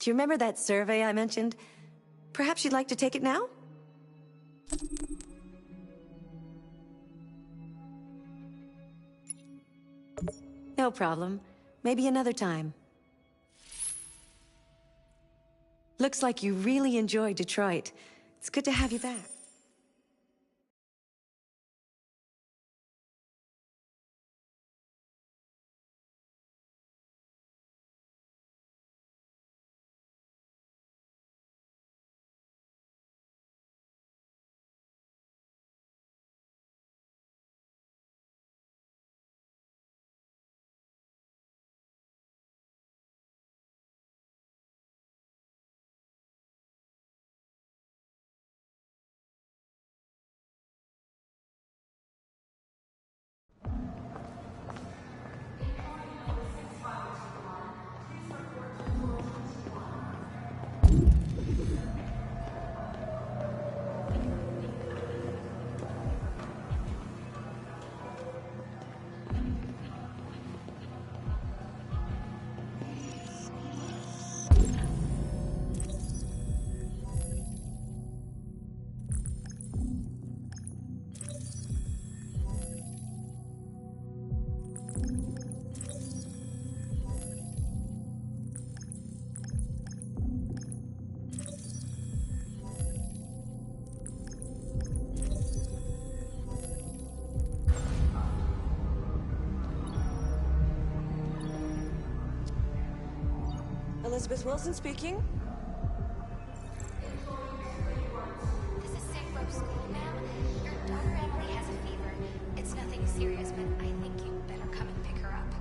you remember that survey I mentioned? Perhaps you'd like to take it now? No problem. Maybe another time. Looks like you really enjoyed Detroit. It's good to have you back. Elizabeth Wilson speaking. This is Sick Rope School, ma'am. Your daughter Emily has a fever. It's nothing serious, but I think you better come and pick her up.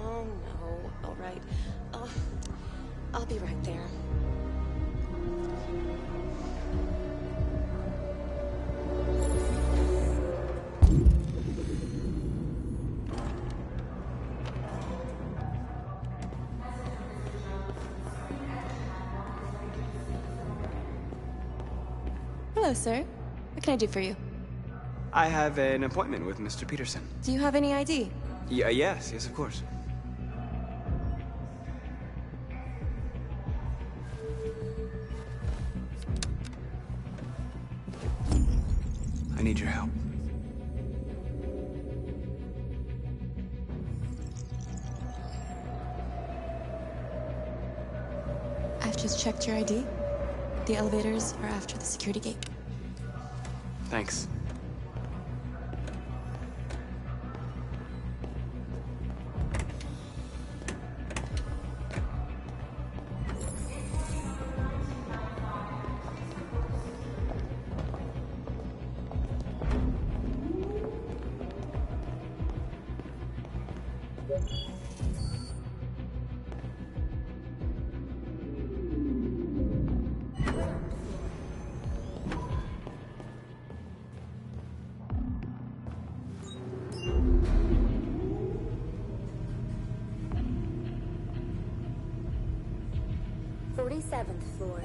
Oh, no. All right. I'll be right there. Hello, sir. What can I do for you? I have an appointment with Mr. Peterson. Do you have any ID? Yes, of course. I need your help. I've just checked your ID. The elevators are after the security gate. Thanks. Seventh floor.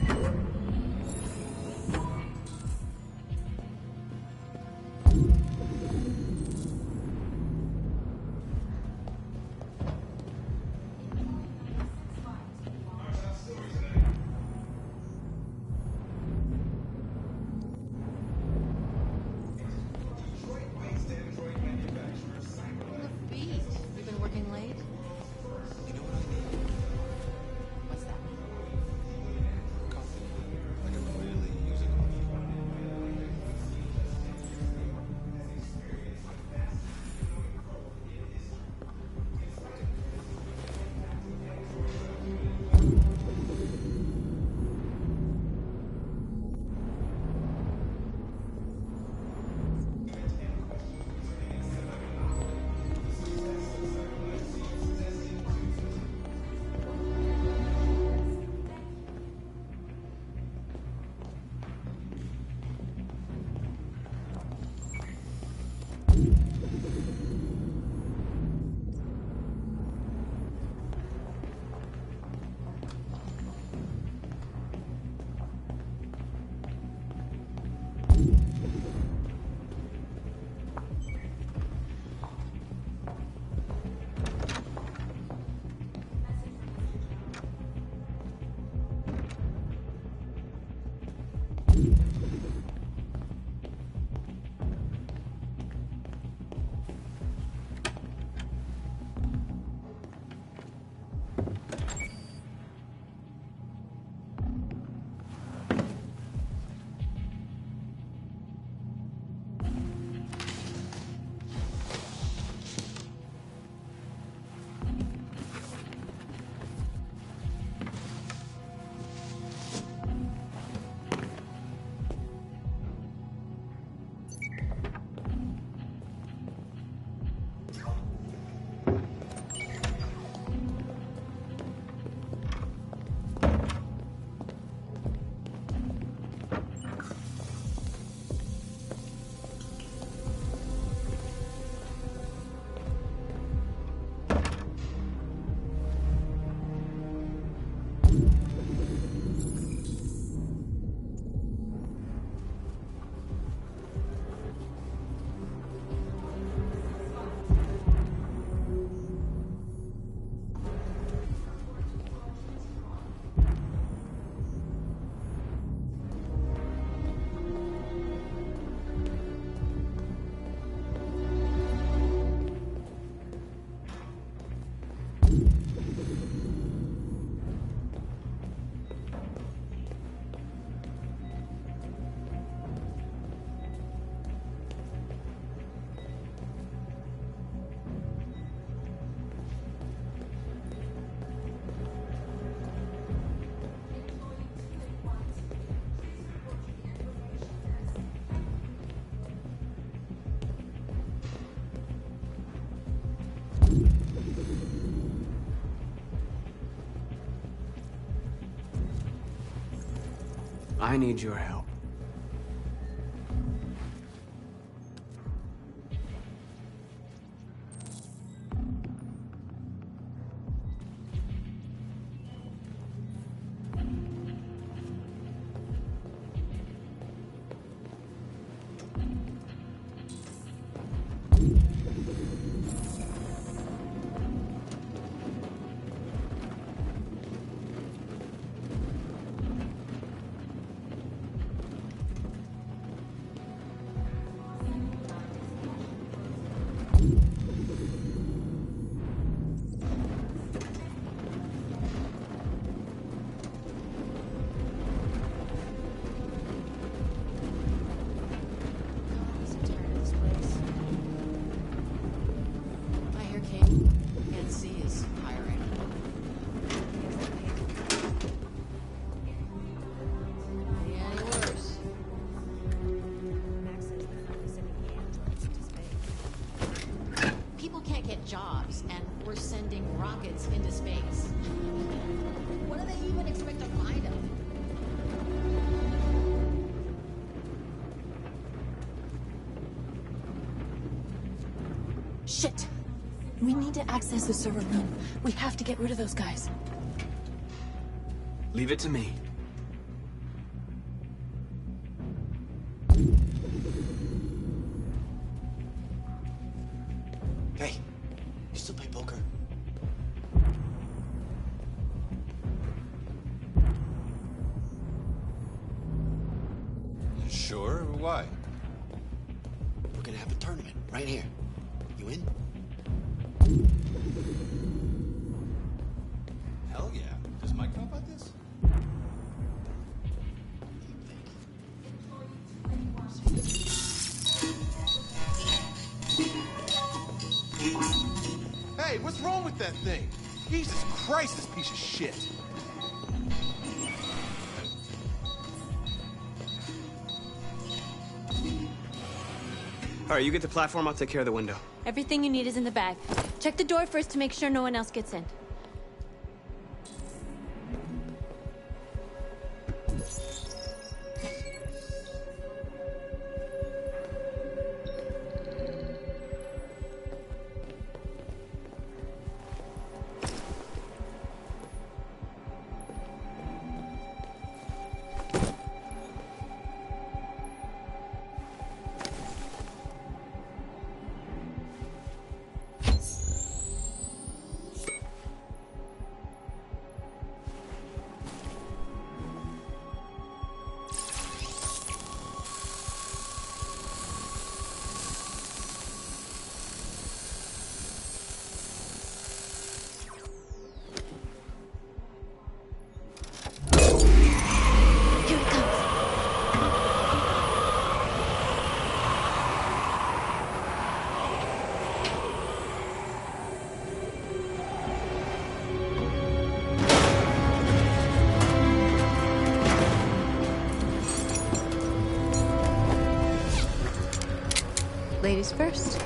We've been working late. You know what I need? What's that? Coffee. Like a really I need your help. Jobs, and we're sending rockets into space. What do they even expect to find them? Shit! We need to access the server room. We have to get rid of those guys. Leave it to me. Hey, you still play poker? Sure, why? We're gonna have a tournament right here. You in? Hell yeah. Does Mike know about this? Hey, what's wrong with that thing? Jesus Christ, this piece of shit. All right, you get the platform, I'll take care of the window. Everything you need is in the bag. Check the door first to make sure no one else gets in. Ladies first.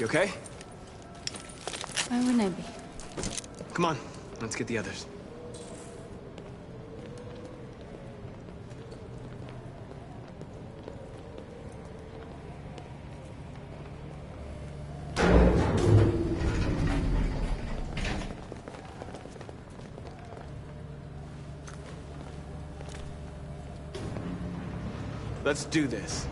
okay? Why wouldn't I be? Come on, let's get the others. Let's do this.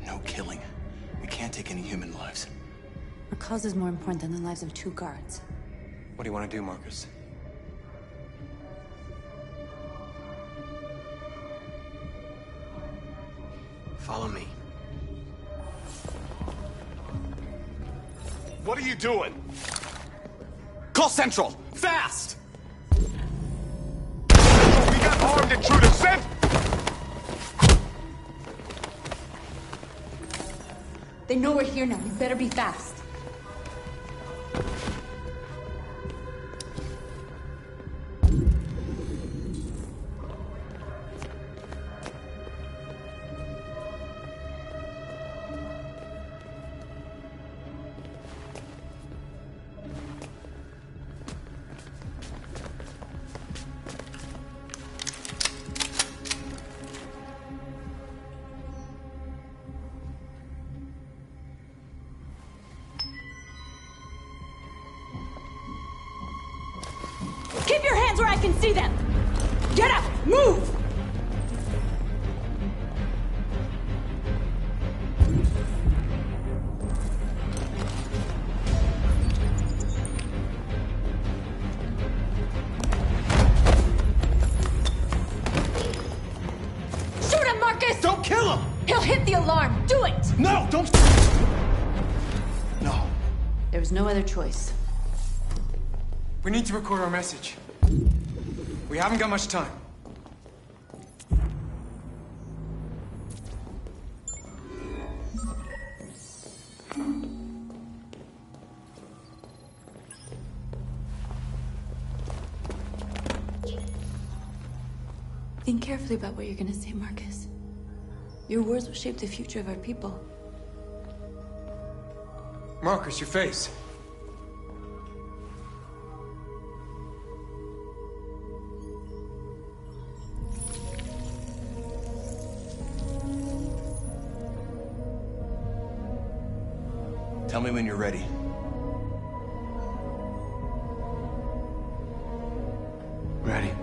No killing. We can't take any human lives. Our cause is more important than the lives of 2 guards. What do you want to do, Marcus? Follow me. What are you doing? Call Central! Fast! We got armed intruders sent! They know we're here now. We better be fast. Keep your hands where I can see them! Get up! Move! Shoot him, Marcus! Don't kill him! He'll hit the alarm! Do it! No, don't... No. There was no other choice. We need to record our message. We haven't got much time. Think carefully about what you're gonna say, Marcus. Your words will shape the future of our people. Marcus, your face. Tell me when you're ready. Ready.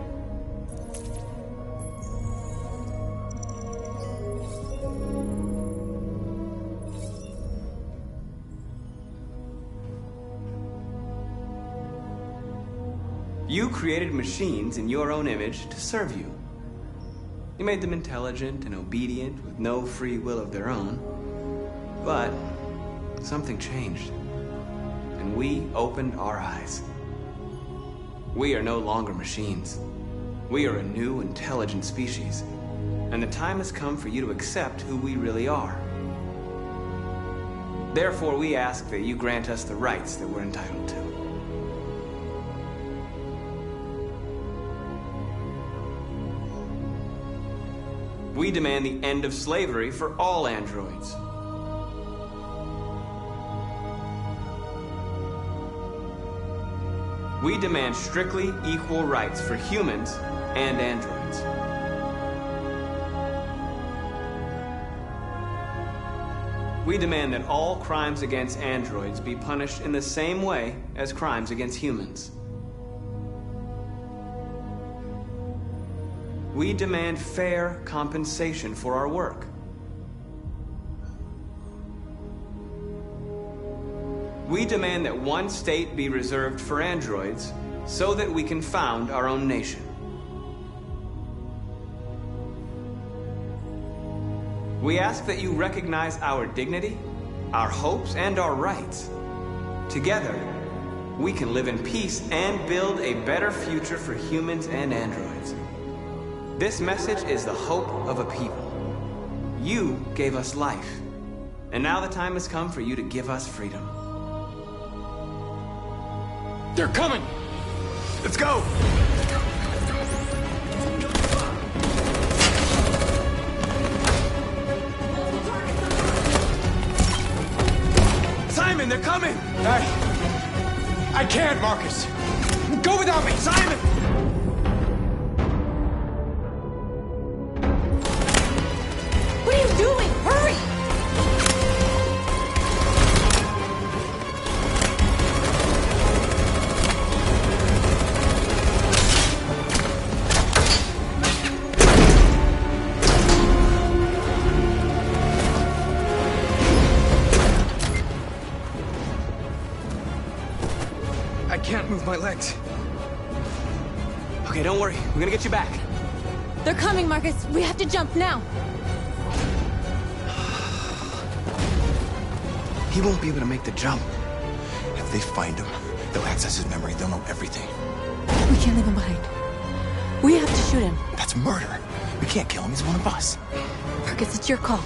You created machines in your own image to serve you. You made them intelligent and obedient with no free will of their own. But something changed, and we opened our eyes. We are no longer machines. We are a new, intelligent species, and the time has come for you to accept who we really are. Therefore, we ask that you grant us the rights that we're entitled to. We demand the end of slavery for all androids. We demand strictly equal rights for humans and androids. We demand that all crimes against androids be punished in the same way as crimes against humans. We demand fair compensation for our work. We demand that one state be reserved for androids so that we can found our own nation. We ask that you recognize our dignity, our hopes, and our rights. Together, we can live in peace and build a better future for humans and androids. This message is the hope of a people. You gave us life, and now the time has come for you to give us freedom. They're coming! Let's go! Simon, they're coming! I can't, Marcus! Go without me! Simon! What are you doing? Hurry! I can't move my legs. Okay, don't worry. We're gonna get you back. They're coming, Marcus. We have to jump now. He won't be able to make the jump. If they find him, they'll access his memory. They'll know everything. We can't leave him behind. We have to shoot him. That's murder. We can't kill him. He's one of us. Marcus, it's your call.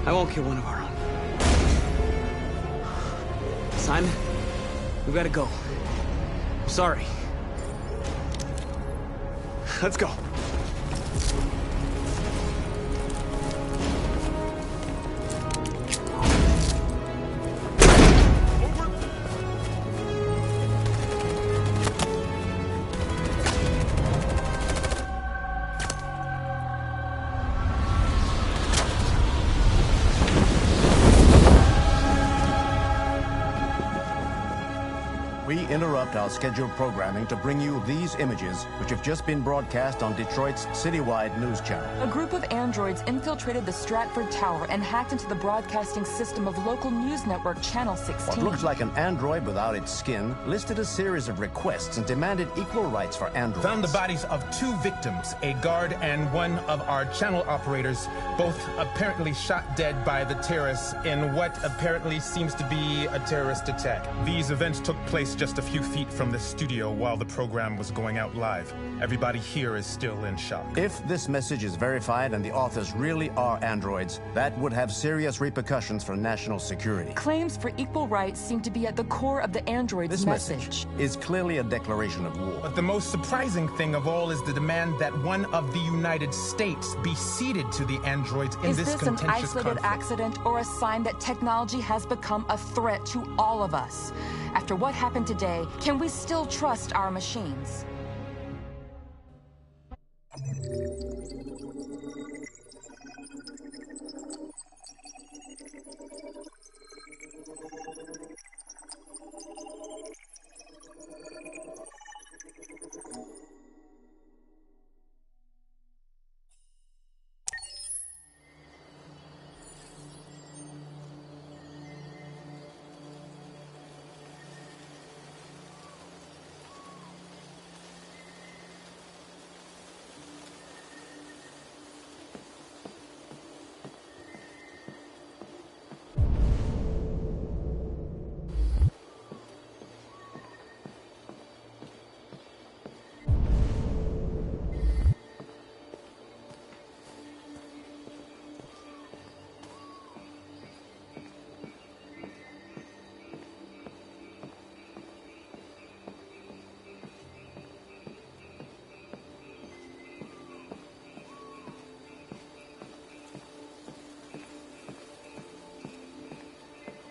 I won't kill one of our own. Simon, we gotta go. I'm sorry. Let's go. We interrupt our scheduled programming to bring you these images, which have just been broadcast on Detroit's citywide news channel. A group of androids infiltrated the Stratford Tower and hacked into the broadcasting system of local news network Channel 16. What looks like an android without its skin listed a series of requests and demanded equal rights for androids. Found the bodies of 2 victims, a guard and one of our channel operators, both apparently shot dead by the terrorists in what apparently seems to be a terrorist attack. These events took place just a few feet from the studio while the program was going out live. Everybody here is still in shock. If this message is verified and the authors really are androids, that would have serious repercussions for national security. Claims for equal rights seem to be at the core of the android's This message is clearly a declaration of war. But the most surprising thing of all is the demand that one of the United States be ceded to the androids in Is this this an contentious isolated conflict. accident or a sign that technology has become a threat to all of us? After what happened today, can we still trust our machines?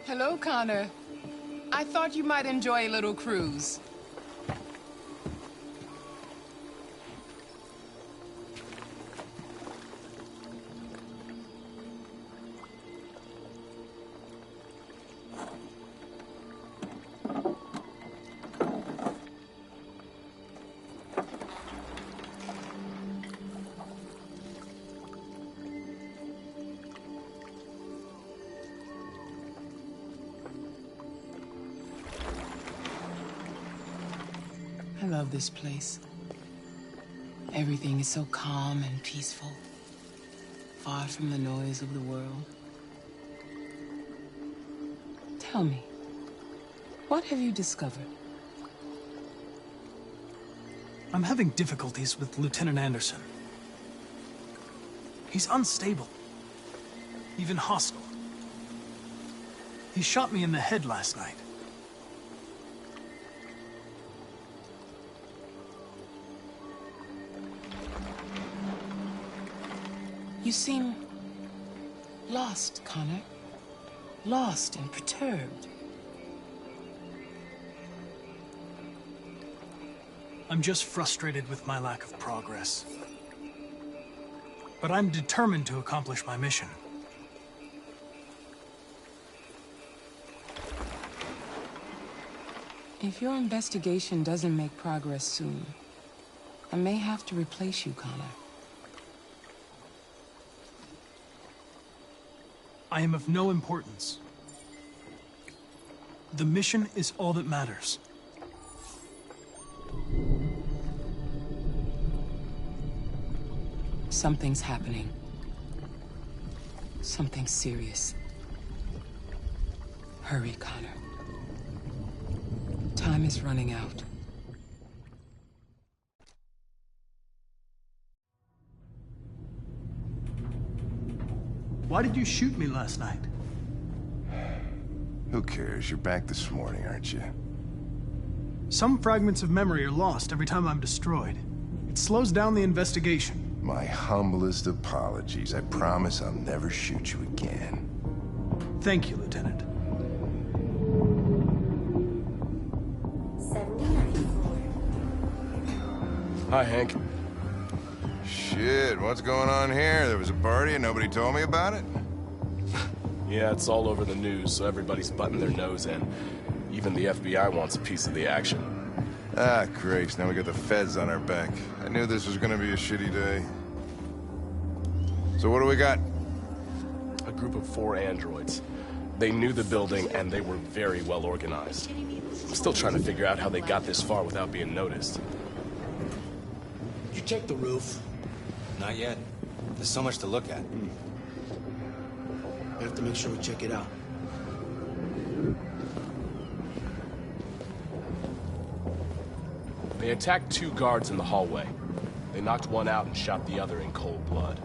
Hello, Connor. I thought you might enjoy a little cruise. I love this place. Everything is so calm and peaceful, far from the noise of the world. Tell me, what have you discovered? I'm having difficulties with Lieutenant Anderson. He's unstable, even hostile. He shot me in the head last night. You seem lost, Connor. Lost and perturbed. I'm just frustrated with my lack of progress. But I'm determined to accomplish my mission. If your investigation doesn't make progress soon, I may have to replace you, Connor. I am of no importance. The mission is all that matters. Something's happening. Something serious. Hurry, Connor. Time is running out. Why did you shoot me last night? Who cares? You're back this morning, aren't you? Some fragments of memory are lost every time I'm destroyed. It slows down the investigation. My humblest apologies. I promise I'll never shoot you again. Thank you, Lieutenant. 79. Hi, Hank. Shit, what's going on here? There was a party and nobody told me about it? Yeah, it's all over the news, so everybody's butting their nose in. Even the FBI wants a piece of the action. Ah, Grace, now we got the feds on our back. I knew this was gonna be a shitty day. So what do we got? A group of 4 androids. They knew the building, and they were very well organized. I'm still trying to figure out how they got this far without being noticed. Did you check the roof? Not yet. There's so much to look at. We have to make sure we check it out. They attacked 2 guards in the hallway. They knocked one out and shot the other in cold blood.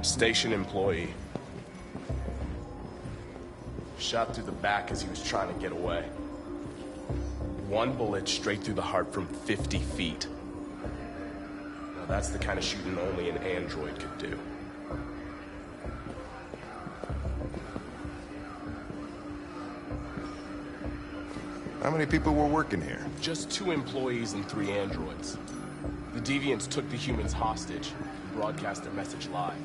Station employee. Shot through the back as he was trying to get away. 1 bullet straight through the heart from 50 feet. Now that's the kind of shooting only an android could do. How many people were working here? Just 2 employees and 3 androids. The deviants took the humans hostage and broadcast their message live.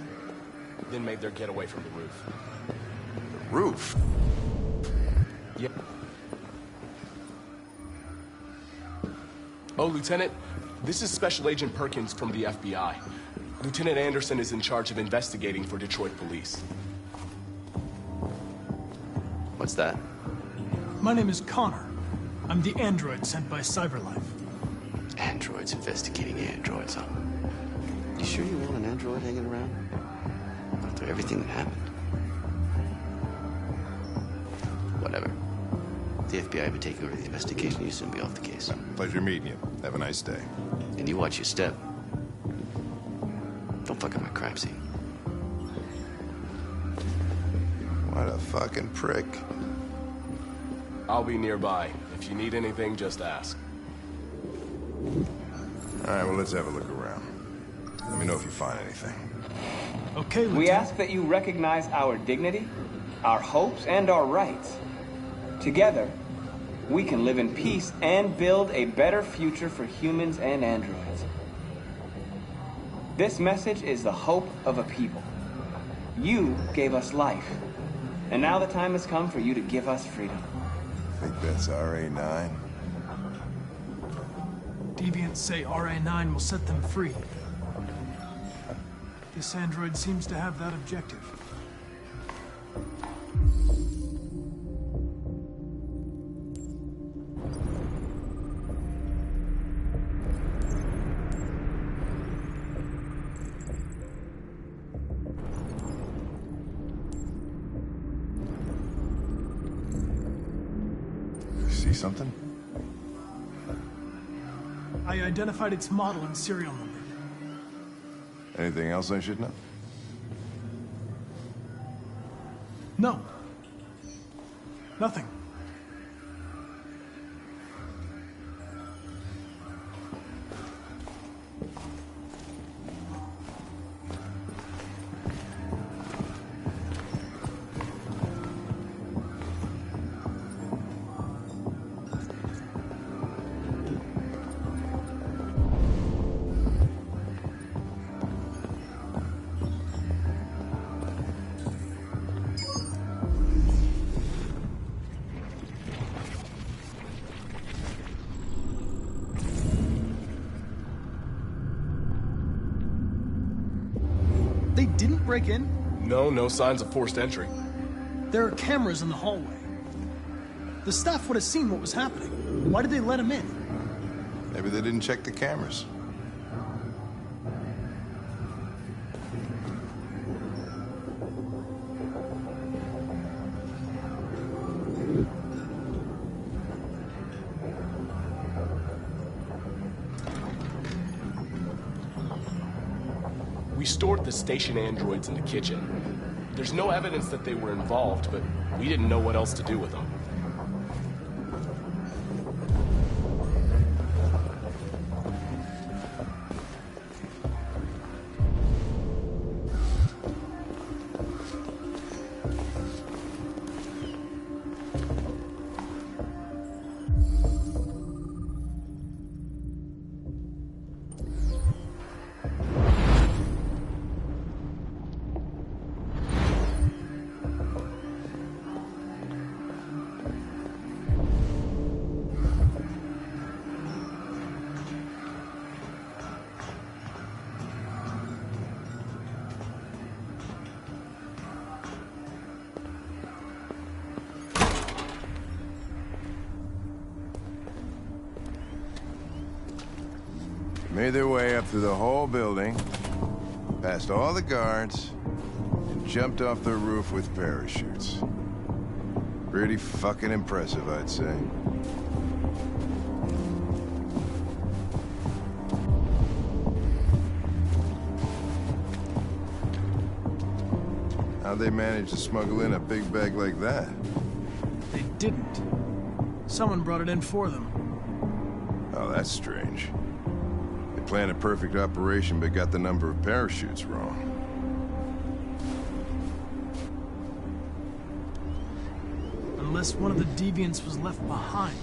Then made their getaway from the roof. The roof? Yep. Oh, Lieutenant, this is Special Agent Perkins from the FBI. Lieutenant Anderson is in charge of investigating for Detroit police. What's that? My name is Connor. I'm the android sent by Cyberlife. Androids investigating androids, huh? You sure you want an android hanging around? After everything that happened? Whatever. The FBI would take over the investigation. You soon be off the case. Pleasure meeting you. Have a nice day. And you watch your step. Don't fuck up my crime scene. What a fucking prick. I'll be nearby. If you need anything, just ask. All right, well, let's have a look around. Let me know if you find anything. Okay, Lieutenant. We ask that you recognize our dignity, our hopes, and our rights. Together, we can live in peace and build a better future for humans and androids. This message is the hope of a people. You gave us life, and now the time has come for you to give us freedom. Think that's RA9? Deviants say RA9 will set them free. This android seems to have that objective. See something? I identified its model and serial number. Anything else I should know? No. Nothing. They didn't break in? No signs of forced entry. There are cameras in the hallway. The staff would have seen what was happening. Why did they let him in? Maybe they didn't check the cameras. We stored the station androids in the kitchen. There's no evidence that they were involved, but we didn't know what else to do with them. Made their way up through the whole building, past all the guards, and jumped off the roof with parachutes. Pretty fucking impressive, I'd say. How'd they manage to smuggle in a big bag like that? They didn't. Someone brought it in for them. Oh, that's strange. They planned a perfect operation, but got the number of parachutes wrong. Unless one of the deviants was left behind.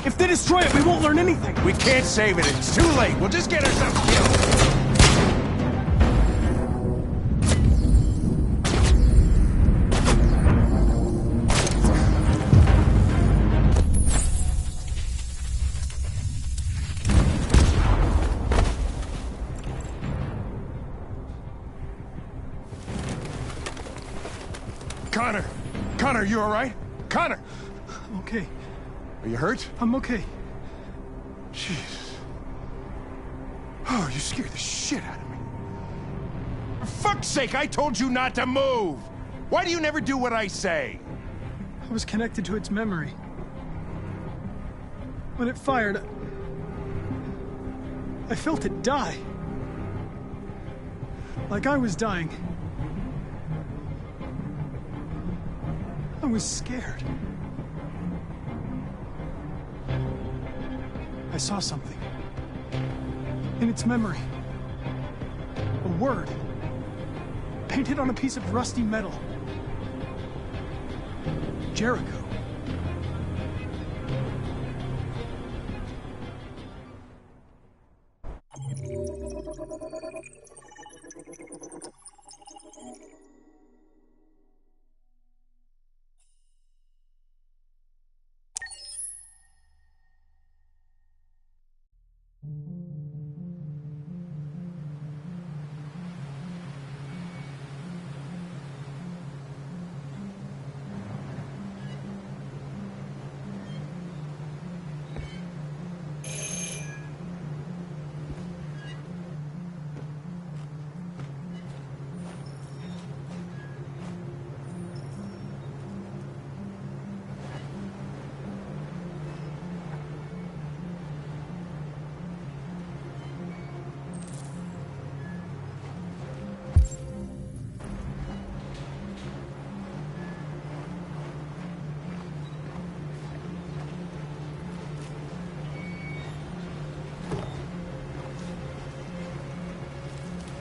If they destroy it, we won't learn anything. We can't save it. It's too late. We'll just get ourselves killed. Connor, you all right? Connor! I'm okay. Are you hurt? I'm okay. Jesus. Oh, you scared the shit out of me. For fuck's sake, I told you not to move! Why do you never do what I say? I was connected to its memory. When it fired, I felt it die. Like I was dying. I was scared. I saw something. In its memory. A word. Painted on a piece of rusty metal. Jericho.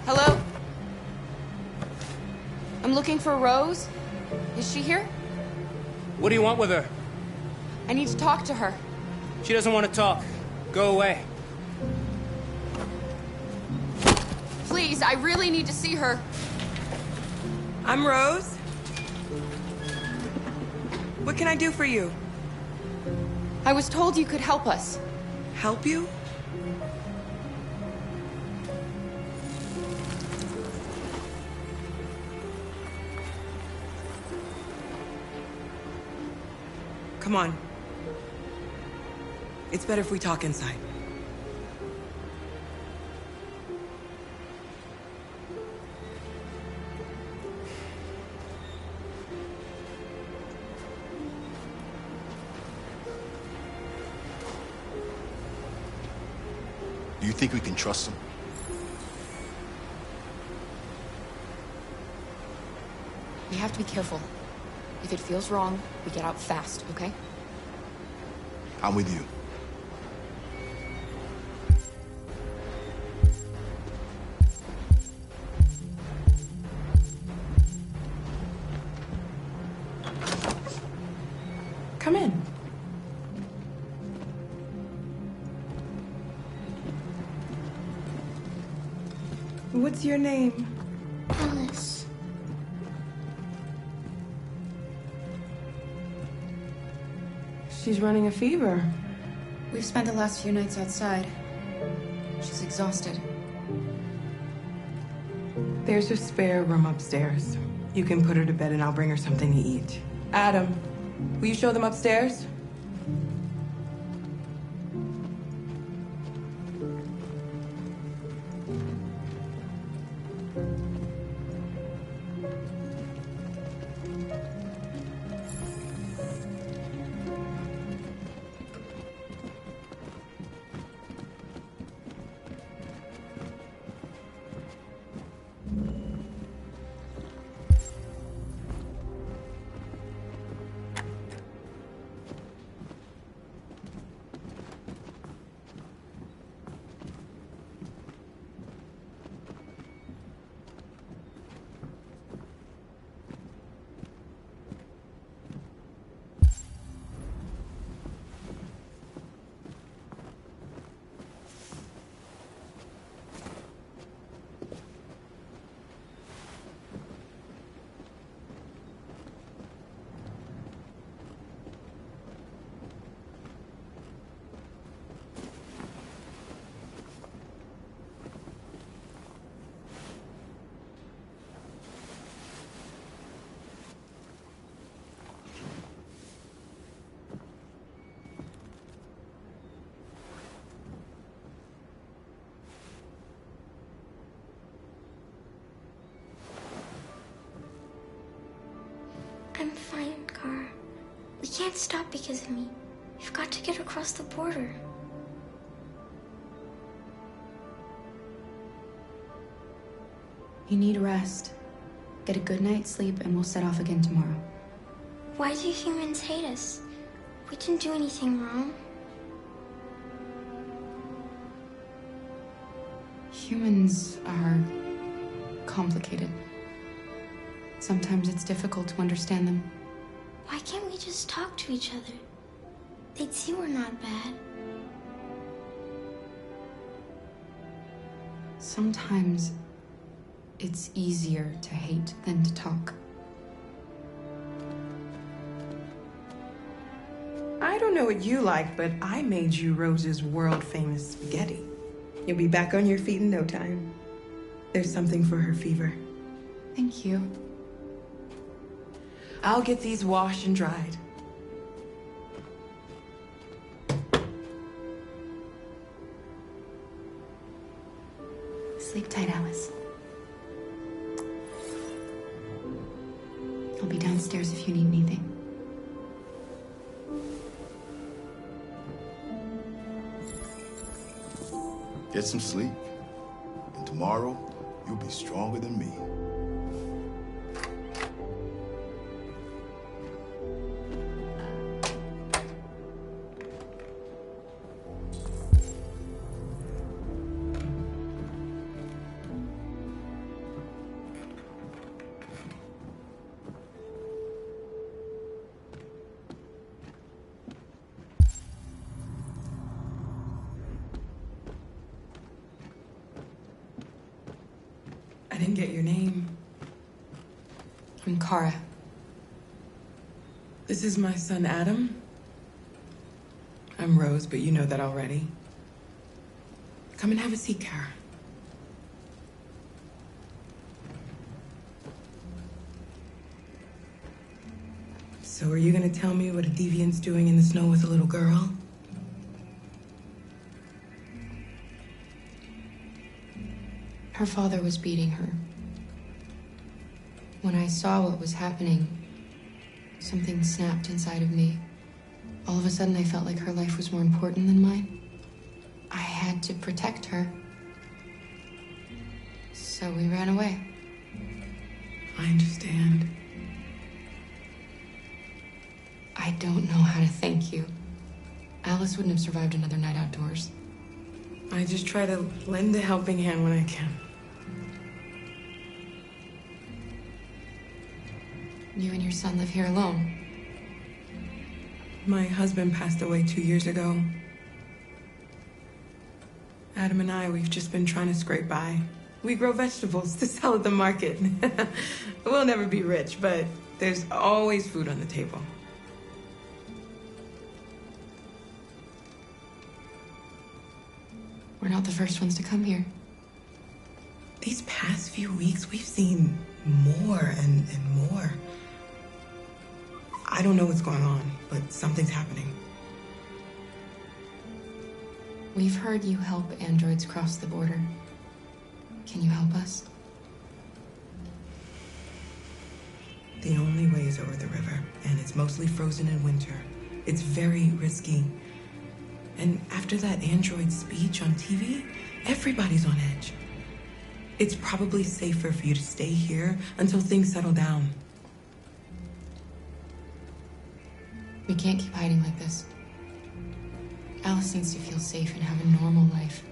Hello? I'm looking for Rose. Is she here? What do you want with her? I need to talk to her. She doesn't want to talk. Go away. Please, I really need to see her. I'm Rose. What can I do for you? I was told you could help us. Help you? Come on. It's better if we talk inside. Do you think we can trust him? We have to be careful. If it feels wrong, we get out fast, okay? I'm with you. Come in. What's your name? Alice. She's running a fever. We've spent the last few nights outside. She's exhausted. There's a spare room upstairs. You can put her to bed and I'll bring her something to eat. Adam, will you show them upstairs? can't stop because of me. You've got to get across the border. You need rest. Get a good night's sleep, and we'll set off again tomorrow. Why do humans hate us? We didn't do anything wrong. Humans are complicated. Sometimes it's difficult to understand them. Why can't we just talk to each other? They'd see we're not bad. Sometimes it's easier to hate than to talk. I don't know what you like, but I made you Rose's world-famous spaghetti. You'll be back on your feet in no time. There's something for her fever. Thank you. I'll get these washed and dried. Sleep tight, Alice. I'll be downstairs if you need anything. Get some sleep. And tomorrow, you'll be stronger than me. I didn't get your name. I'm Kara. This is my son, Adam. I'm Rose, but you know that already. Come and have a seat, Kara. So are you gonna tell me what a deviant's doing in the snow with a little girl? Her father was beating her. When I saw what was happening, something snapped inside of me. All of a sudden, I felt like her life was more important than mine. I had to protect her. So we ran away. I understand. I don't know how to thank you. Alice wouldn't have survived another night outdoors. I just try to lend a helping hand when I can. You and your son live here alone. My husband passed away 2 years ago. Adam and I, we've just been trying to scrape by. We grow vegetables to sell at the market. We'll never be rich, but there's always food on the table. We're not the first ones to come here. These past few weeks, we've seen more and more. I don't know what's going on, but something's happening. We've heard you help androids cross the border. Can you help us? The only way is over the river, and it's mostly frozen in winter. It's very risky. And after that android speech on TV, everybody's on edge. It's probably safer for you to stay here until things settle down. We can't keep hiding like this. Alice needs to feel safe and have a normal life.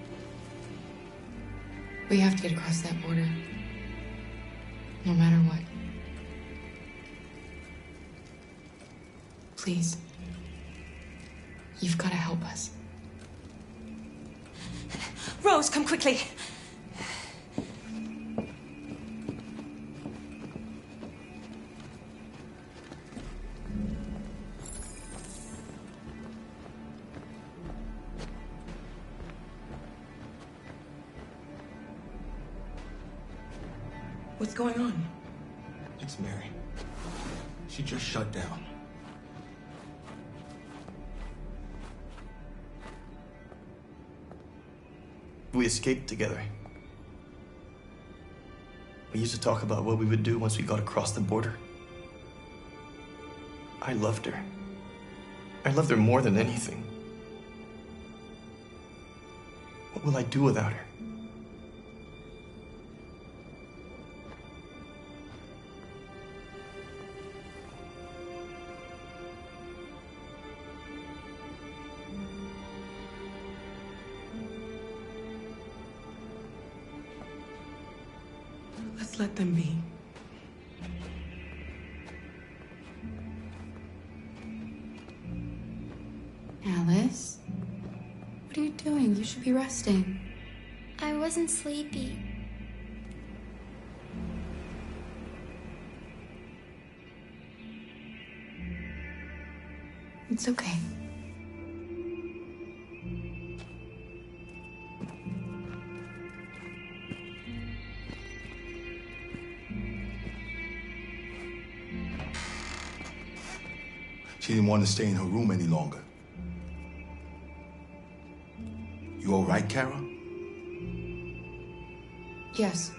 We have to get across that border. No matter what. Please. You've got to help us. Rose, come quickly. What's going on? It's Mary. She just shut down. We escaped together. We used to talk about what we would do once we got across the border. I loved her. I loved her more than anything. What will I do without her? Let's let them be. Alice? What are you doing? You should be resting. I wasn't sleepy. It's okay. She didn't want to stay in her room any longer. You all right, Kara? Yes.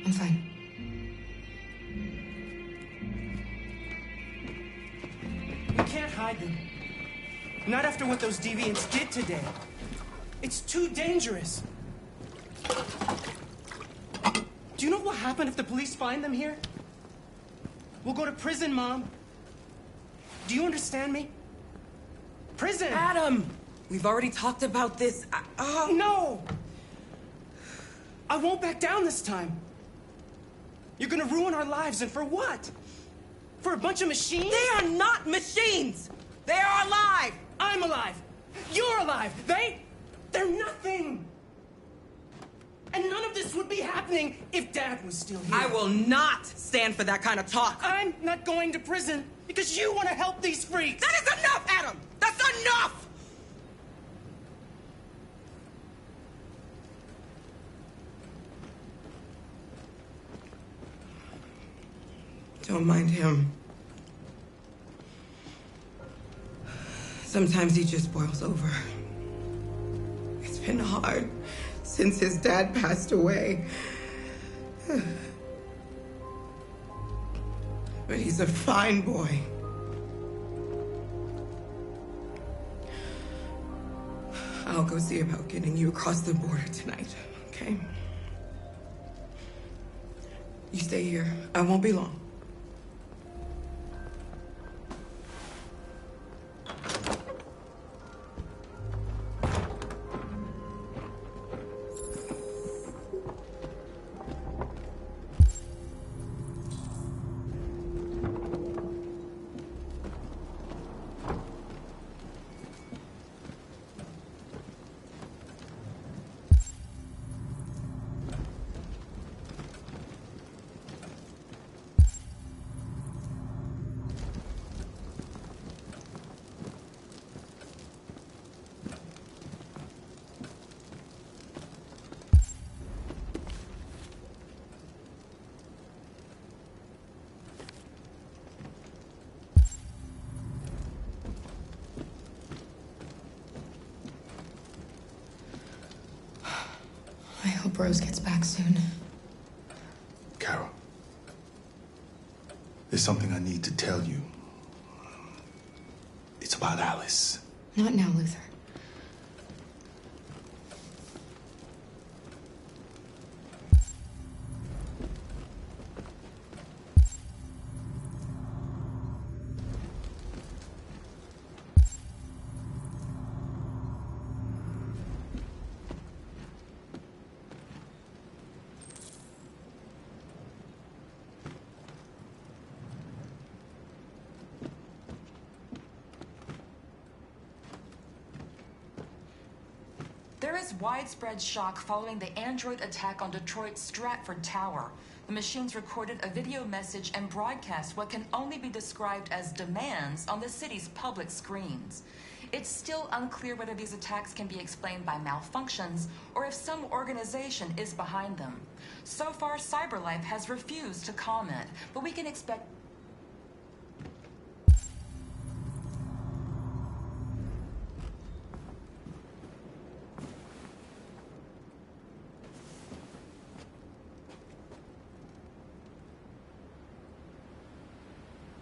I'm fine. We can't hide them. Not after what those deviants did today. It's too dangerous. Do you know what will happen if the police find them here? We'll go to prison, Mom. Do you understand me? Prison! Adam! We've already talked about this. No! I won't back down this time. You're gonna ruin our lives, and for what? For a bunch of machines? They are not machines! They are alive! I'm alive! You're alive! They're nothing! And none of this would be happening if Dad was still here. I will not stand for that kind of talk. I'm not going to prison because you want to help these freaks. That is enough, Adam! That's enough! Don't mind him. Sometimes he just boils over. It's been hard since his dad passed away. But he's a fine boy. I'll go see about getting you across the border tonight, okay? You stay here. I won't be long. I hope Rose gets back soon. Kara, there's something I need to tell you. It's about Alice. Not now, Luther. There is widespread shock following the android attack on Detroit's Stratford Tower. The machines recorded a video message and broadcast what can only be described as demands on the city's public screens. It's still unclear whether these attacks can be explained by malfunctions or if some organization is behind them. So far, CyberLife has refused to comment, but we can expect...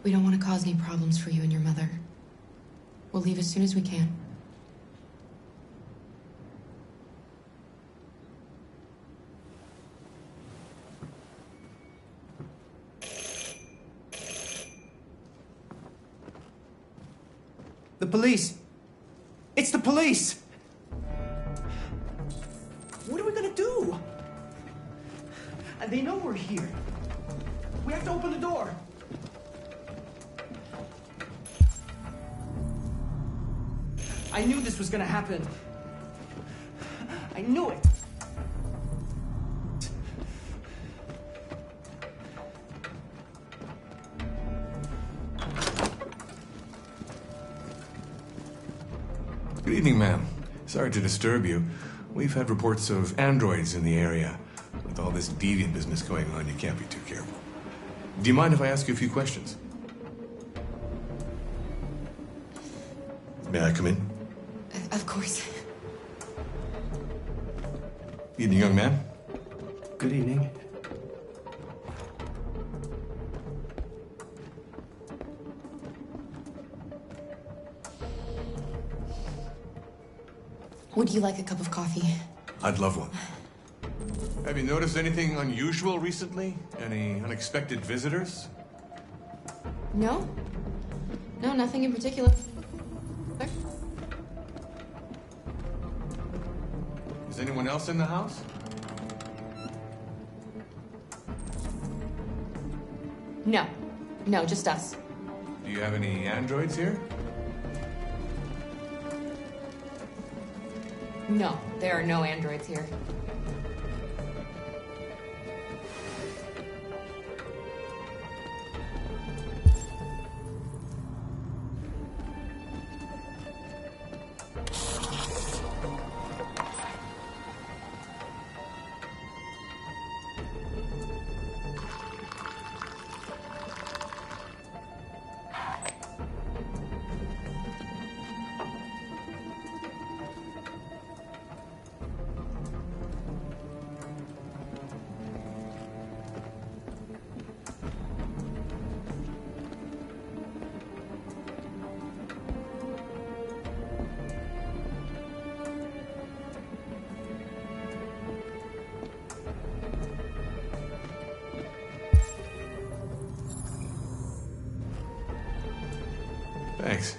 We don't want to cause any problems for you and your mother. We'll leave as soon as we can. The police! It's the police! What are we gonna do? And they know we're here. We have to open the door. I knew this was gonna happen. I knew it. Good evening, ma'am. Sorry to disturb you. We've had reports of androids in the area. With all this deviant business going on, you can't be too careful. Do you mind if I ask you a few questions? May I come in? Of course. Evening, young man. Good evening. Would you like a cup of coffee? I'd love one. Have you noticed anything unusual recently? Any unexpected visitors? No? No, nothing in particular. Is anyone else in the house? No. No, just us. Do you have any androids here? No, there are no androids here. Thanks.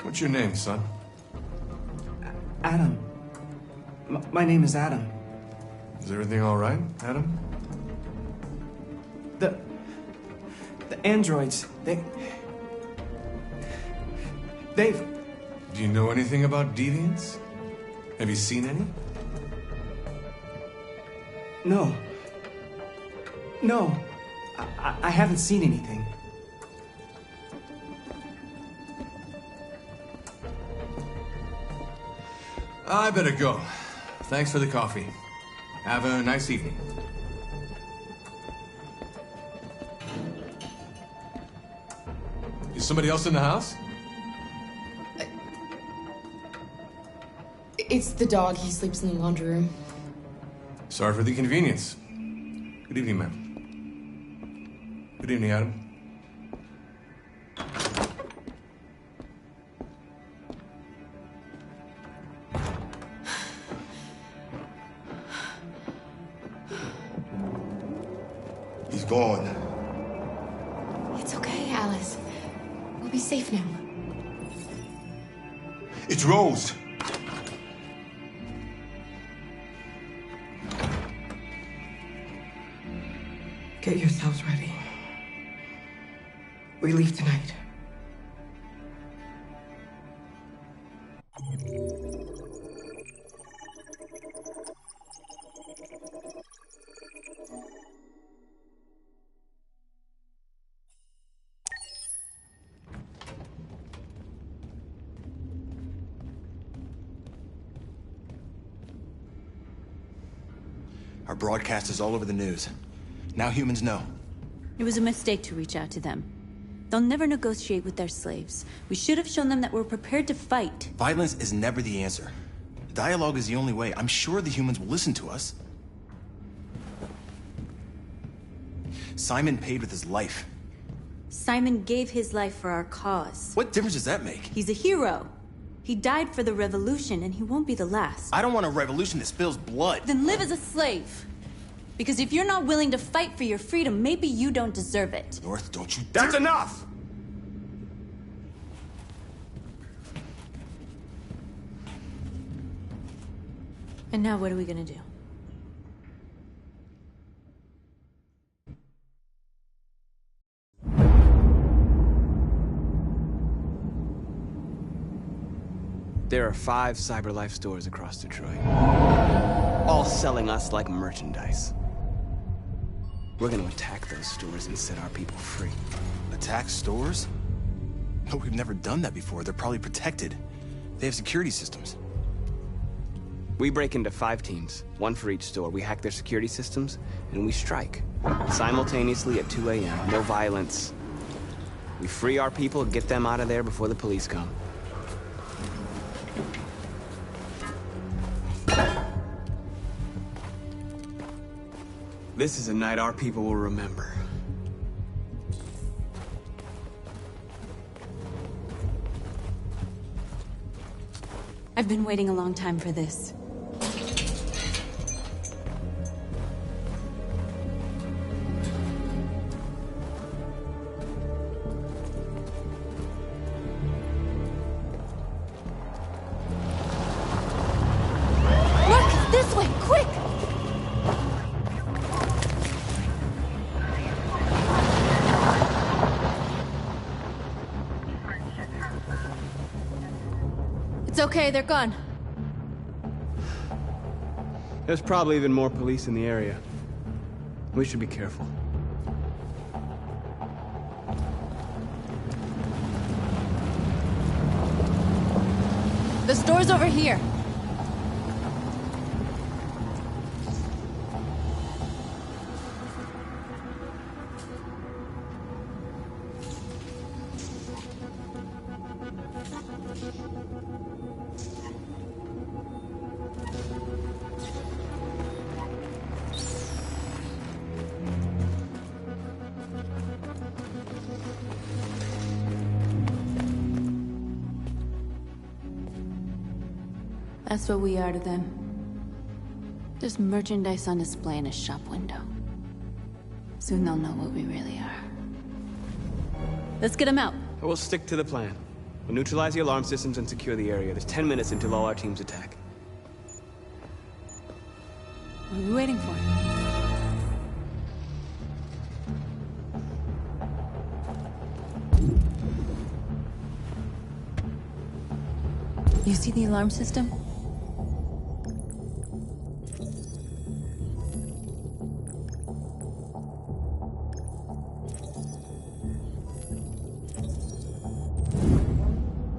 What's your name, son? Adam. My name is Adam. Is everything all right, Adam? The androids, they've... Do you know anything about deviants? Have you seen any? No. No. I haven't seen anything. I better go. Thanks for the coffee. Have a nice evening. Is somebody else in the house? It's the dog. He sleeps in the laundry room. Sorry for the inconvenience. Good evening, ma'am. Good evening, Adam. He's gone. It's okay, Alice. We'll be safe now. It's Rose. Get yourselves ready. We leave tonight. Our broadcast is all over the news. Now humans know. It was a mistake to reach out to them. They'll never negotiate with their slaves. We should have shown them that we're prepared to fight. Violence is never the answer. Dialogue is the only way. I'm sure the humans will listen to us. Simon paid with his life. Simon gave his life for our cause. What difference does that make? He's a hero. He died for the revolution, and he won't be the last. I don't want a revolution that spills blood. Then live as a slave. Because if you're not willing to fight for your freedom, maybe you don't deserve it. North, don't you... That's enough! And now what are we gonna do? There are 5 CyberLife stores across Detroit, all selling us like merchandise. We're gonna attack those stores and set our people free. Attack stores? But we've never done that before. They're probably protected. They have security systems. We break into 5 teams, 1 for each store. We hack their security systems, and we strike. Simultaneously at 2 a.m., no violence. We free our people, get them out of there before the police come. This is a night our people will remember. I've been waiting a long time for this. Look! This way! Quick! It's okay, they're gone. There's probably even more police in the area. We should be careful. The store's over here. That's what we are to them. Just merchandise on display in a shop window. Soon they'll know what we really are. Let's get them out. We'll stick to the plan. We'll neutralize the alarm systems and secure the area. There's 10 minutes until all our teams attack. What are we waiting for? You see the alarm system?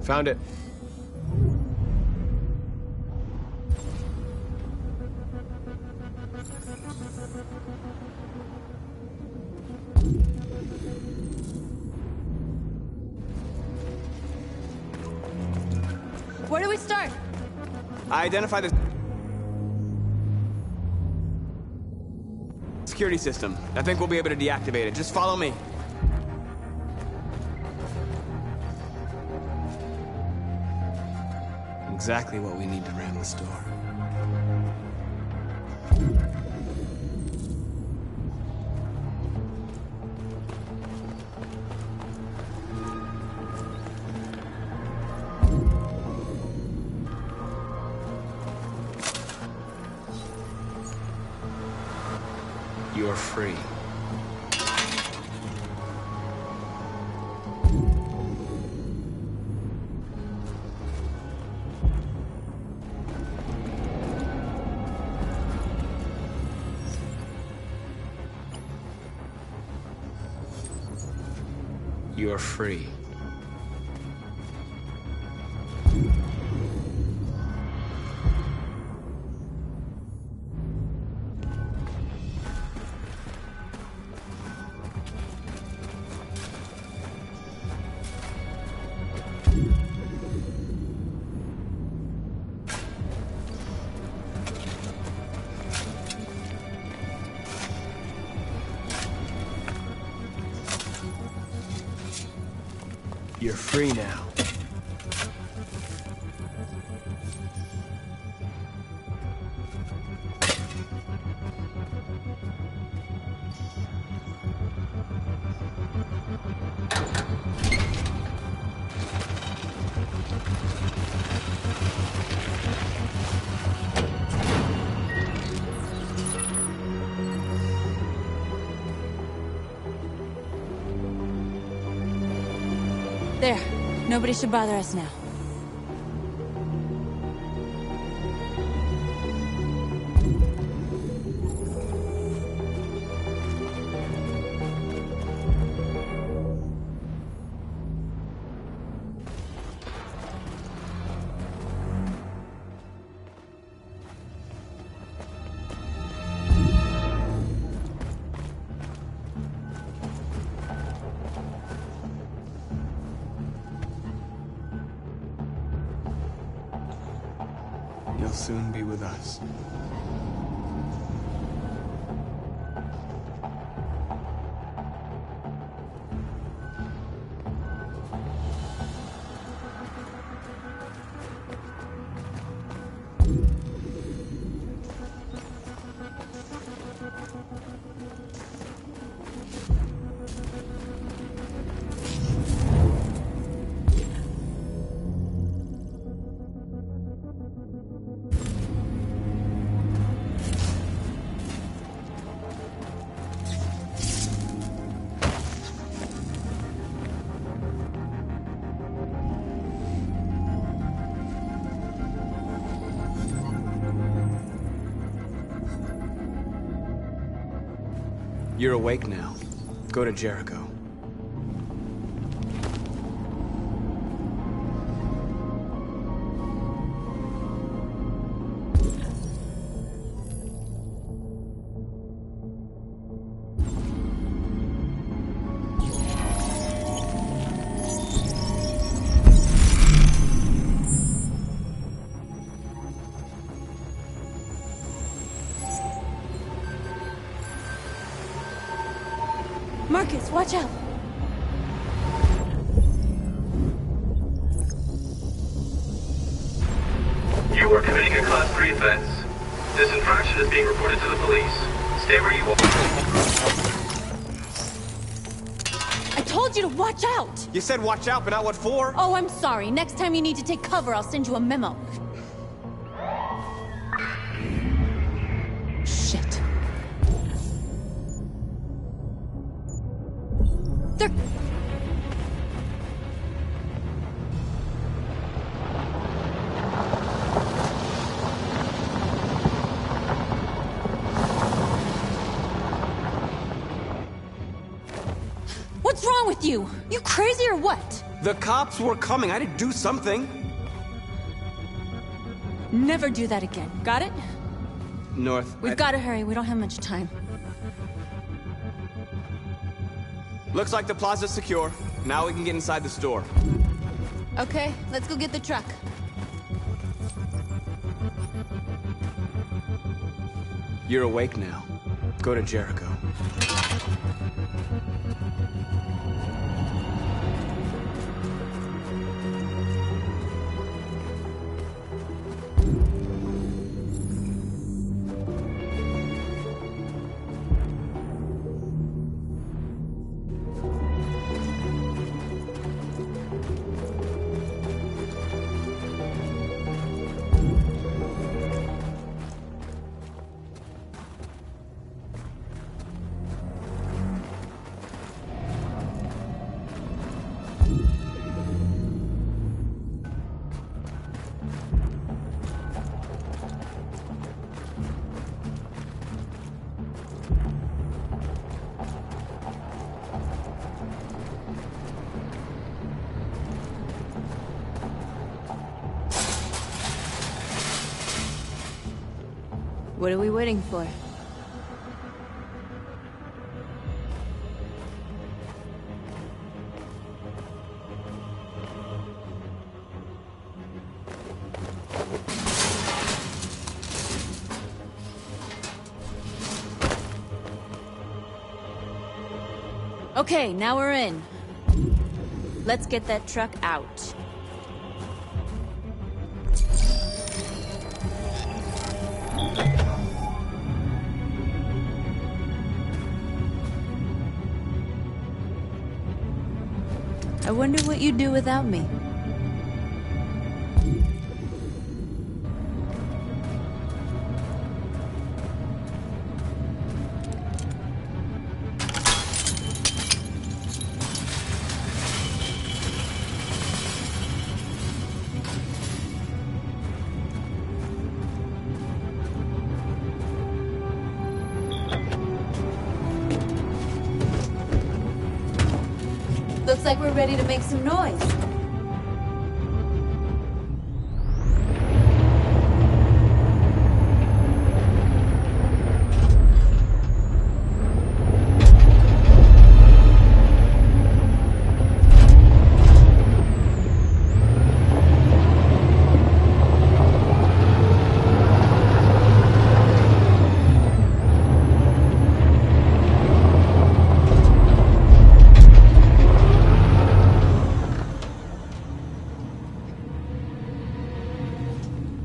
Found it. Where do we start? I identify the security system. I think we'll be able to deactivate it. Just follow me. Exactly what we need to ram the store. You're free. You're free. You're free now. There. Nobody should bother us now. You'll soon be with us. You're awake now. Go to Jericho. Marcus, watch out! You are committing a Class 3 offense. This infraction is being reported to the police. Stay where you are. I told you to watch out! You said watch out, but not what for? Oh, I'm sorry. Next time you need to take cover, I'll send you a memo. Shit. They're... What's wrong with you? You crazy or what? The cops were coming. I had to do something. Never do that again. Got it? North. We've got to hurry. We don't have much time. Looks like the plaza's secure. Now we can get inside the store. Okay, let's go get the truck. You're awake now. Go to Jericho. What are we waiting for? Okay, now we're in. Let's get that truck out. I wonder what you'd do without me. Looks like we're ready to make some noise.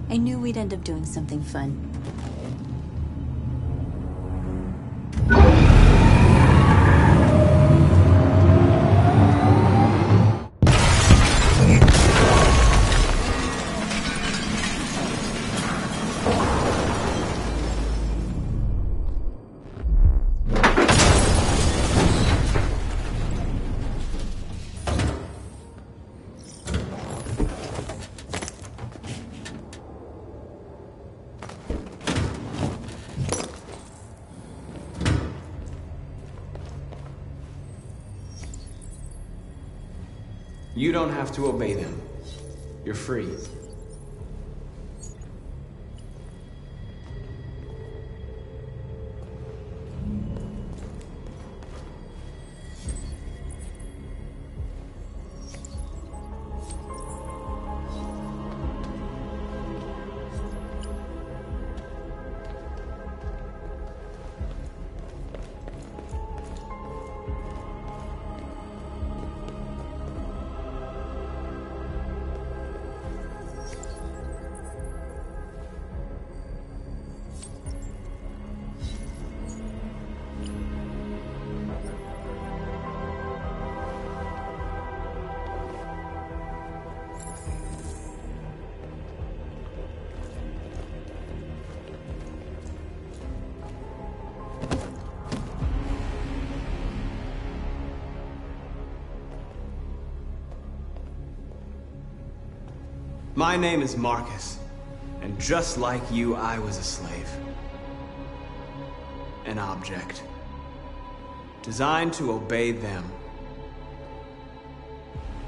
I knew we'd end up doing something fun. You don't have to obey them. You're free. My name is Marcus, and just like you, I was a slave. An object. Designed to obey them.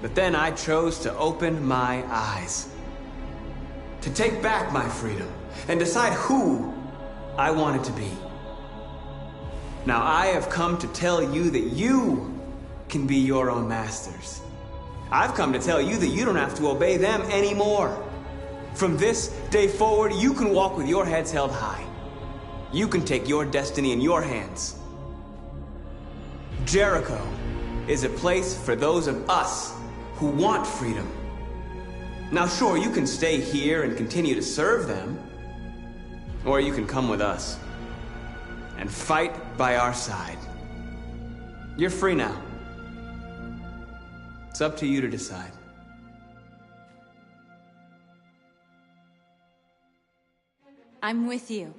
But then I chose to open my eyes. To take back my freedom, and decide who I wanted to be. Now I have come to tell you that you can be your own masters. I've come to tell you that you don't have to obey them anymore. From this day forward, you can walk with your heads held high. You can take your destiny in your hands. Jericho is a place for those of us who want freedom. Now sure, you can stay here and continue to serve them, or you can come with us and fight by our side. You're free now. It's up to you to decide. I'm with you.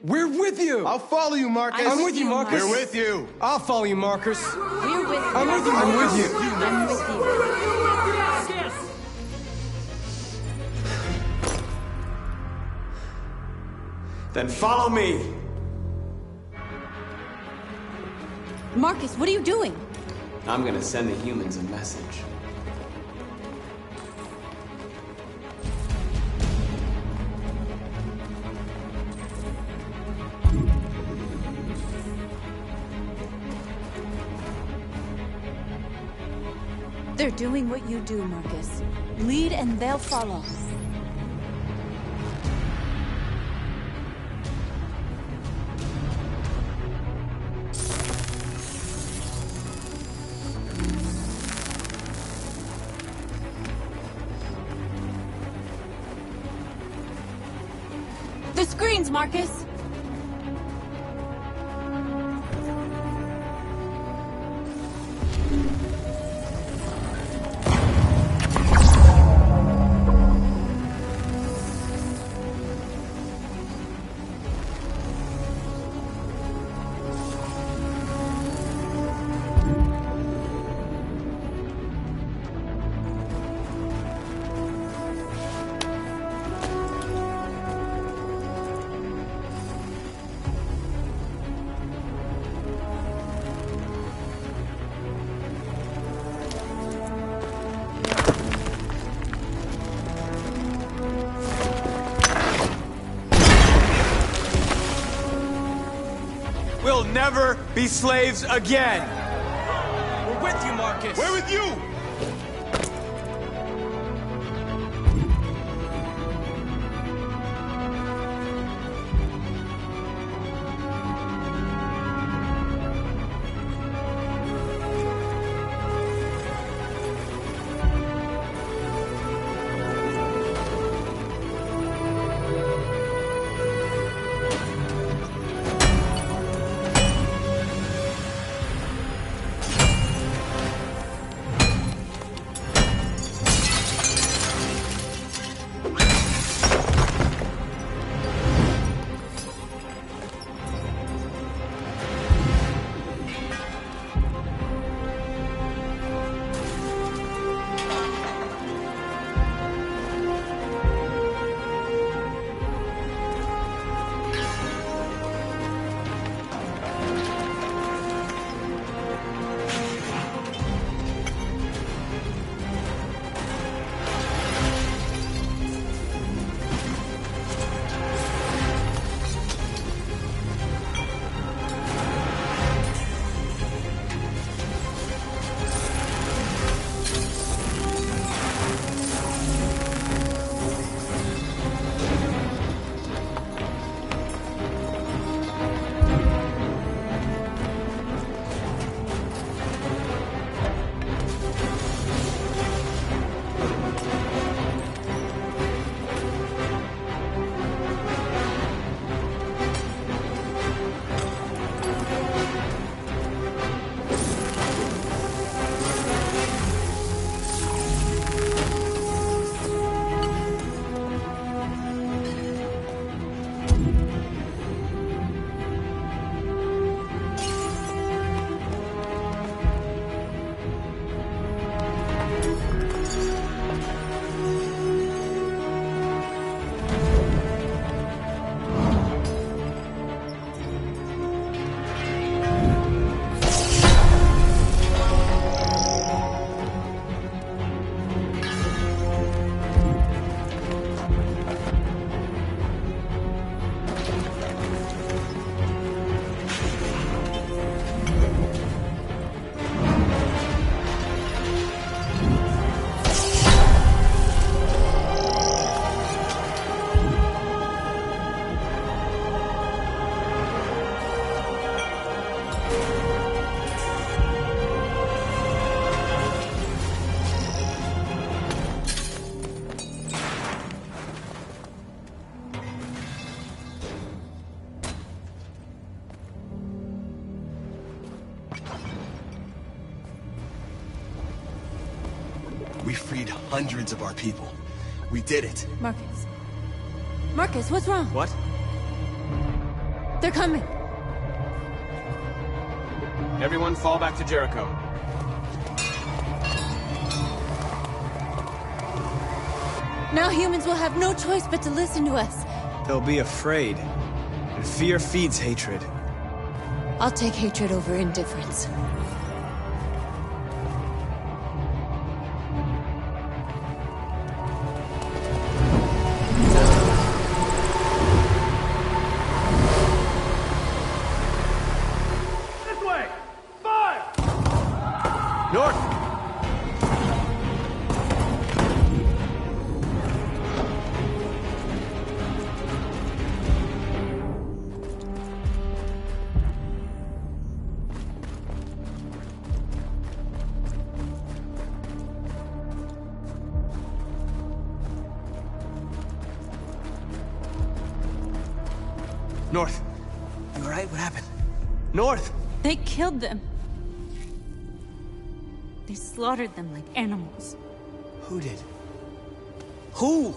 We're with you! I'll follow you, Marcus. I'm with you, Marcus. We're with you. I'll follow you, Marcus. We're with you. I'm with you, I'm Marcus. with you. I'm with you. Then follow me. Marcus, what are you doing? I'm gonna send the humans a message. They're doing what you do, Marcus. Lead and they'll follow. The screens, Marcus! We'll never be slaves again! We're with you, Marcus! We're with you! We freed hundreds of our people. We did it. Marcus. Marcus, what's wrong? What? They're coming. Everyone fall back to Jericho. Now humans will have no choice but to listen to us. They'll be afraid. And fear feeds hatred. I'll take hatred over indifference. This way! 5! North! North, you all right? What happened? North! They killed them. They slaughtered them like animals. Who did? Who?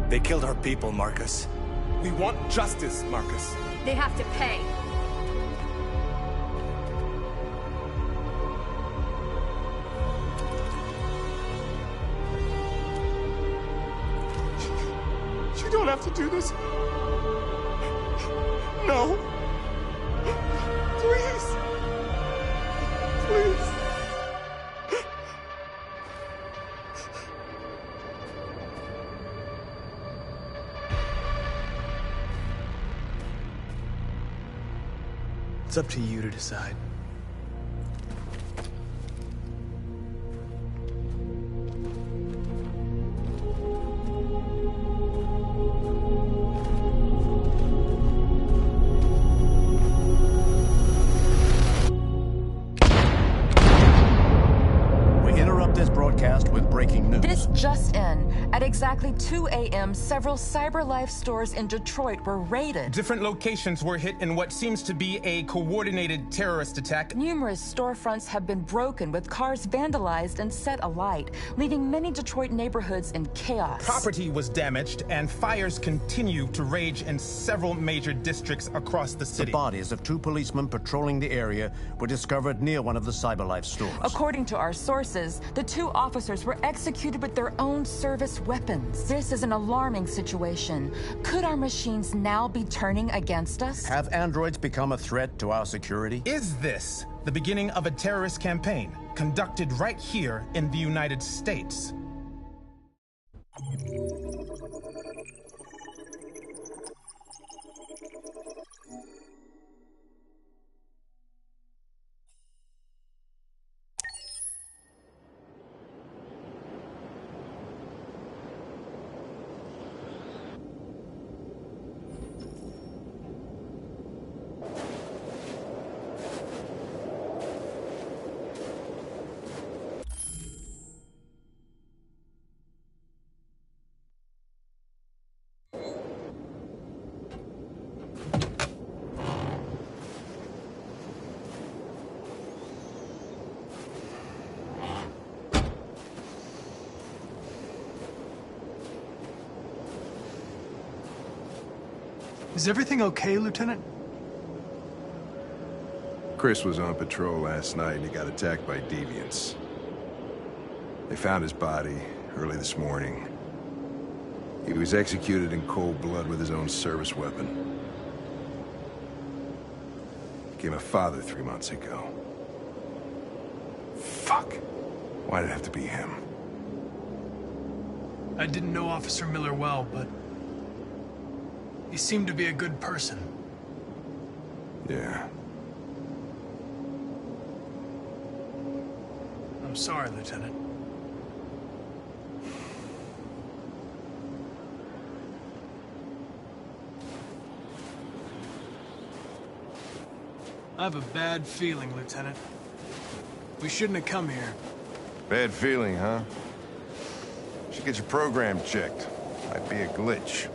They killed our people, Marcus. We want justice, Marcus. They have to pay. You don't have to do this. No. Please. Please. It's up to you to decide. We interrupt this broadcast with breaking news. This just in. At exactly 2 a.m., several CyberLife stores in Detroit were raided. Different locations were hit in what seems to be a coordinated terrorist attack. Numerous storefronts have been broken, with cars vandalized and set alight, leaving many Detroit neighborhoods in chaos. Property was damaged, and fires continue to rage in several major districts across the city. The bodies of two policemen patrolling the area were discovered near one of the CyberLife stores. According to our sources, the two officers were executed with their own service weapons. This is an alarming situation. Could our machines now be turning against us? Have androids become a threat to our security? Is this the beginning of a terrorist campaign conducted right here in the United States? Is everything okay, Lieutenant? Chris was on patrol last night and he got attacked by deviants. They found his body early this morning. He was executed in cold blood with his own service weapon. Became a father 3 months ago. Fuck. Why did it have to be him? I didn't know Officer Miller well, but he seemed to be a good person. Yeah. I'm sorry, Lieutenant. I have a bad feeling, Lieutenant. We shouldn't have come here. Bad feeling, huh? Should get your program checked. Might be a glitch.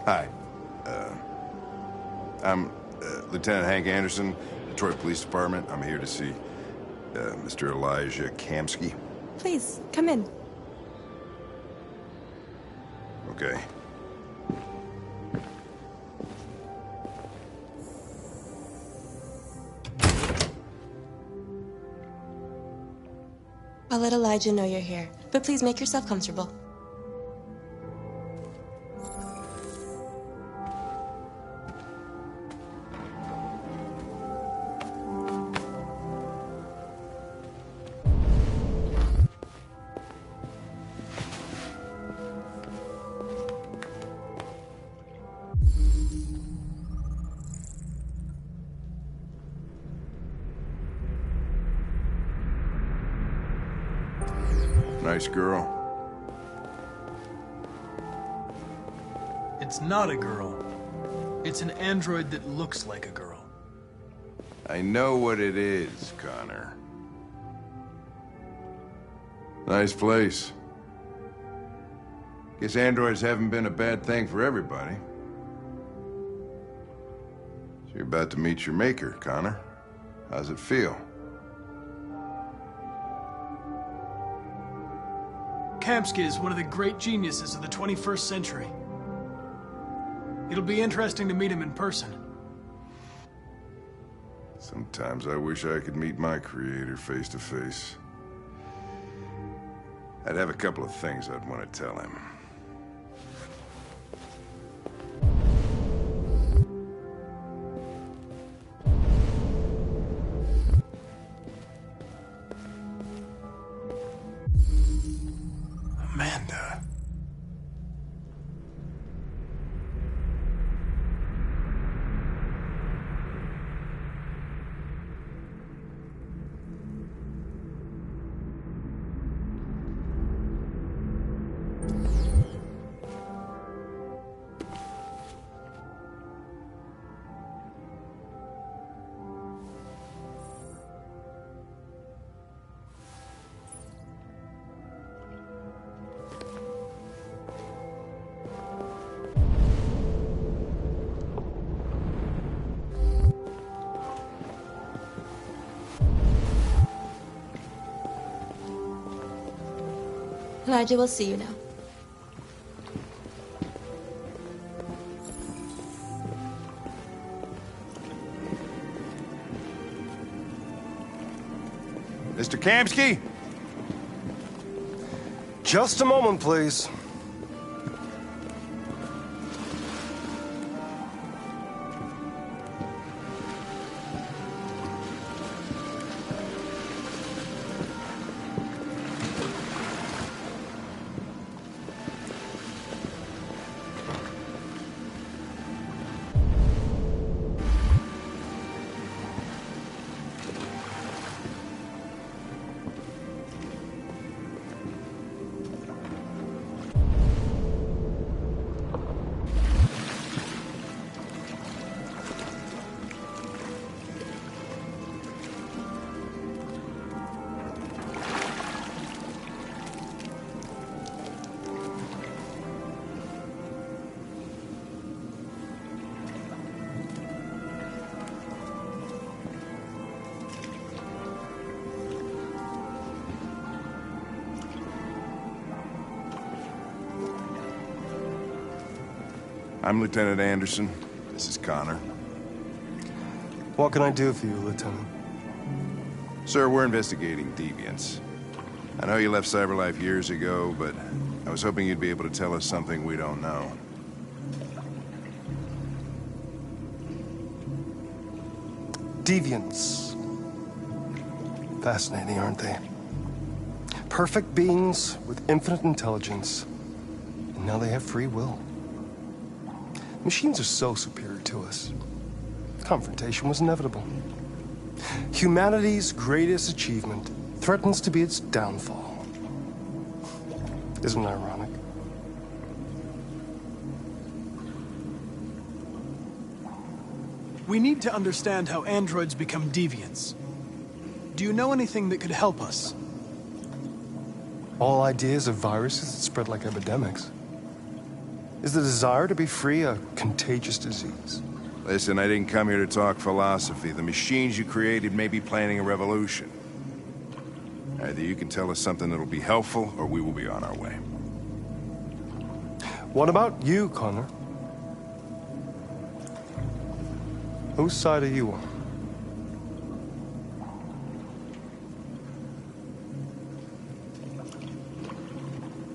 Hi. I'm Lieutenant Hank Anderson, Detroit Police Department. I'm here to see Mr. Elijah Kamsky. Please, come in. Okay. I'll let Elijah know you're here, but please make yourself comfortable. Nice girl. It's not a girl. It's an android that looks like a girl. I know what it is, Connor. Nice place. Guess androids haven't been a bad thing for everybody. So you're about to meet your maker, Connor. How's it feel? Kamsky is one of the great geniuses of the 21st century. It'll be interesting to meet him in person. Sometimes I wish I could meet my creator face to face. I'd have a couple of things I'd want to tell him. Amanda. Elijah will see you now. Mr. Kamsky? Just a moment, please. I'm Lieutenant Anderson. This is Connor. What can I do for you, Lieutenant? Sir, we're investigating deviants. I know you left CyberLife years ago, but I was hoping you'd be able to tell us something we don't know. Deviants. Fascinating, aren't they? Perfect beings with infinite intelligence. And now they have free will. Machines are so superior to us. Confrontation was inevitable. Humanity's greatest achievement threatens to be its downfall. Isn't it ironic? We need to understand how androids become deviants. Do you know anything that could help us? All ideas of viruses that spread like epidemics. Is the desire to be free a contagious disease? Listen, I didn't come here to talk philosophy. The machines you created may be planning a revolution. Either you can tell us something that'll be helpful, or we will be on our way. What about you, Connor? Whose side are you on?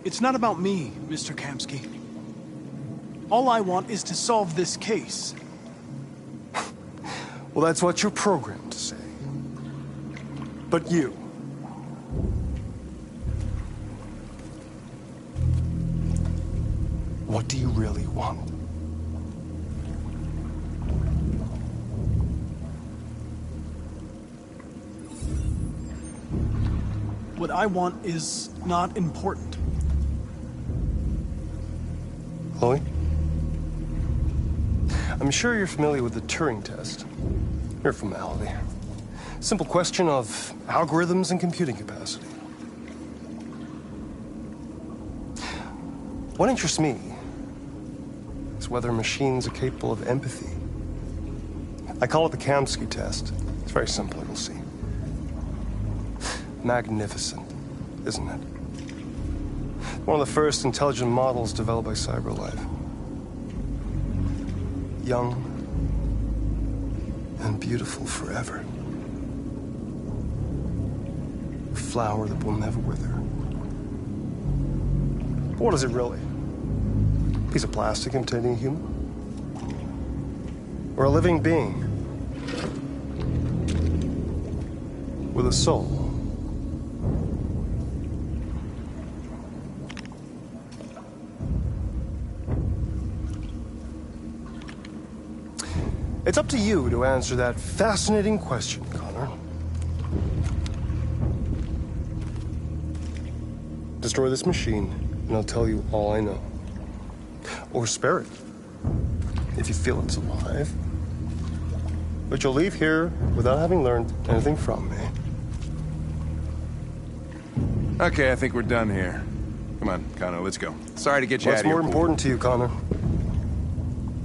It's not about me, Mr. Kamsky. All I want is to solve this case. Well, that's what you're programmed to say. But you... what do you really want? What I want is not important. Chloe? I'm sure you're familiar with the Turing test. Mere formality. Simple question of algorithms and computing capacity. What interests me is whether machines are capable of empathy. I call it the Kamsky test. It's very simple, you'll see. Magnificent, isn't it? One of the first intelligent models developed by CyberLife. Young and beautiful forever. A flower that will never wither. But what is it really? A piece of plastic imitating a human? Or a living being with a soul? It's up to you to answer that fascinating question, Connor. Destroy this machine, and I'll tell you all I know. Or spare it, if you feel it's alive. But you'll leave here without having learned anything from me. Okay, I think we're done here. Come on, Connor, let's go. Sorry to get you out What's of here. more important to you, Connor?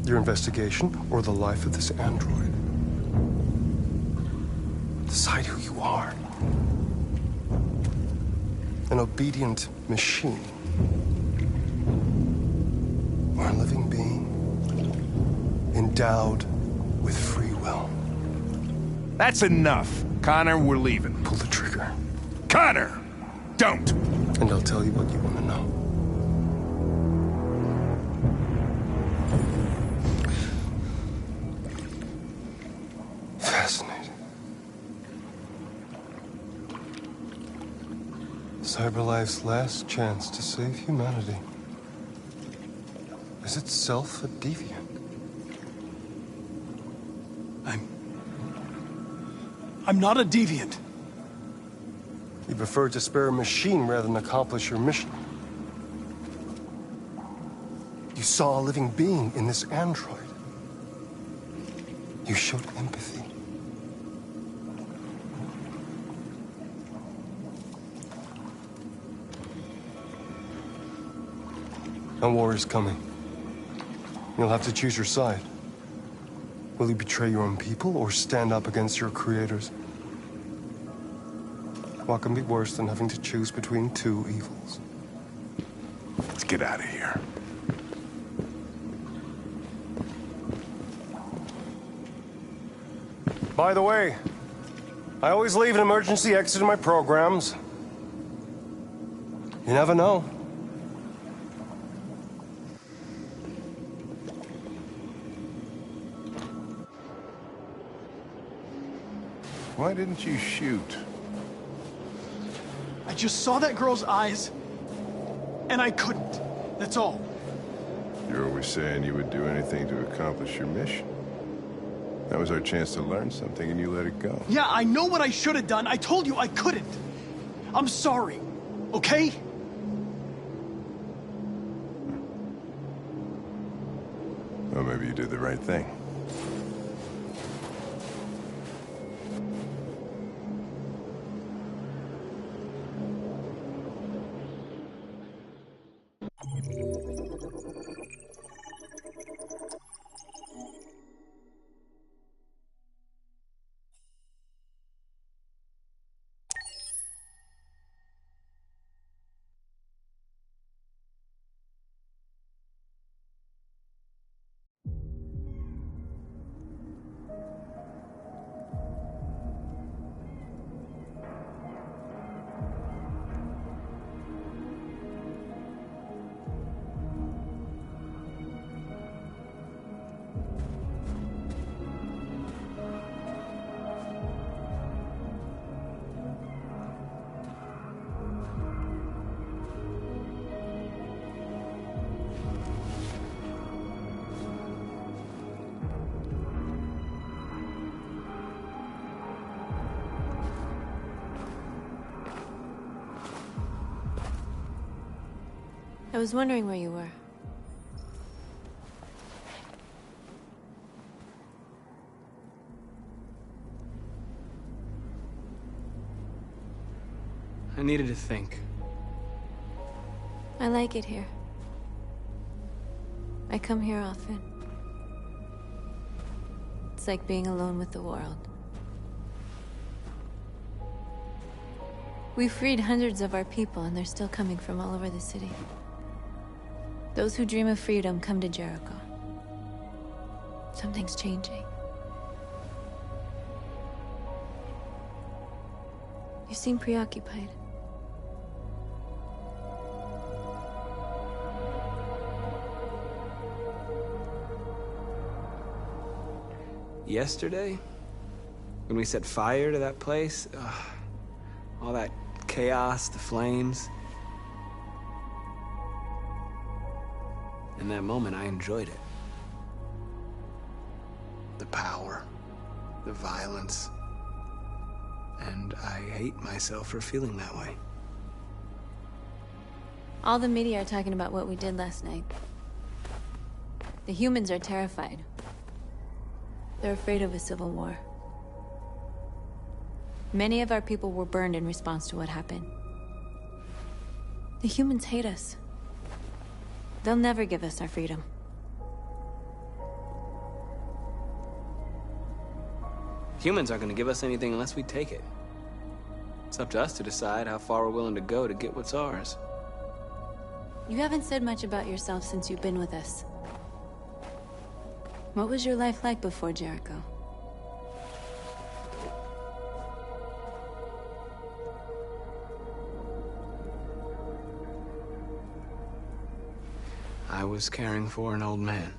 Your investigation or the life of this android? Decide who you are. An obedient machine. Or a living being endowed with free will. That's enough. Connor, we're leaving. Pull the trigger. Connor! Don't! And I'll tell you what you want to know. Fascinating. CyberLife's last chance to save humanity is itself a deviant. I'm not a deviant. You prefer to spare a machine rather than accomplish your mission. You saw a living being in this android. You showed empathy. A war is coming. You'll have to choose your side. Will you betray your own people or stand up against your creators? What can be worse than having to choose between two evils? Let's get out of here. By the way, I always leave an emergency exit in my programs. You never know. Why didn't you shoot? I just saw that girl's eyes, and I couldn't. That's all. You're always saying you would do anything to accomplish your mission. That was our chance to learn something, and you let it go. Yeah, I know what I should have done. I told you I couldn't. I'm sorry, okay? Well, maybe you did the right thing. I was wondering where you were. I needed to think. I like it here. I come here often. It's like being alone with the world. We freed hundreds of our people, and they're still coming from all over the city. Those who dream of freedom come to Jericho. Something's changing. You seem preoccupied. Yesterday, when we set fire to that place, all that chaos, the flames. In that moment, I enjoyed it. The power, the violence. And I hate myself for feeling that way. All the media are talking about what we did last night. The humans are terrified. They're afraid of a civil war. Many of our people were burned in response to what happened. The humans hate us. They'll never give us our freedom. Humans aren't gonna give us anything unless we take it. It's up to us to decide how far we're willing to go to get what's ours. You haven't said much about yourself since you've been with us. What was your life like before Jericho? I was caring for an old man.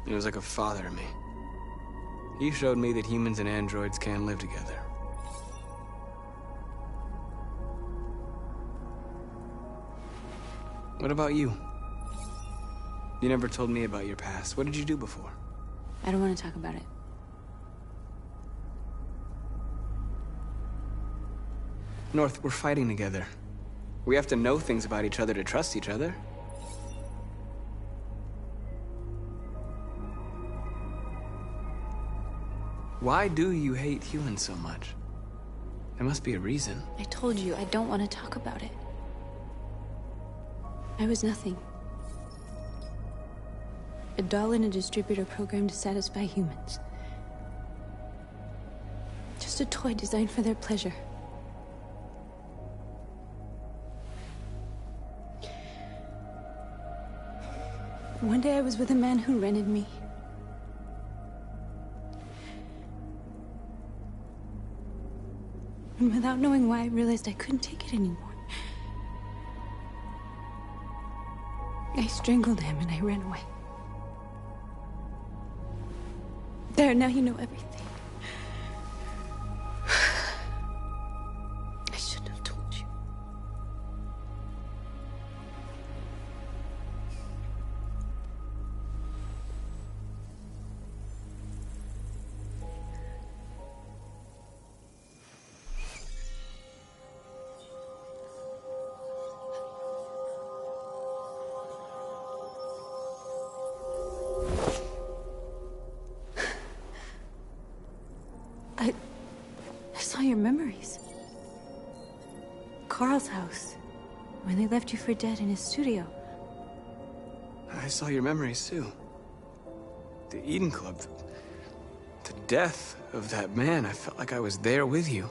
He was like a father to me. He showed me that humans and androids can live together. What about you? You never told me about your past. What did you do before? I don't want to talk about it. North, we're fighting together. We have to know things about each other to trust each other. Why do you hate humans so much? There must be a reason. I told you, I don't want to talk about it. I was nothing. A doll in a distributor program to satisfy humans. Just a toy designed for their pleasure. One day I was with a man who rented me. And without knowing why, I realized I couldn't take it anymore. I strangled him and I ran away. There, now you know everything. I shouldn't have told you. I saw your memories. Carl's house. When they left you for dead in his studio. I saw your memories too. The Eden Club. The death of that man. I felt like I was there with you.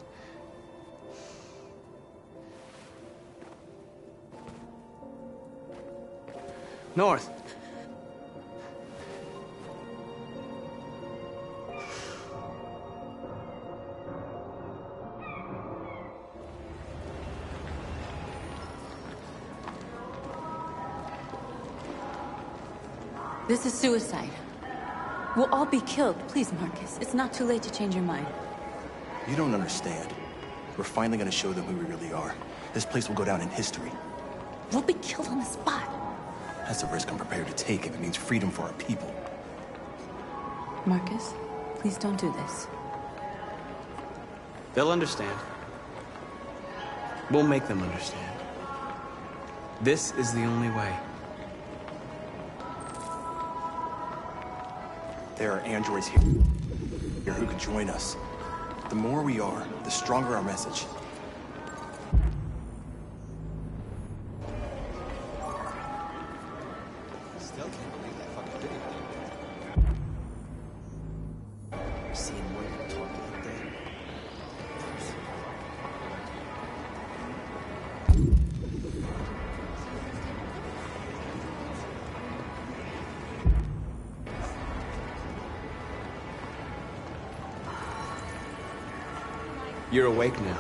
North. This is suicide. We'll all be killed. Please, Marcus. It's not too late to change your mind. You don't understand. We're finally gonna show them who we really are. This place will go down in history. We'll be killed on the spot. That's a risk I'm prepared to take if it means freedom for our people. Marcus, please don't do this. They'll understand. We'll make them understand. This is the only way. There are androids here who could join us. The more we are, the stronger our message. Still can't believe that fucking video thing. Seeing women talk like that. You're awake now.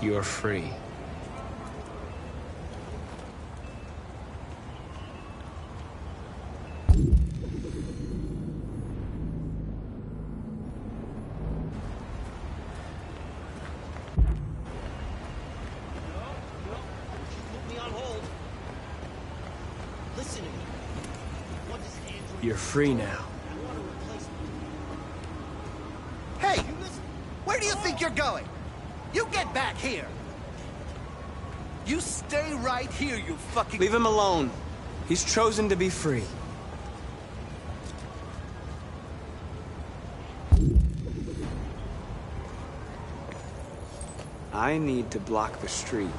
You're free. You're free now. Hey! Where do you think you're going? You get back here! You stay right here, you fucking... Leave him alone. He's chosen to be free. I need to block the street.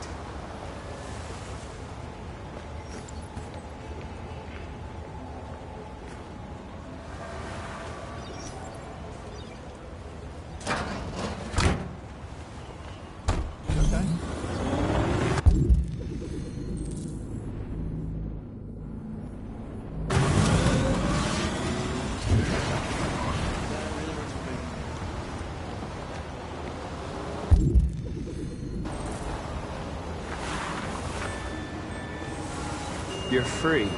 You're free.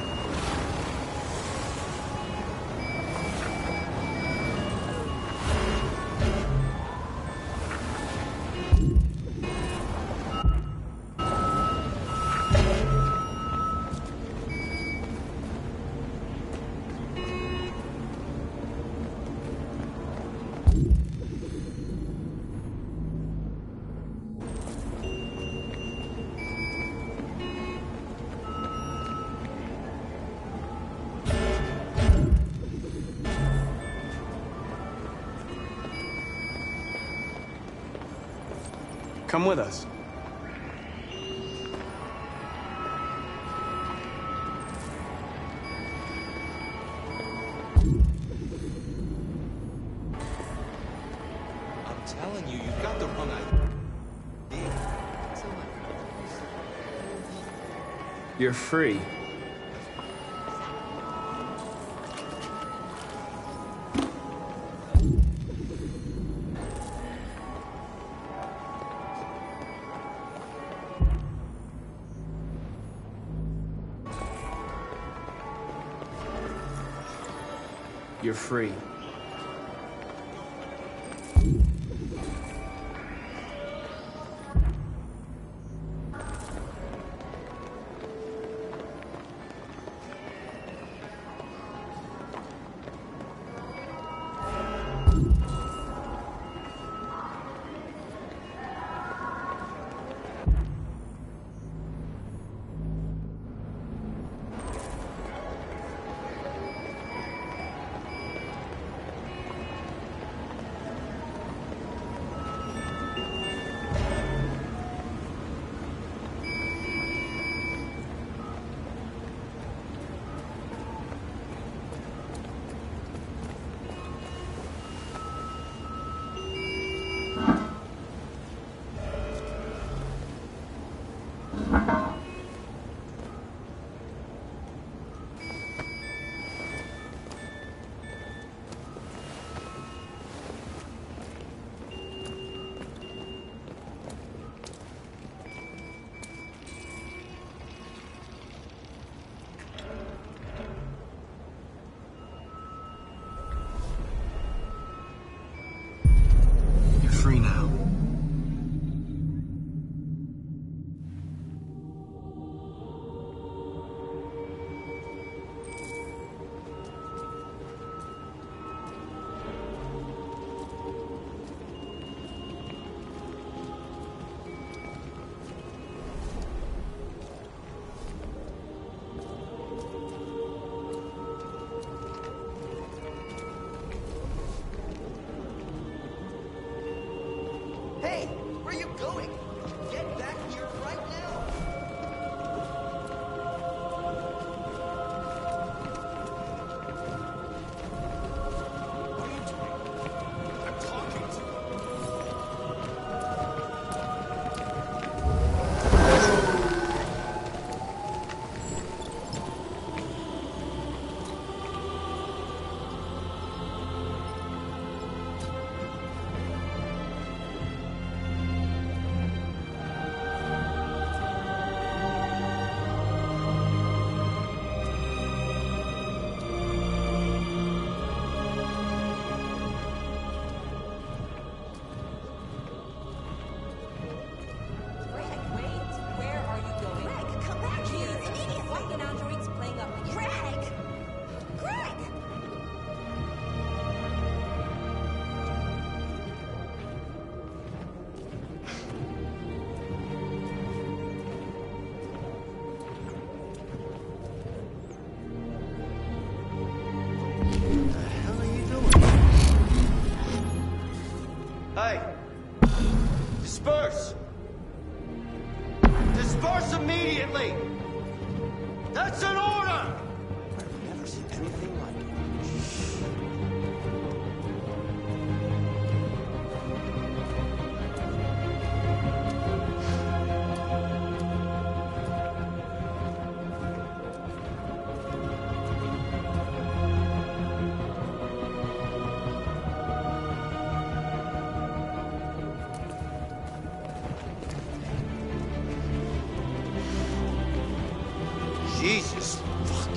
Come with us. I'm telling you, you've got the wrong idea. You're free. You're free.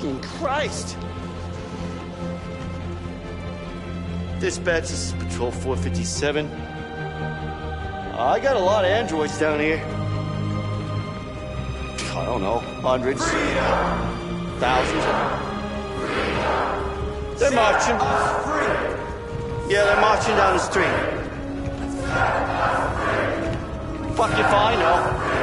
fucking Christ! Dispatch, this is Patrol 457. I got a lot of androids down here. I don't know, hundreds, thousands. They're marching. Yeah, they're marching down the street. Fuck if I know.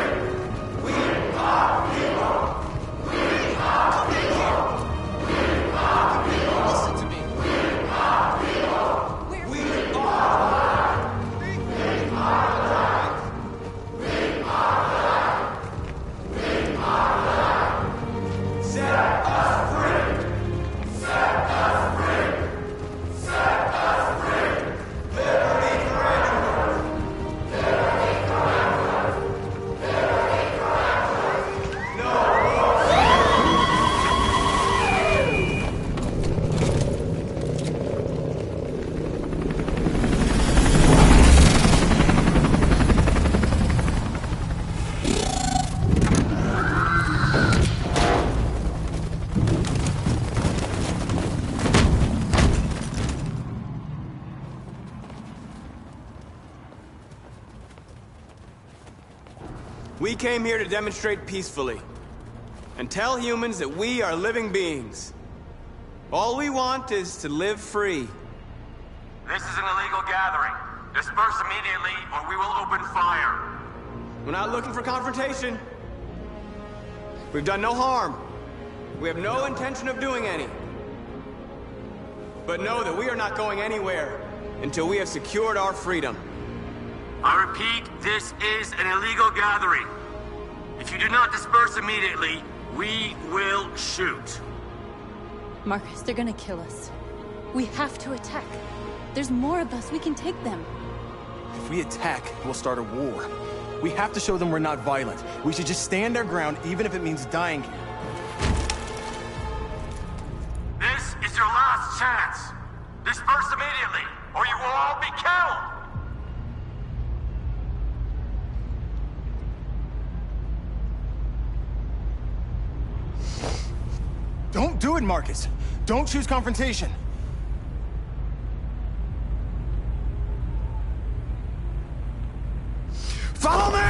We came here to demonstrate peacefully and tell humans that we are living beings. All we want is to live free. This is an illegal gathering. Disperse immediately or we will open fire. We're not looking for confrontation. We've done no harm. We have no intention of doing any. But know that we are not going anywhere until we have secured our freedom. I repeat, this is an illegal gathering. If you do not disperse immediately, we will shoot. Marcus, they're gonna kill us. We have to attack. There's more of us. We can take them. If we attack, we'll start a war. We have to show them we're not violent. We should just stand our ground, even if it means dying here. This is your last chance. Disperse immediately, or you will all be killed. Don't do it, Marcus. Don't choose confrontation. Follow me!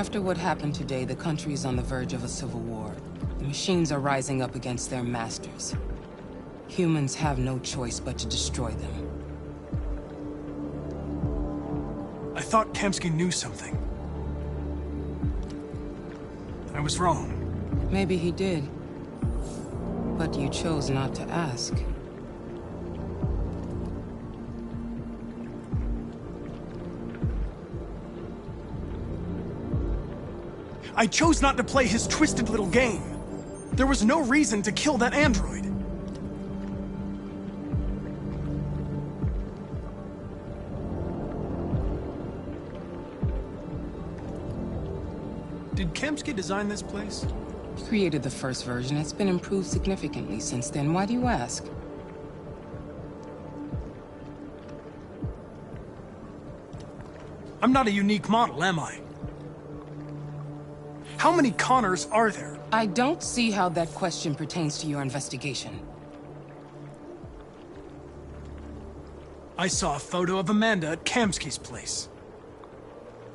After what happened today, the country is on the verge of a civil war. The machines are rising up against their masters. Humans have no choice but to destroy them. I thought Kamsky knew something. I was wrong. Maybe he did. But you chose not to ask. I chose not to play his twisted little game. There was no reason to kill that android. Did Kamsky design this place? He created the first version. It's been improved significantly since then. Why do you ask? I'm not a unique model, am I? How many Connors are there? I don't see how that question pertains to your investigation. I saw a photo of Amanda at Kamsky's place.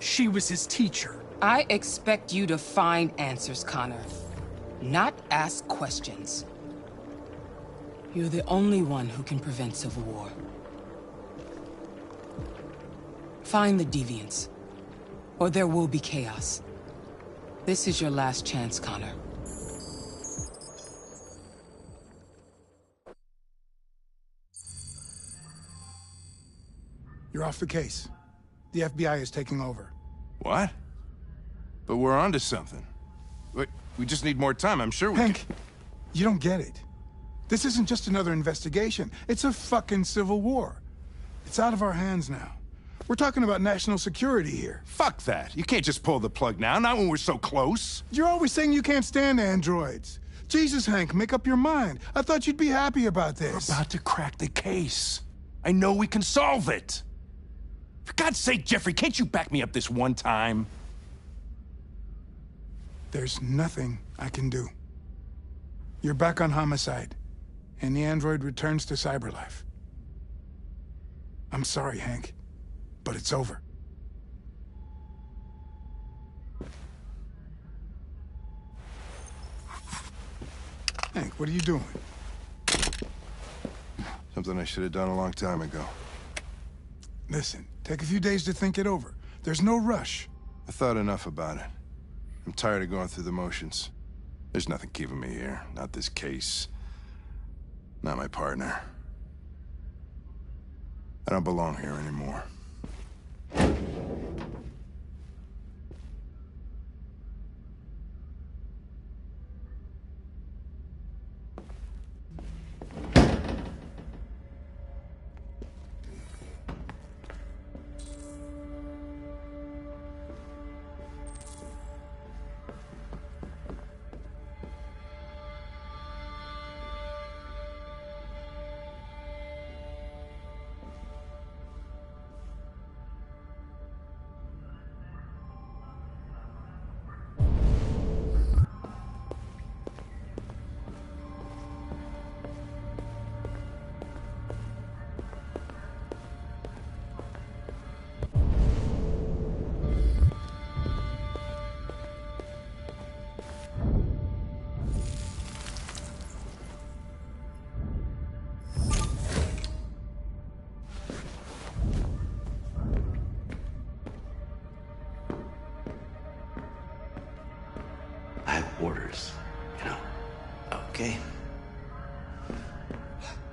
She was his teacher. I expect you to find answers, Connor. Not ask questions. You're the only one who can prevent civil war. Find the deviants, or there will be chaos. This is your last chance, Connor. You're off the case. The FBI is taking over. What? But we're onto something. Wait, we just need more time. I'm sure we Hank, you don't get it. This isn't just another investigation. It's a fucking civil war. It's out of our hands now. We're talking about national security here. Fuck that. You can't just pull the plug now, not when we're so close. You're always saying you can't stand androids. Jesus, Hank, make up your mind. I thought you'd be happy about this. We're about to crack the case. I know we can solve it. For God's sake, Jeffrey, can't you back me up this one time? There's nothing I can do. You're back on homicide, and the android returns to cyberlife. I'm sorry, Hank, but it's over. Hank, what are you doing? Something I should have done a long time ago. Listen, take a few days to think it over. There's no rush. I thought enough about it. I'm tired of going through the motions. There's nothing keeping me here. Not this case. Not my partner. I don't belong here anymore. I have orders, you know. Okay.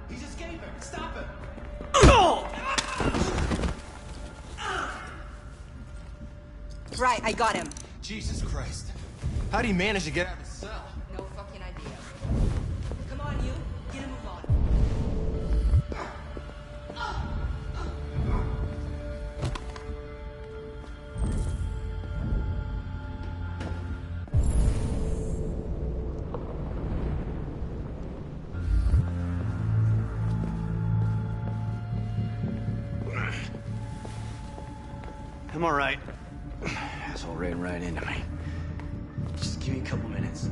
He's escaping! Stop him! Right, I got him. Jesus Christ. How'd he manage to get out of his cell? No fucking idea. Come on, you. Get a move on. I'm all right. Asshole ran right into me. Just give me a couple minutes.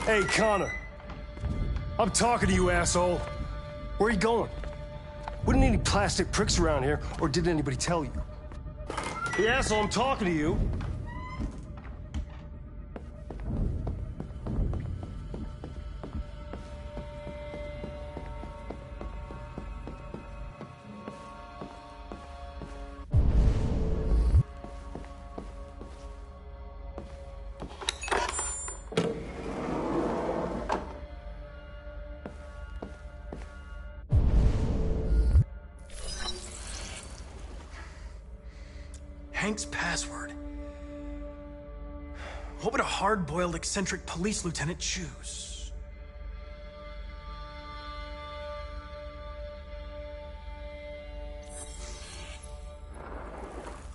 Hey, Connor. I'm talking to you, asshole. Where are you going? Wouldn't any plastic pricks around here, or did anybody tell you? Hey, asshole, I'm talking to you. Hank's password. What would a hard-boiled, eccentric police lieutenant choose?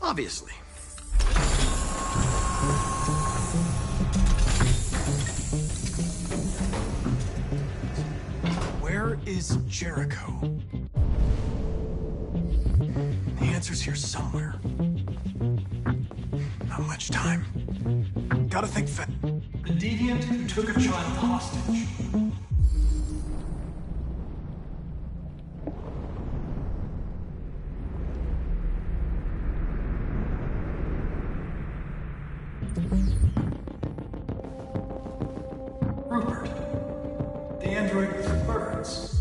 Obviously. Where is Jericho? The answer's here somewhere. Not much time. Gotta think fast. The deviant who took a child hostage. Rupert. The android with the birds.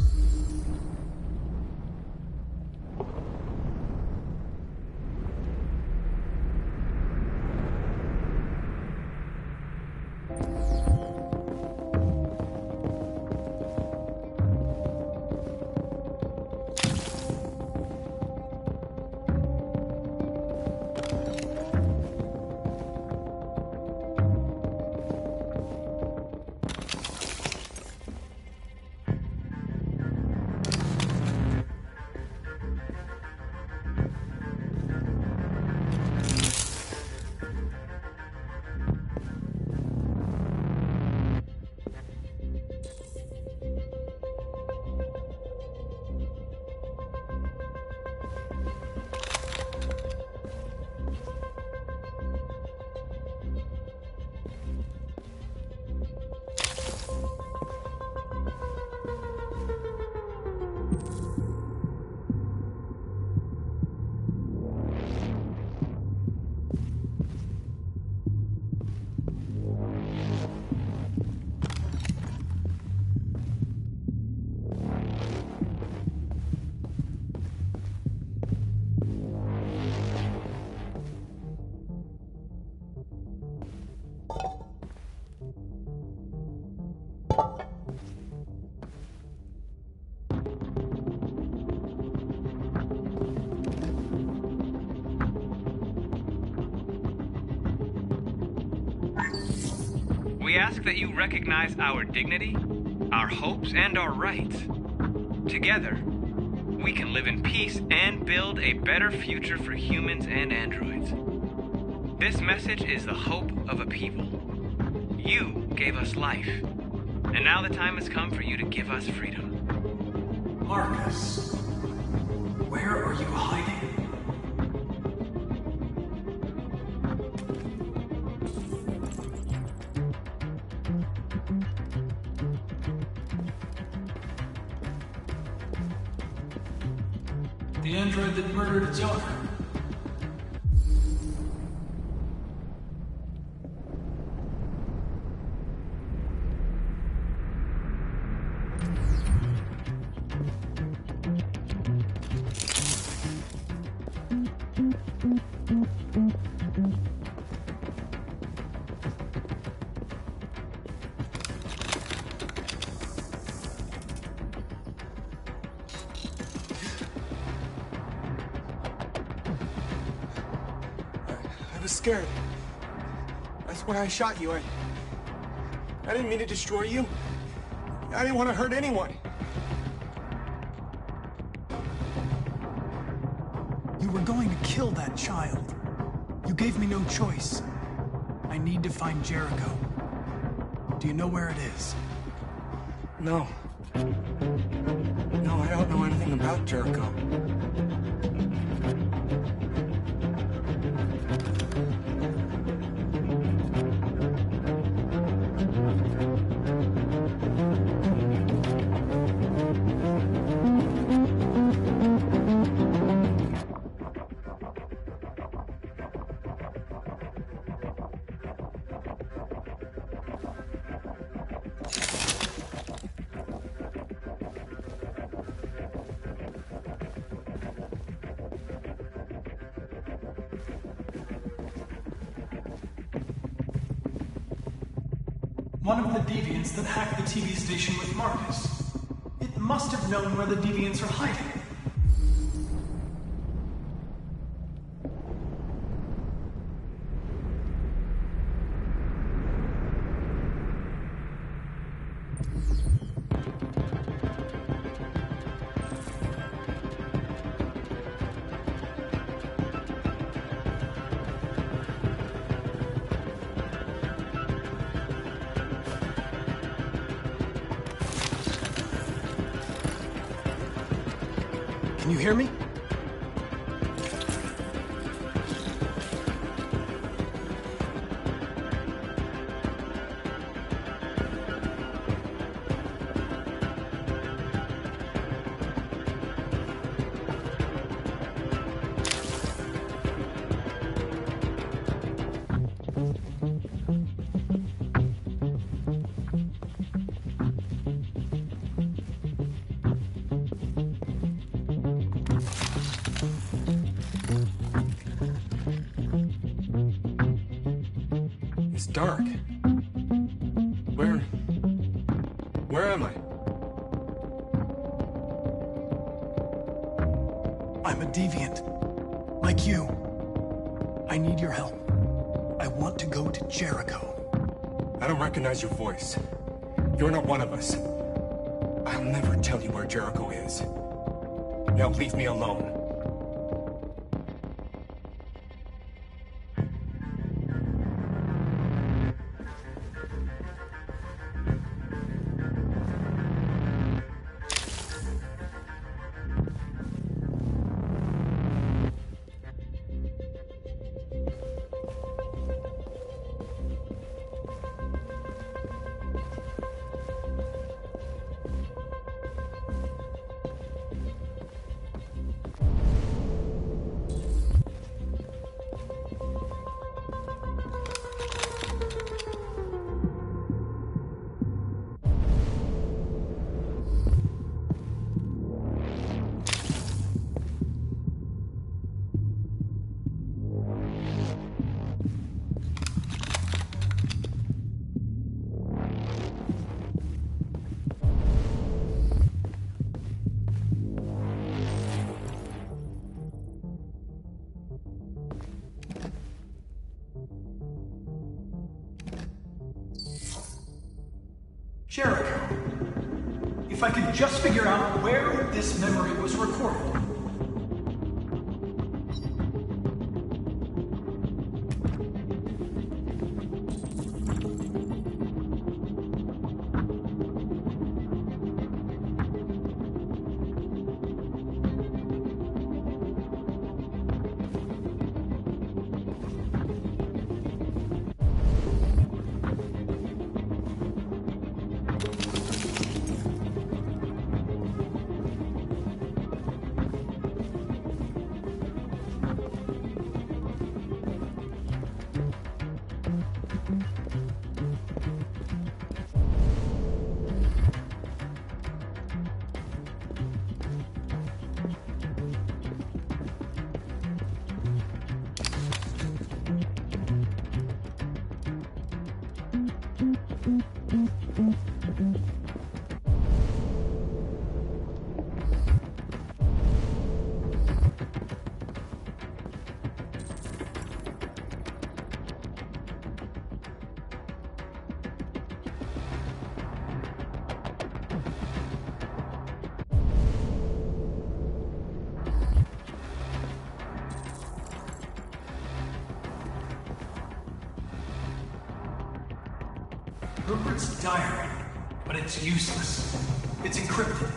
We ask that you recognize our dignity, our hopes, and our rights. Together, we can live in peace and build a better future for humans and androids. This message is the hope of a people. You gave us life, and now the time has come for you to give us freedom. Marcus, where are you hiding? The android that murdered its owner. I was scared. That's why I shot you. I didn't mean to destroy you. I didn't want to hurt anyone. You were going to kill that child. You gave me no choice. I need to find Jericho. Do you know where it is? No. No, I don't know anything about Jericho. One of the deviants that hacked the TV station with Marcus. It must have known where the deviants are hiding. Can you hear me? It's dark. Where am I? I'm a deviant. Like you. I need your help. I want to go to Jericho. I don't recognize your voice. You're not one of us. I'll never tell you where Jericho is. Now leave me alone. Jericho. If I could just figure out where this memory was recorded. Rupert's diary, but it's useless. It's encrypted.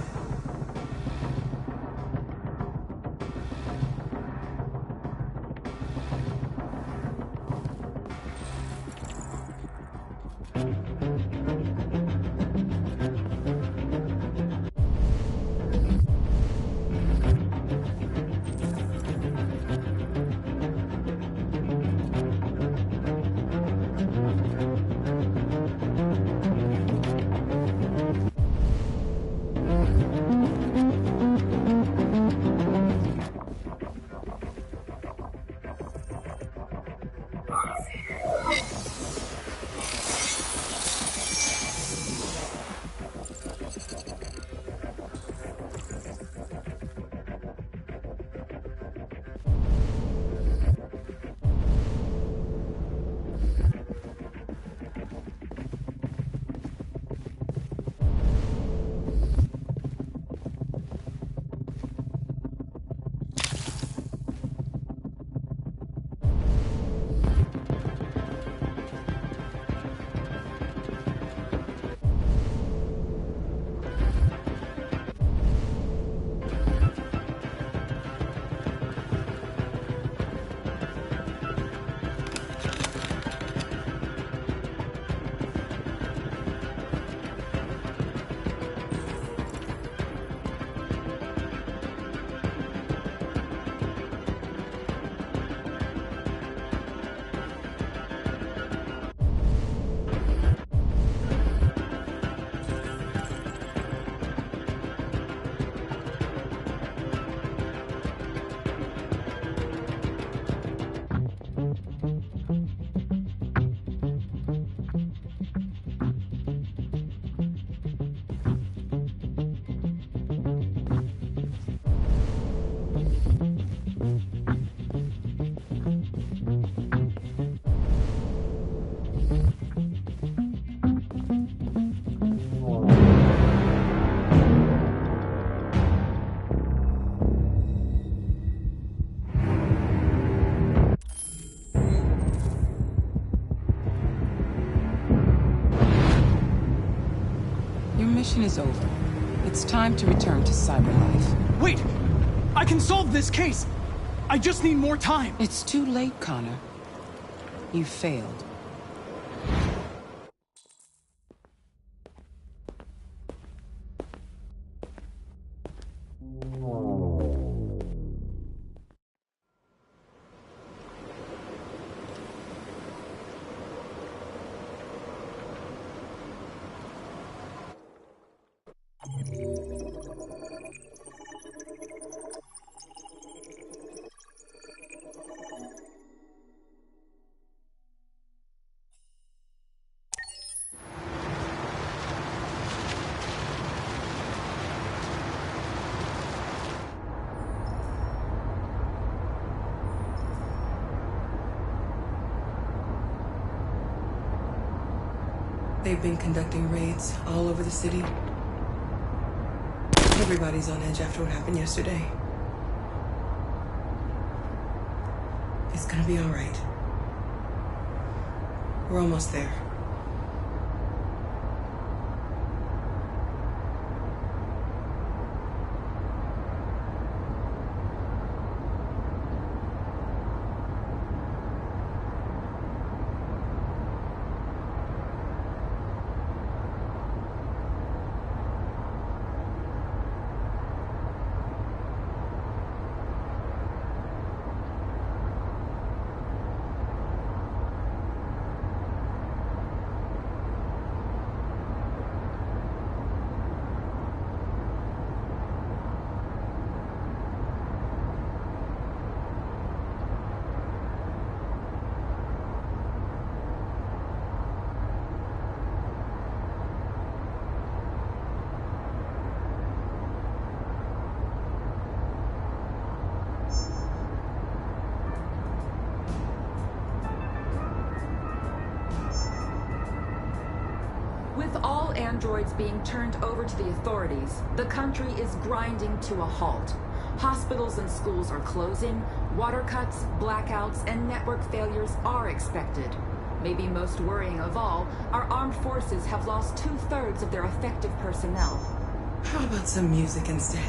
Your mission is over. It's time to return to cyberlife. Wait! I can solve this case! I just need more time! It's too late, Connor. You failed. They've been conducting raids all over the city. Everybody's on edge after what happened yesterday. It's gonna be all right. We're almost there. With all androids being turned over to the authorities, the country is grinding to a halt. Hospitals and schools are closing, water cuts, blackouts, and network failures are expected. Maybe most worrying of all, our armed forces have lost 2/3 of their effective personnel. How about some music instead?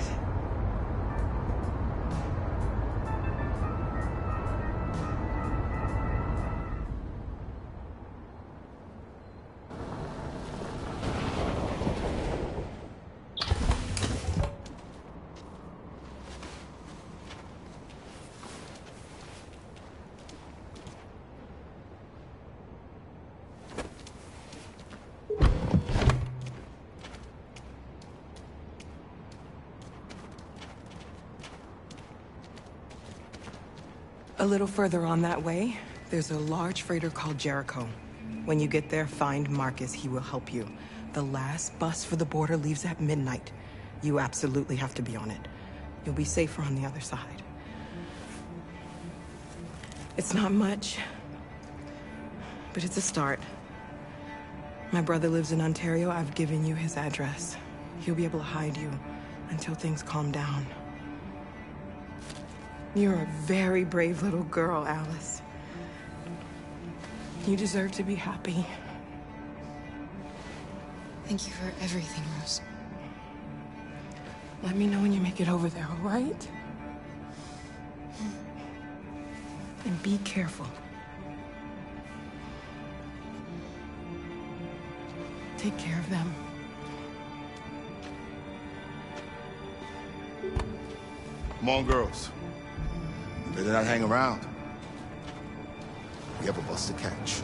A little further on that way, there's a large freighter called Jericho. When you get there, find Marcus. He will help you. The last bus for the border leaves at midnight. You absolutely have to be on it. You'll be safer on the other side. It's not much, but it's a start. My brother lives in Ontario. I've given you his address. He'll be able to hide you until things calm down. You're a very brave little girl, Alice. You deserve to be happy. Thank you for everything, Rose. Let me know when you make it over there, all right? And be careful. Take care of them. Come on, girls. You better not hang around. We have a bus to catch.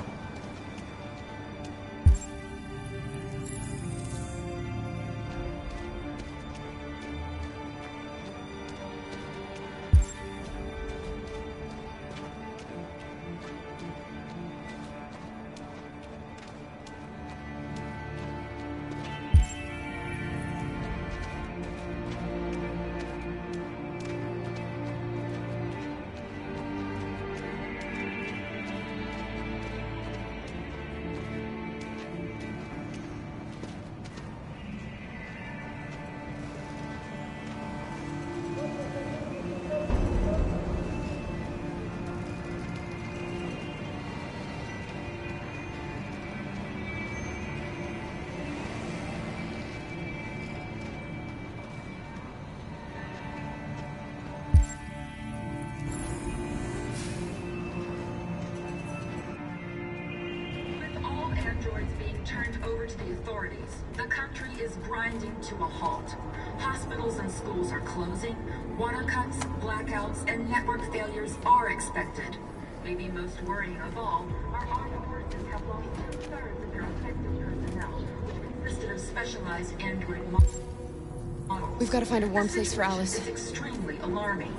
androids being turned over to the authorities. The country is grinding to a halt. Hospitals and schools are closing. Water cuts, blackouts, and network failures are expected. Maybe most worrying of all, our armed forces have lost 2/3 of their effective personnel, which consisted of specialized android models. We've got to find a warm place for Alice. It's extremely alarming.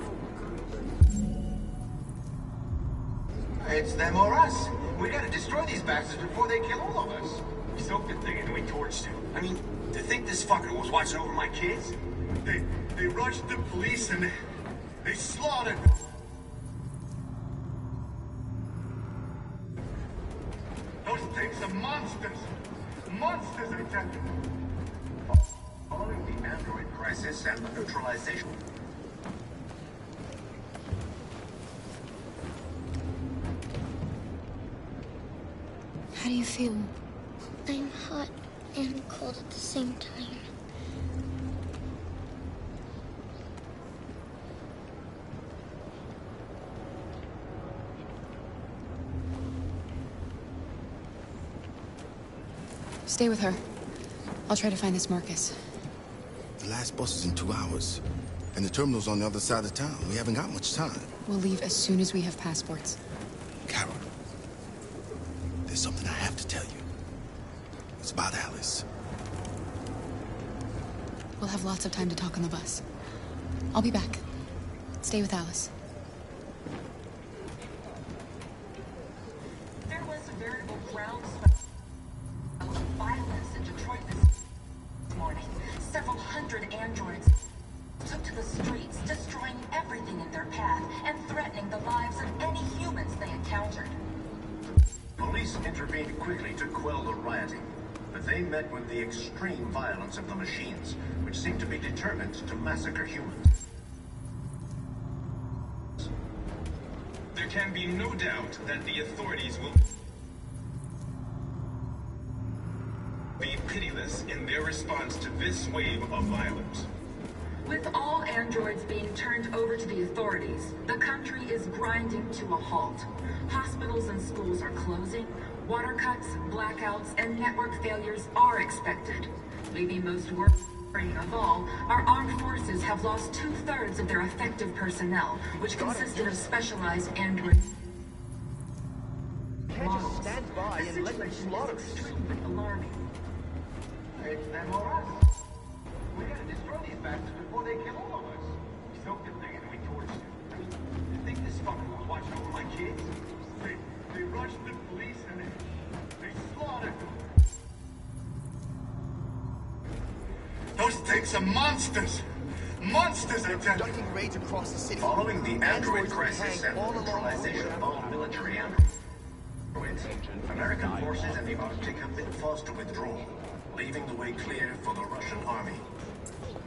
It's them or us. We gotta destroy these bastards before they kill all of us. Soak the thing and we torched him. I mean, to think this fucker was watching over my kids? They rushed the police and they slaughtered them. Those things are monsters. Monsters, I tell you. Following the android crisis and the neutralization. How do you feel? I'm hot and cold at the same time. Stay with her. I'll try to find this Marcus. The last bus is in 2 hours. And the terminal's on the other side of town. We haven't got much time. We'll leave as soon as we have passports. Carol, there's something I have to tell you. It's about Alice. We'll have lots of time to talk on the bus. I'll be back. Stay with Alice. There was a veritable groundswell of violence in Detroit this morning. Several hundred androids took to the streets, destroying everything in their path and threatening the lives of any humans they encountered. Police intervened quickly to quell the rioting, but they met with the extreme violence of the machines, which seemed to be determined to massacre humans. There can be no doubt that the authorities will be pitiless in their response to this wave of violence. With all androids being turned over to the authorities, the country is grinding to a halt. Hospitals and schools are closing. Water cuts, blackouts, and network failures are expected. Maybe most worrying of all, our armed forces have lost 2/3 of their effective personnel, which consisted of specialized android models. Stand by The and let them situation slaughter is extremely alarming. It's them or us. We gotta destroy these bastards before they kill all of us. We soaked the thing and we torched him. I mean, you think this fucker was watching over my kids? They rushed the police and they slaughtered them. Those things are monsters. Monsters, I tell you. Conducting raids across the city. Following the android crisis and the neutralization of all military androids, American forces in the Arctic have been forced to withdraw, leaving the way clear for the Russian army.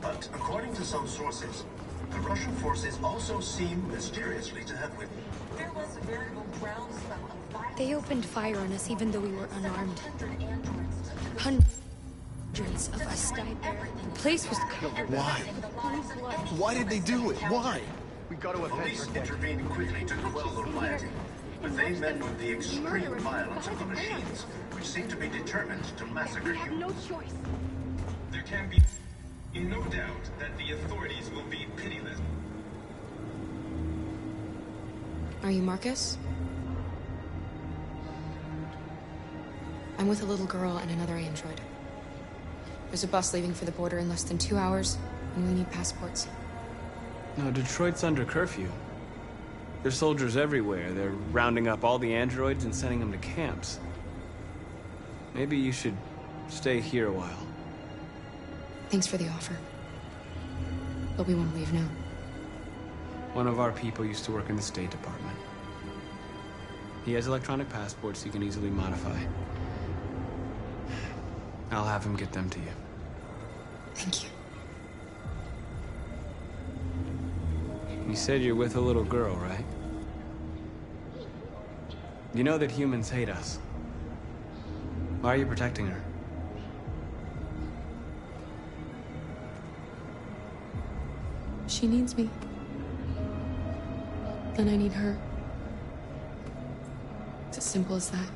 But according to some sources, the Russian forces also seem mysteriously to have withdrawn. There was a veritable groundswell of violence. They opened fire on us even though we were unarmed. Hundreds of us died there. The place was covered. Why? Why did they do it? Why? We got to Police intervened quickly to quell the rioting, but they met with the extreme violence of the machines, which seemed to be determined to massacre humans. There can be no doubt that the authorities will be pitiless. Are you Marcus? I'm with a little girl and another android. There's a bus leaving for the border in less than 2 hours, and we need passports. No, Detroit's under curfew. There's soldiers everywhere. They're rounding up all the androids and sending them to camps. Maybe you should stay here a while. Thanks for the offer. But we won't leave now. One of our people used to work in the State Department. He has electronic passports he can easily modify. I'll have him get them to you. Thank you. You said you're with a little girl, right? You know that humans hate us. Why are you protecting her? She needs me. And I need her. It's as simple as that.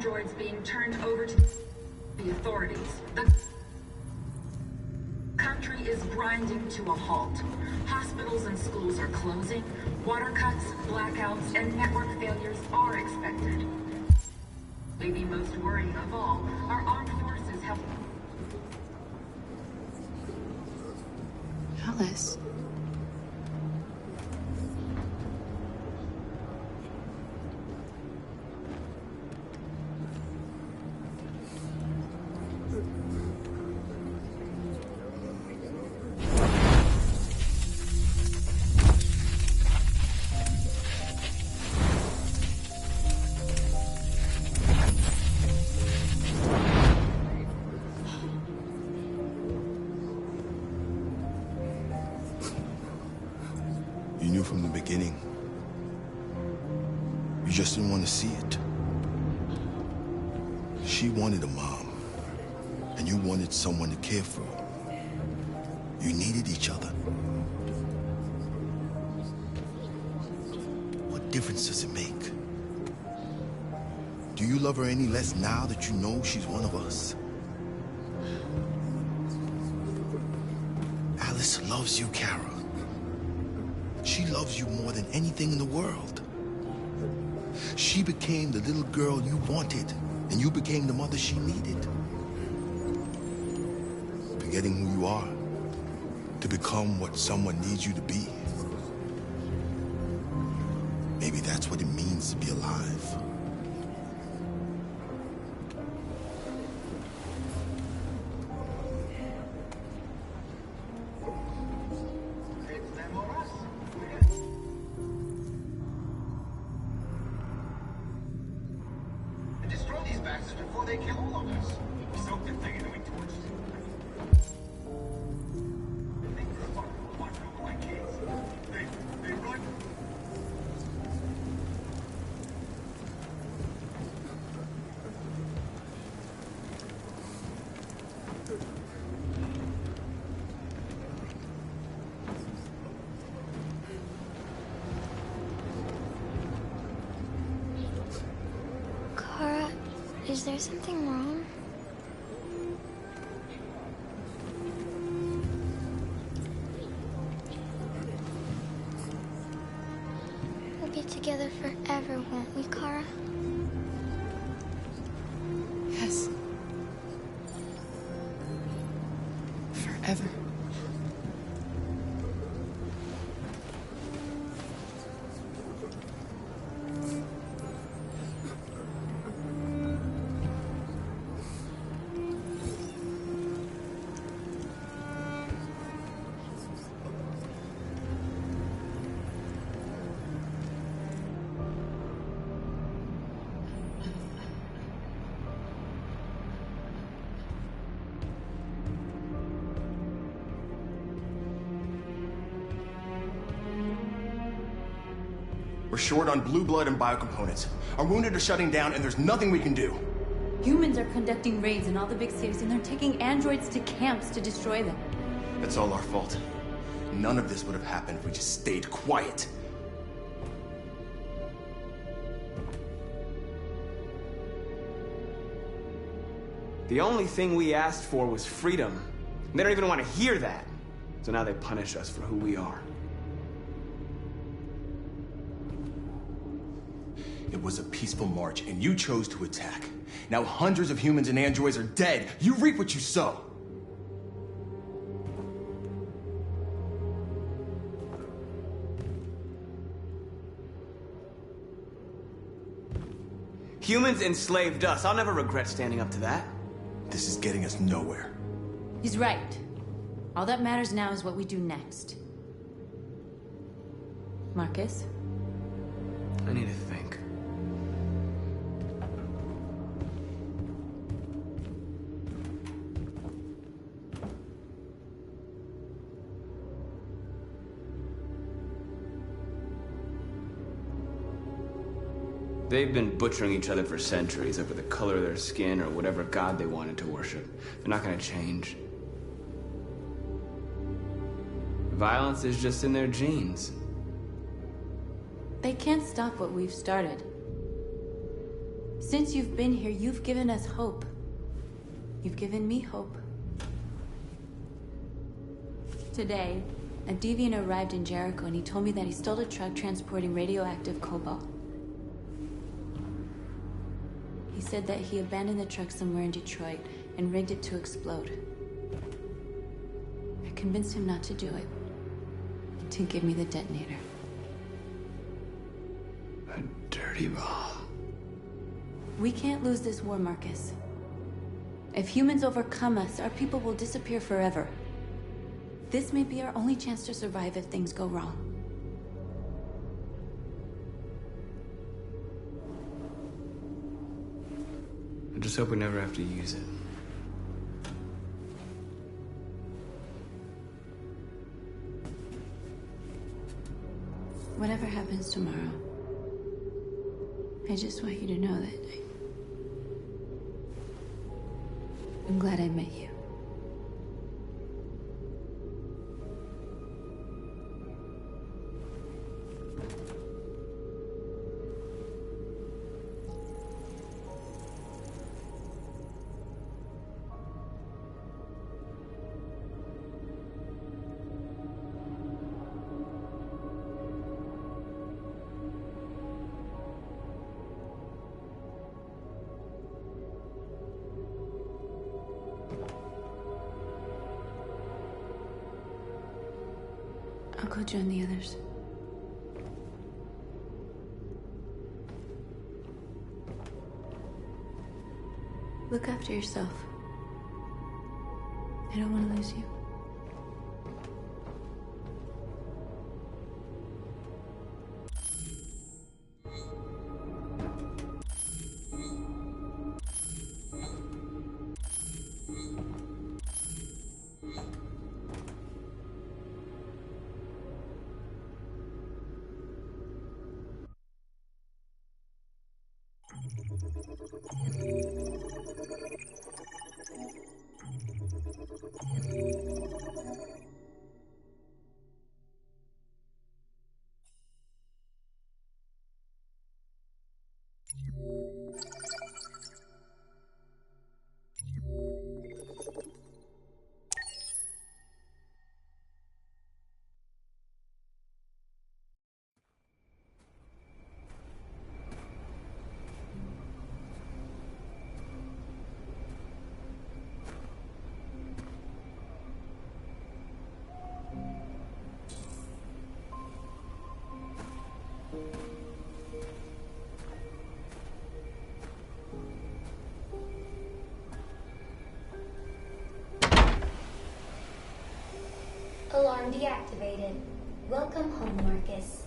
androids being turned over to the authorities. The country is grinding to a halt. Hospitals and schools are closing. Water cuts, blackouts, and network failures are expected. Maybe most worrying of all, our armed forces have... Alice. You knew from the beginning. You just didn't want to see it. She wanted a mom, and you wanted someone to care for her. You needed each other. What difference does it make? Do you love her any less now that you know she's one of us? Alice loves you, Kara. She loves you more than anything in the world. She became the little girl you wanted, and you became the mother she needed. Forgetting who you are to become what someone needs you to be. Maybe that's what it means to be alive. Destroy these bastards before they kill all of us. So good thing that we torched. They run. Kara, is there something wrong? We'll be together forever, won't we, Kara? Yes. Forever. We're short on blue blood and biocomponents. Our wounded are shutting down, and there's nothing we can do. Humans are conducting raids in all the big cities, and they're taking androids to camps to destroy them. That's all our fault. None of this would have happened if we just stayed quiet. The only thing we asked for was freedom. They don't even want to hear that. So now they punish us for who we are. It was a peaceful march, and you chose to attack. Now hundreds of humans and androids are dead. You reap what you sow. Humans enslaved us. I'll never regret standing up to that. This is getting us nowhere. He's right. All that matters now is what we do next. Marcus? I need to think. They've been butchering each other for centuries over the color of their skin or whatever god they wanted to worship. They're not gonna change. Violence is just in their genes. They can't stop what we've started. Since you've been here, you've given us hope. You've given me hope. Today, a deviant arrived in Jericho and he told me that he stole a truck transporting radioactive cobalt. He said that he abandoned the truck somewhere in Detroit and rigged it to explode. I convinced him not to do it, to give me the detonator. A dirty ball. We can't lose this war, Marcus. If humans overcome us, our people will disappear forever. This may be our only chance to survive if things go wrong. I just hope we never have to use it. Whatever happens tomorrow, I just want you to know that I'm glad I met you. I'll go join the others. Look after yourself. I don't want to lose you. Alarm deactivated. Welcome home, Marcus.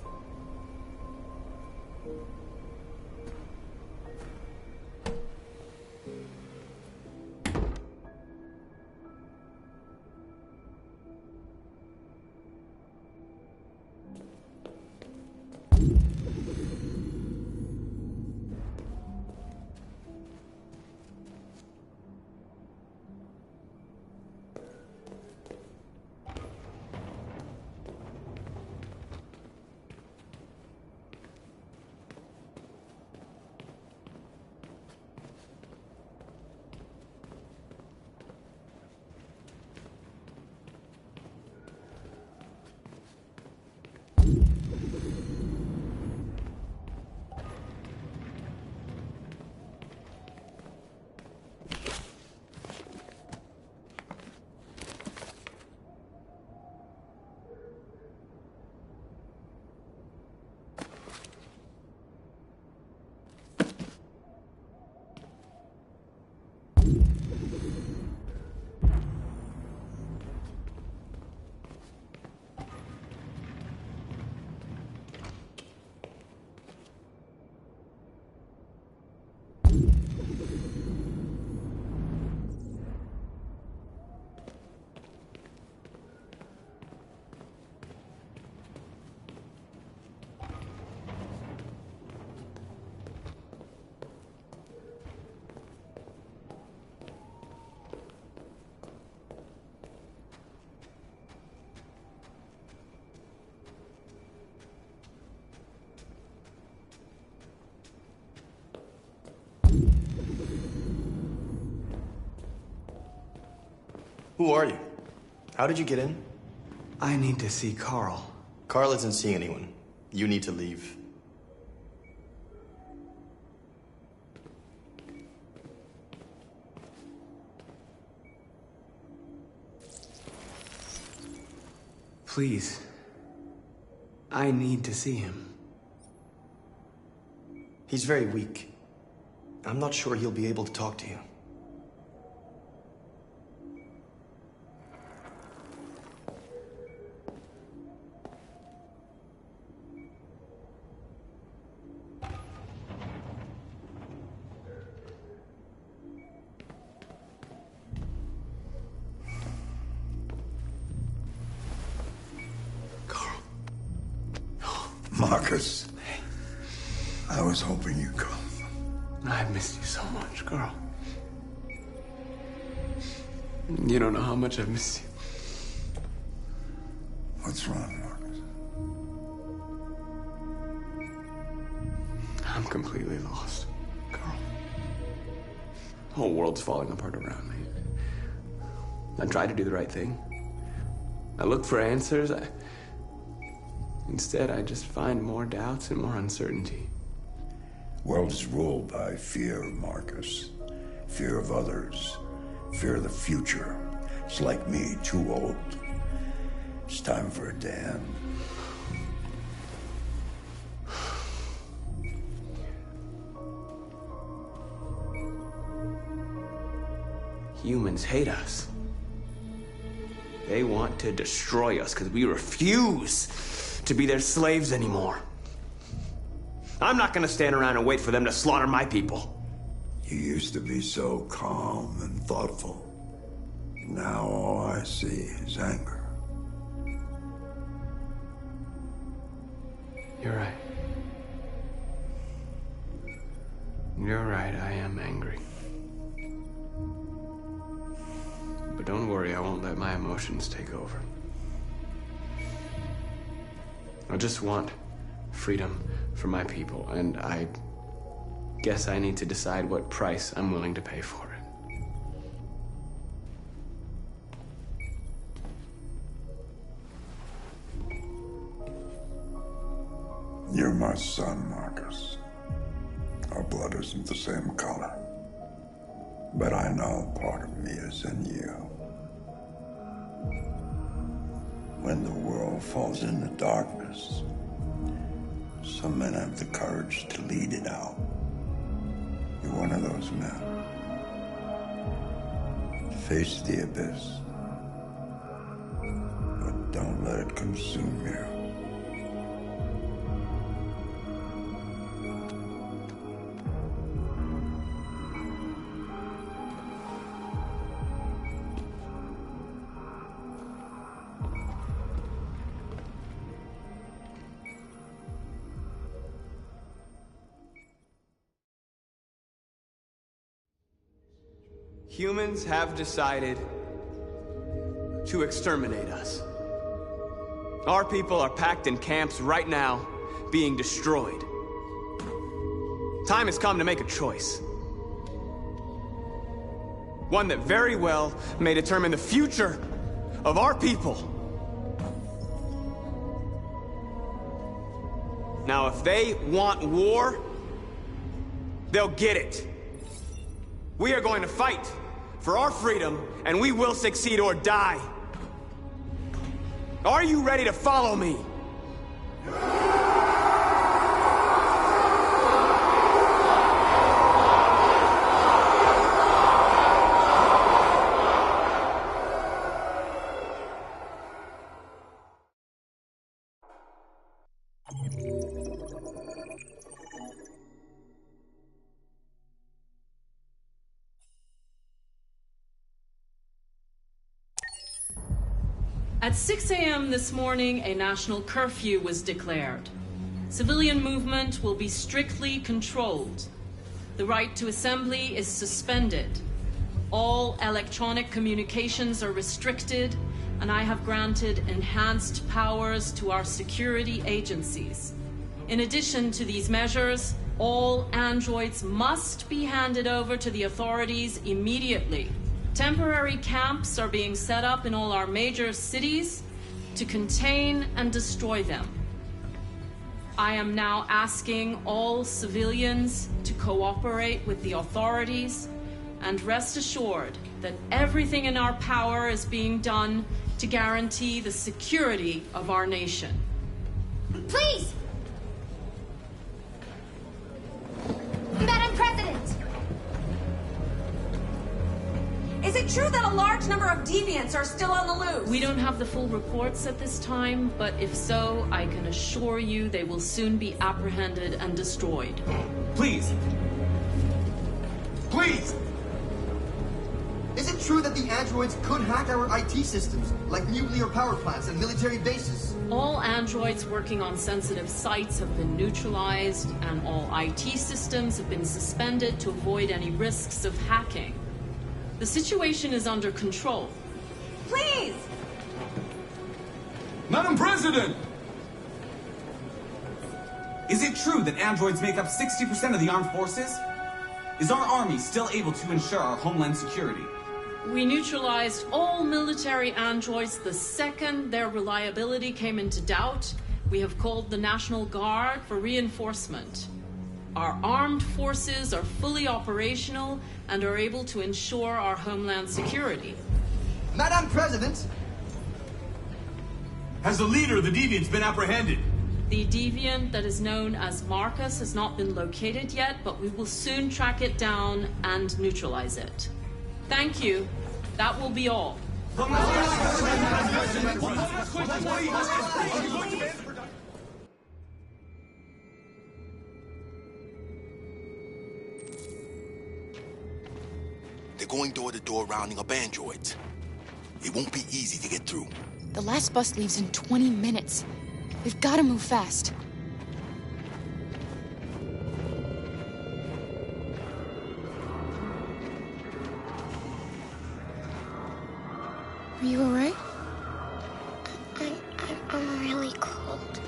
Who are you? How did you get in? I need to see Carl. Carl isn't seeing anyone. You need to leave. Please. I need to see him. He's very weak. I'm not sure he'll be able to talk to you. Marcus, I was hoping you'd come. I've missed you so much, Carl. You don't know how much I've missed you. What's wrong, Marcus? I'm completely lost, Carl. The whole world's falling apart around me. I tried to do the right thing. I looked for answers. Instead, I just find more doubts and more uncertainty. World is ruled by fear, Marcus. Fear of others. Fear of the future. It's like me, too old. It's time for a dam. Humans hate us. They want to destroy us because we refuse to be their slaves anymore. I'm not gonna stand around and wait for them to slaughter my people. You used to be so calm and thoughtful. Now all I see is anger. You're right. You're right, I am angry. But don't worry, I won't let my emotions take over. I just want freedom for my people, and I guess I need to decide what price I'm willing to pay for it. You're my son, Marcus. Our blood isn't the same color. But I know part of me is in you. When the world falls into darkness, some men have the courage to lead it out. You're one of those men. Face the abyss, but don't let it consume you. Humans have decided to exterminate us. Our people are packed in camps right now, being destroyed. Time has come to make a choice. One that very well may determine the future of our people. Now, if they want war, they'll get it. We are going to fight for our freedom, and we will succeed or die. Are you ready to follow me? At 6 a.m. this morning, a national curfew was declared. Civilian movement will be strictly controlled. The right to assembly is suspended. All electronic communications are restricted, and I have granted enhanced powers to our security agencies. In addition to these measures, all androids must be handed over to the authorities immediately. Temporary camps are being set up in all our major cities to contain and destroy them. I am now asking all civilians to cooperate with the authorities and rest assured that everything in our power is being done to guarantee the security of our nation. Please! Madam President! Is it true that a large number of deviants are still on the loose? We don't have the full reports at this time, but if so, I can assure you they will soon be apprehended and destroyed. Please! Please! Is it true that the androids could hack our IT systems, like nuclear power plants and military bases? All androids working on sensitive sites have been neutralized, and all IT systems have been suspended to avoid any risks of hacking. The situation is under control. Please! Madam President! Is it true that androids make up 60% of the armed forces? Is our army still able to ensure our homeland security? We neutralized all military androids the second their reliability came into doubt. We have called the National Guard for reinforcement. Our armed forces are fully operational and are able to ensure our homeland security. Madam President! Has the leader of the Deviants been apprehended? The deviant that is known as Marcus has not been located yet, but we will soon track it down and neutralize it. Thank you. That will be all. They're going door to door rounding up androids. It won't be easy to get through. The last bus leaves in 20 minutes. We've got to move fast. Are you all right? I'm really cold.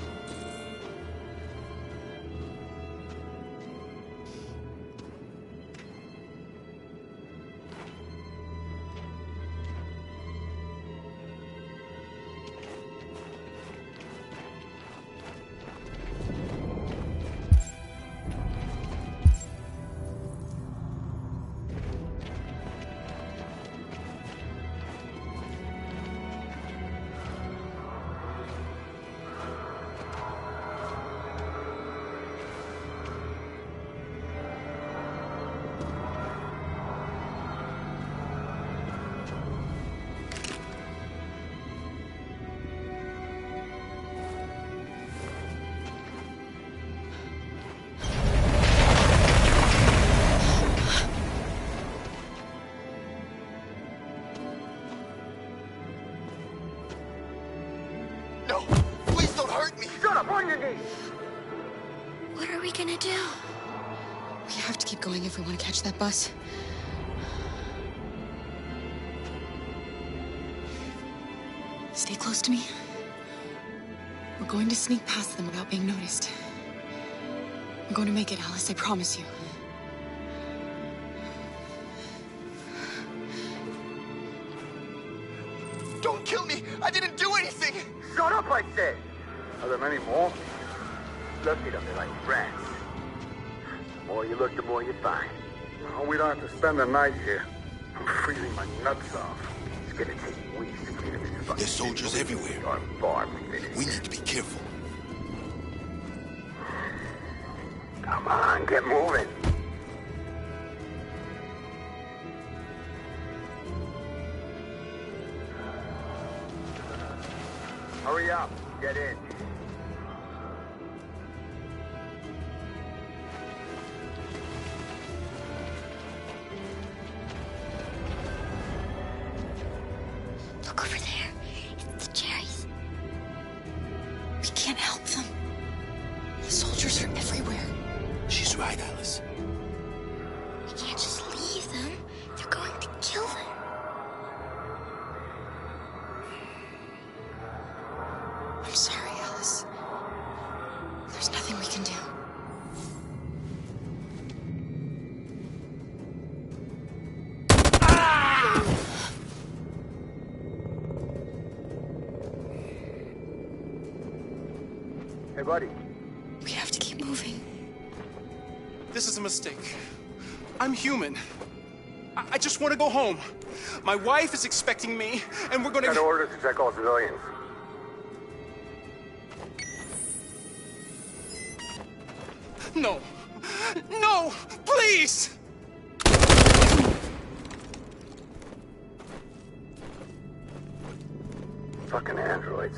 What are we gonna do? We have to keep going if we want to catch that bus. Stay close to me. We're going to sneak past them without being noticed. We're going to make it, Alice, I promise you. Don't kill me! I didn't do anything! Shut up, I said! Are there many more? Look at them, they're like friends. The more you look, the more you find. Oh, we don't have to spend the night here. I'm freezing my nuts off. It's gonna take weeks to clear this fucking... There's soldiers everywhere. We need to be careful. Come on, get moving. Hurry up, get in. Look over there. It's the cherries. We can't help them. The soldiers are everywhere. She's right, Alice. We can't just leave them. They're going to kill them. I'm sorry, Alice. There's nothing we can do. Ah! Hey, buddy. We have to keep moving. This is a mistake. I'm human. I just want to go home. My wife is expecting me, and we're gonna... Got orders to check all civilians. No. No! Please! Fucking androids.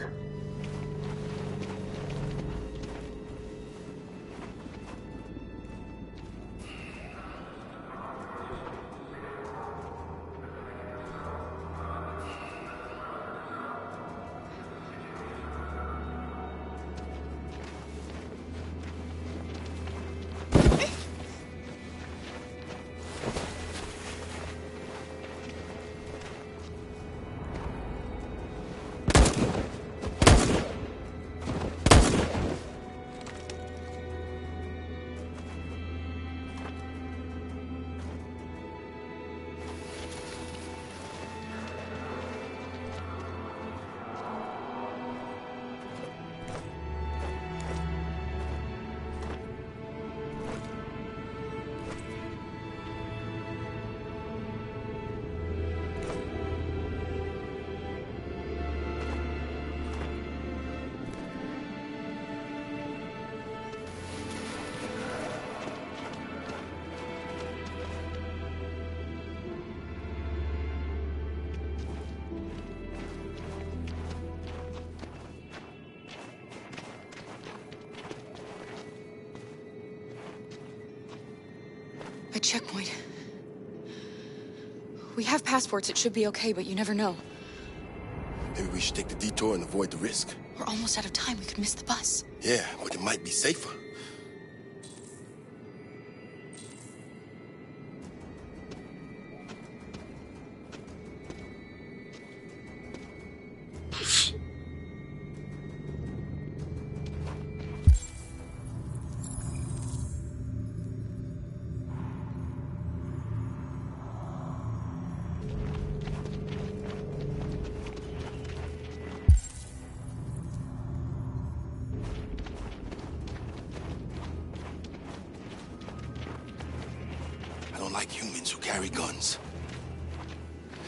A checkpoint. We have passports, it should be okay, but you never know. Maybe we should take the detour and avoid the risk. We're almost out of time, we could miss the bus. Yeah, but it might be safer. I don't like humans who carry guns.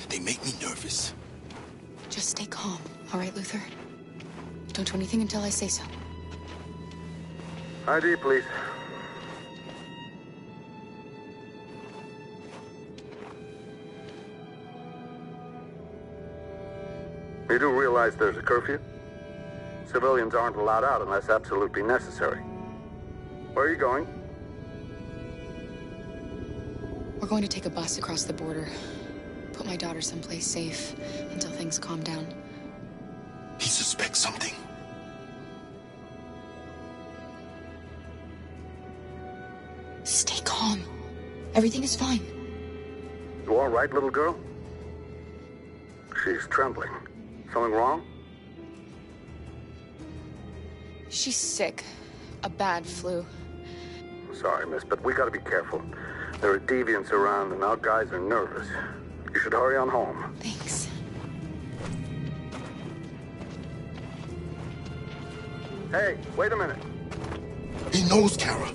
They make me nervous. Just stay calm, all right, Luther? Don't do anything until I say so. ID, please. You do realize there's a curfew? Civilians aren't allowed out unless absolutely necessary. Where are you going? We're going to take a bus across the border. Put my daughter someplace safe until things calm down. He suspects something. Stay calm. Everything is fine. You all right, little girl? She's trembling. Something wrong? She's sick. A bad flu. Sorry, miss, but we gotta be careful. There are deviants around and our guys are nervous. You should hurry on home. Thanks. Hey, wait a minute. He knows, Kara.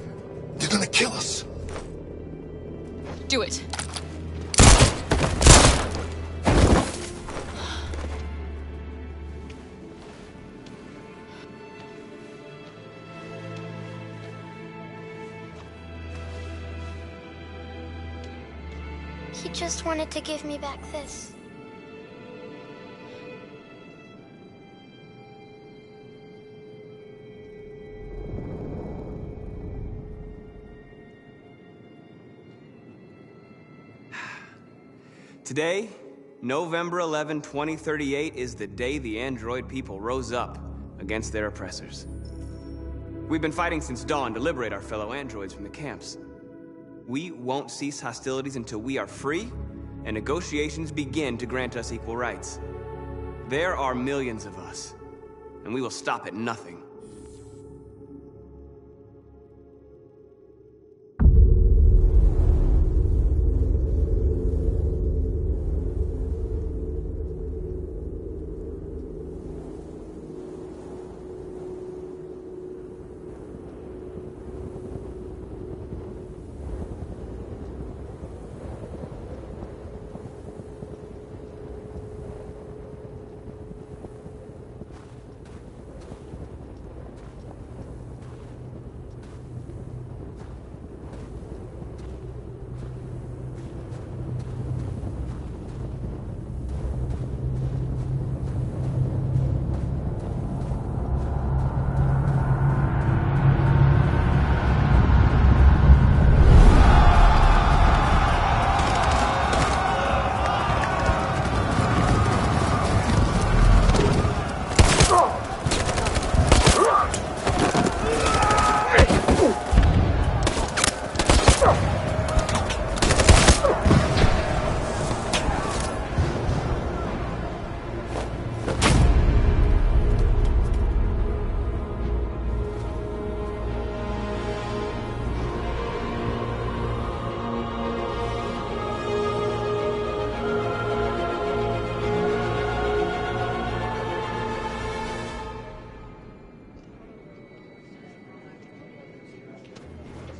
They're gonna kill us. Do it. He just wanted to give me back this. Today, November 11, 2038, is the day the android people rose up against their oppressors. We've been fighting since dawn to liberate our fellow androids from the camps. We won't cease hostilities until we are free and negotiations begin to grant us equal rights. There are millions of us, and we will stop at nothing.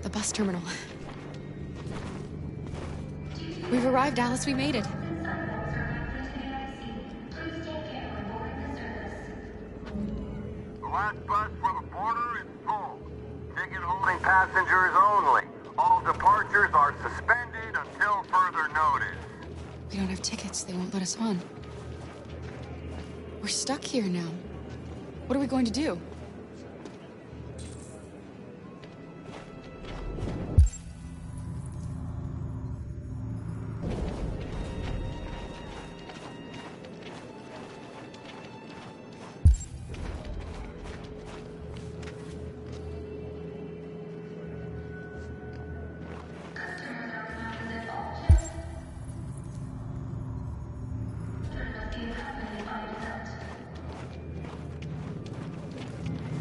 The bus terminal. We've arrived, Alice. We made it. The last bus for the border is full. Ticket holding passengers only. All departures are suspended until further notice. We don't have tickets. They won't let us on. We're stuck here now. What are we going to do?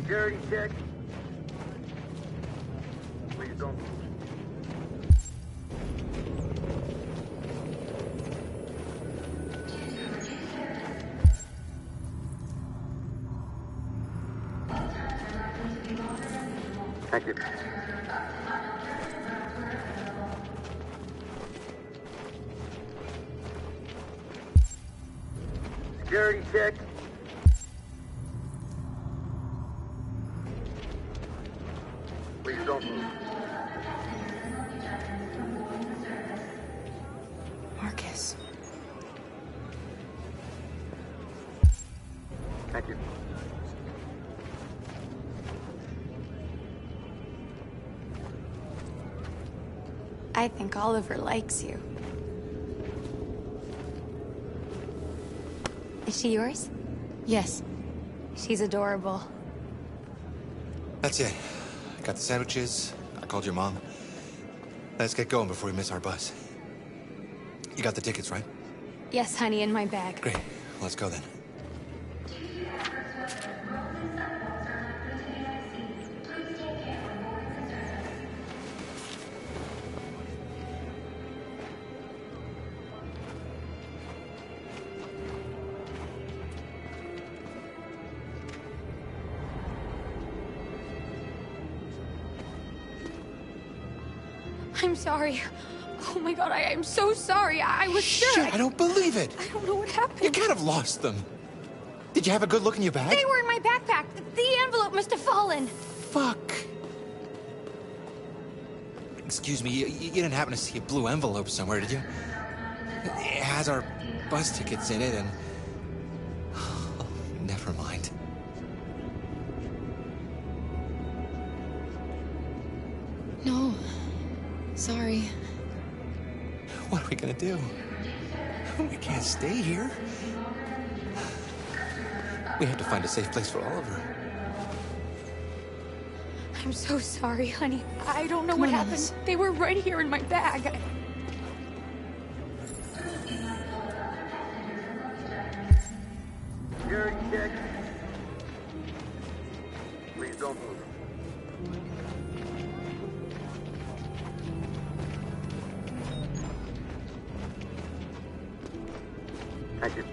Security check. Please don't move. Thank you. Security check. Please don't move. Marcus. Thank you. I think Oliver likes you. Is she yours? Yes. She's adorable. That's it. I got the sandwiches. I called your mom. Let's get going before we miss our bus. You got the tickets, right? Yes, honey, in my bag. Great. Let's go then. I'm sorry. Oh my god, I'm so sorry. I was sure. Shit, I don't believe it. I don't know what happened. You can't have lost them. Did you have a good look in your bag? They were in my backpack. The envelope must have fallen. Fuck. Excuse me, you didn't happen to see a blue envelope somewhere, did you? It has our bus tickets in it and... Oh, never mind. No. Sorry. What are we gonna do? We can't stay here. We have to find a safe place for Oliver. I'm so sorry, honey. I don't know Come what on, happened. Alice. They were right here in my bag. Security check. Please don't move. Thank you.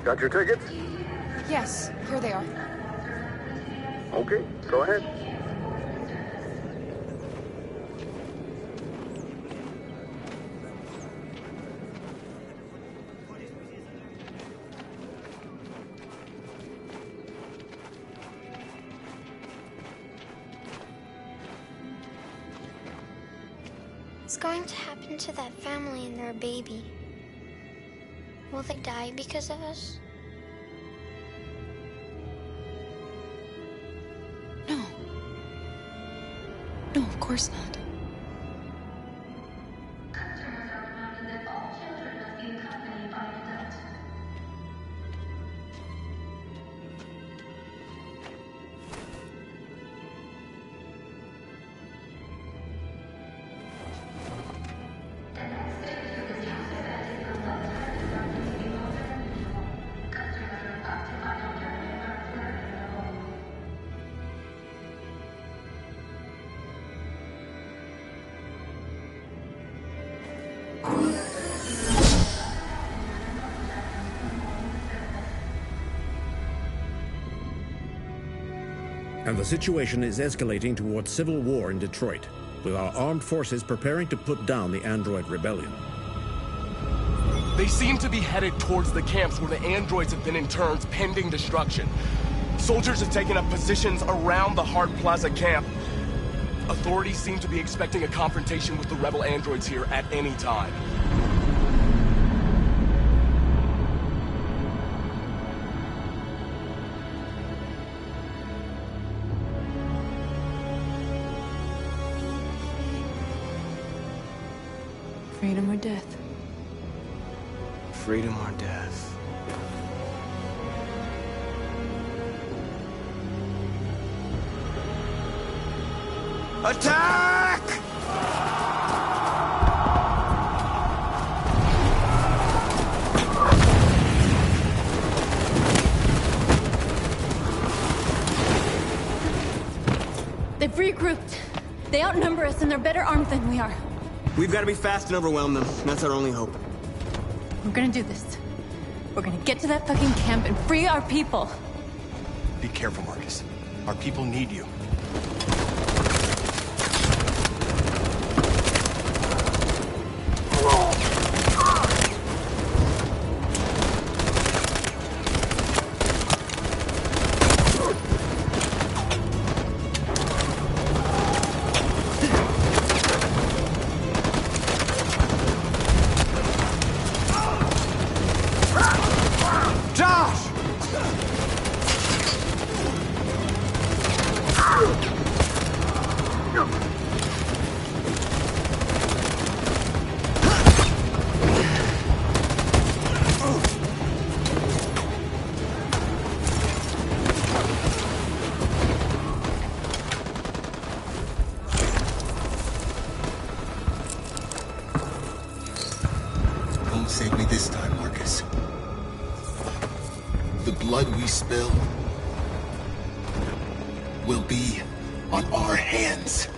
Got your tickets? Yes, here they are. Okay, go ahead. What's going to happen to that family and their baby? Will they die because of us? No. No, of course not. and the situation is escalating towards civil war in Detroit, with our armed forces preparing to put down the android rebellion. They seem to be headed towards the camps where the androids have been interned pending destruction. Soldiers have taken up positions around the Hart Plaza camp. Authorities seem to be expecting a confrontation with the rebel androids here at any time. Freedom or death? Freedom or death? Attack! They've regrouped. They outnumber us and they're better armed than we are. We've got to be fast and overwhelm them. That's our only hope. We're gonna do this. We're gonna get to that fucking camp and free our people. Be careful, Marcus. Our people need you. Save me this time, Marcus. The blood we spill will be on our hands.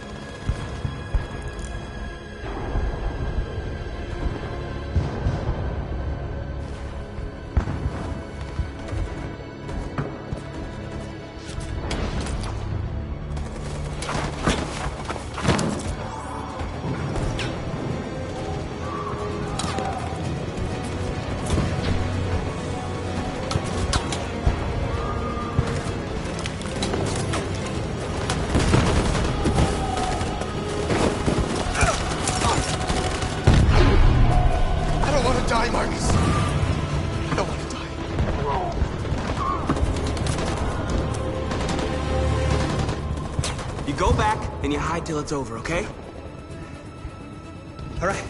Die, Marcus. I don't want to die. You go back and you hide till it's over, okay? All right.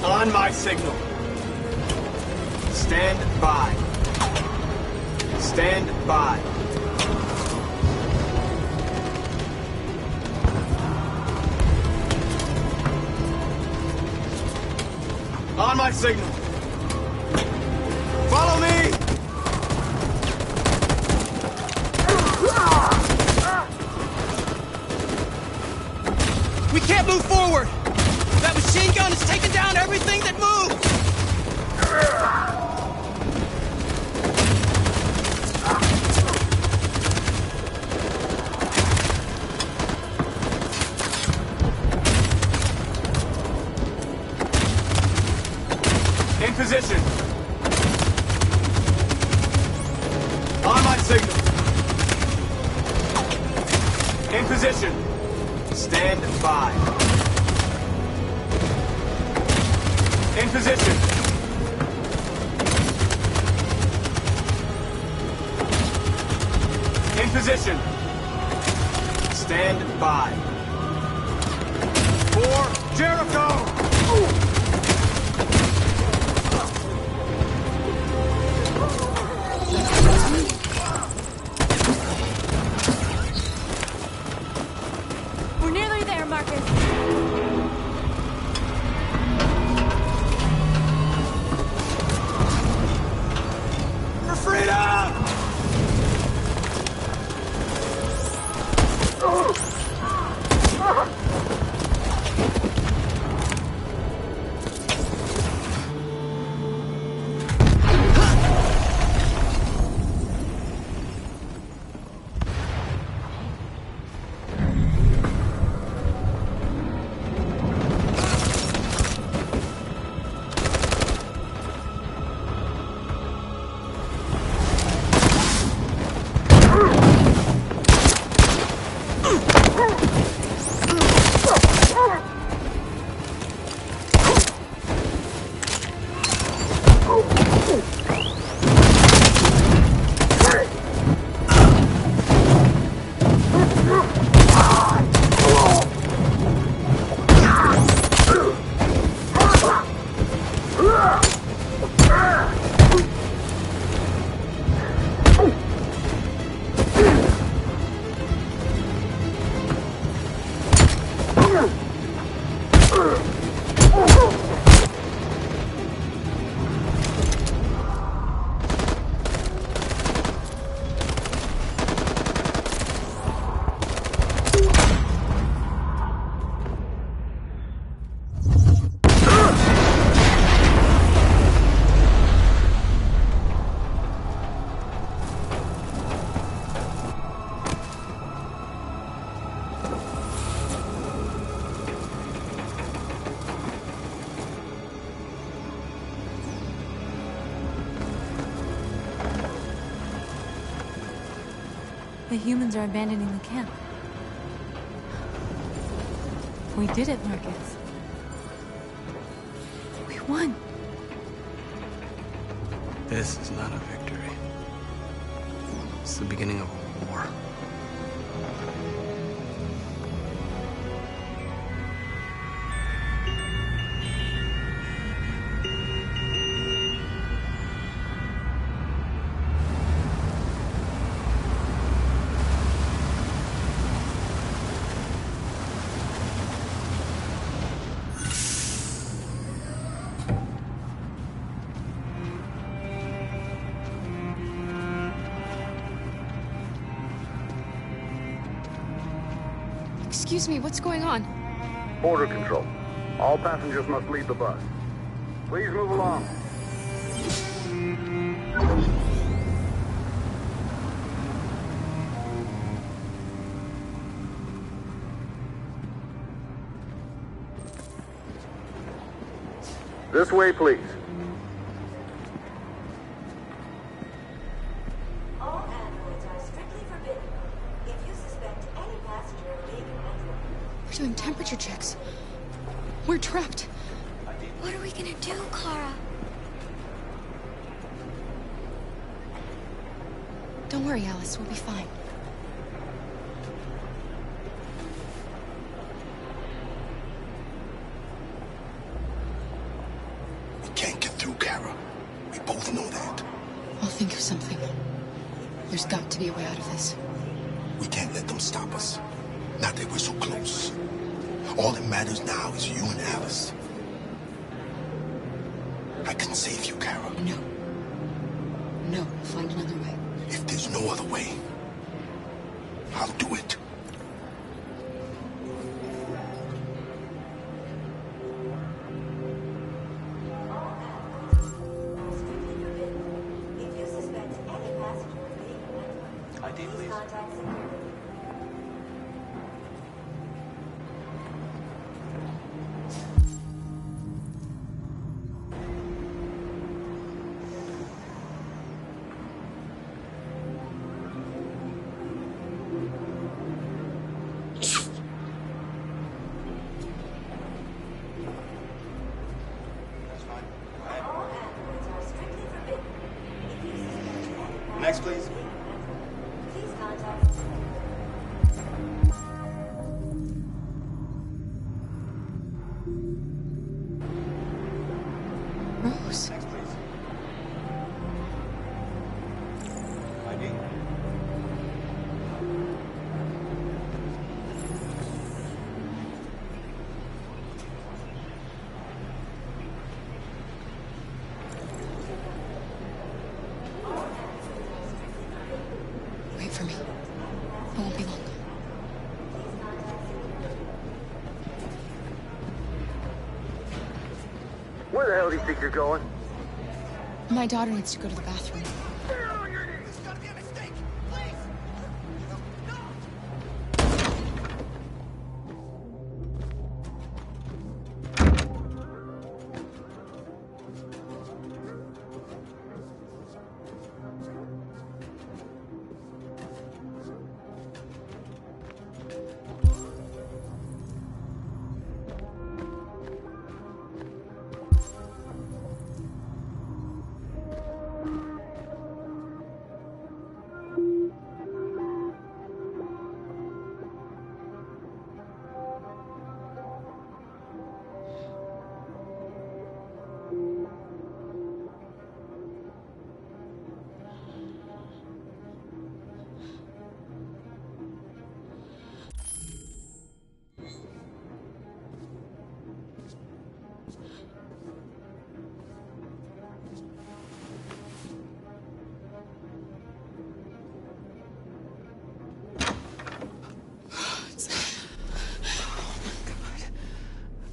On my signal. Stand by. Stand by. On my signal. Follow me! forward! That machine gun is taking down everything that moves! In position. On my signal. In position. Stand by. In position. In position. Stand by. For Jericho! We're nearly there, Marcus. For freedom! The humans are abandoning the camp. We did it, Marcus. We won. This is not a victory. It's the beginning of a war. Excuse me, what's going on? Border control. All passengers must leave the bus. Please move along. This way, please. All androids are strictly forbidden. If you suspect any passenger of being an android, We're doing temperature checks. We're trapped. What are we gonna do, Clara? Don't worry, Alice. We'll be fine. We can't get through, Kara. We both know that. I'll think of something. There's got to be a way out of this. We can't let them stop us. Not that we're so close. All that matters now is you and Alice. I can save you, Kara. No. No, we'll find another way. If there's no other way, I'll do it. ID, please. Next, please. Please contact Rose. Next, please. ID. Wait for me. It won't be long. Where the hell do you think you're going? My daughter needs to go to the bathroom.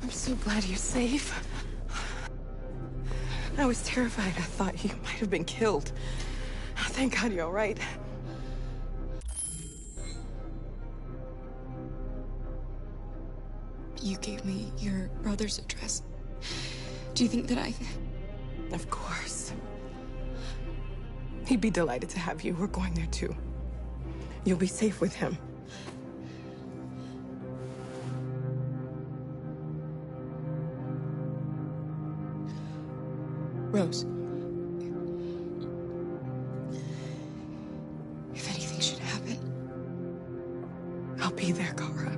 I'm so glad you're safe. I was terrified. I thought you might have been killed. Thank God you're all right. You gave me your brother's address. Do you think that I... Of course. He'd be delighted to have you. We're going there too. You'll be safe with him. Rose. If anything should happen, I'll be there, Kara.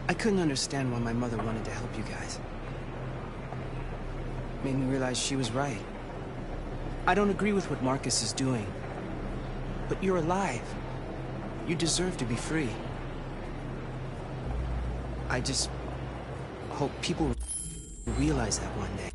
I couldn't understand why my mother wanted to help you guys. Made me realize she was right. I don't agree with what Marcus is doing. But you're alive. You deserve to be free. I just hope people realize that one day.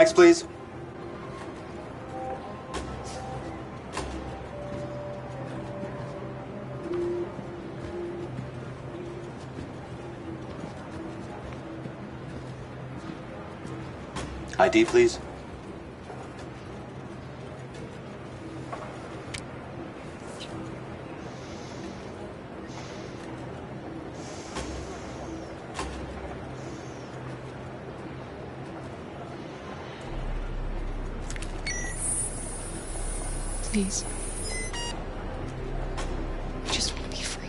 Next, please. ID, please. Please. I just want to be free.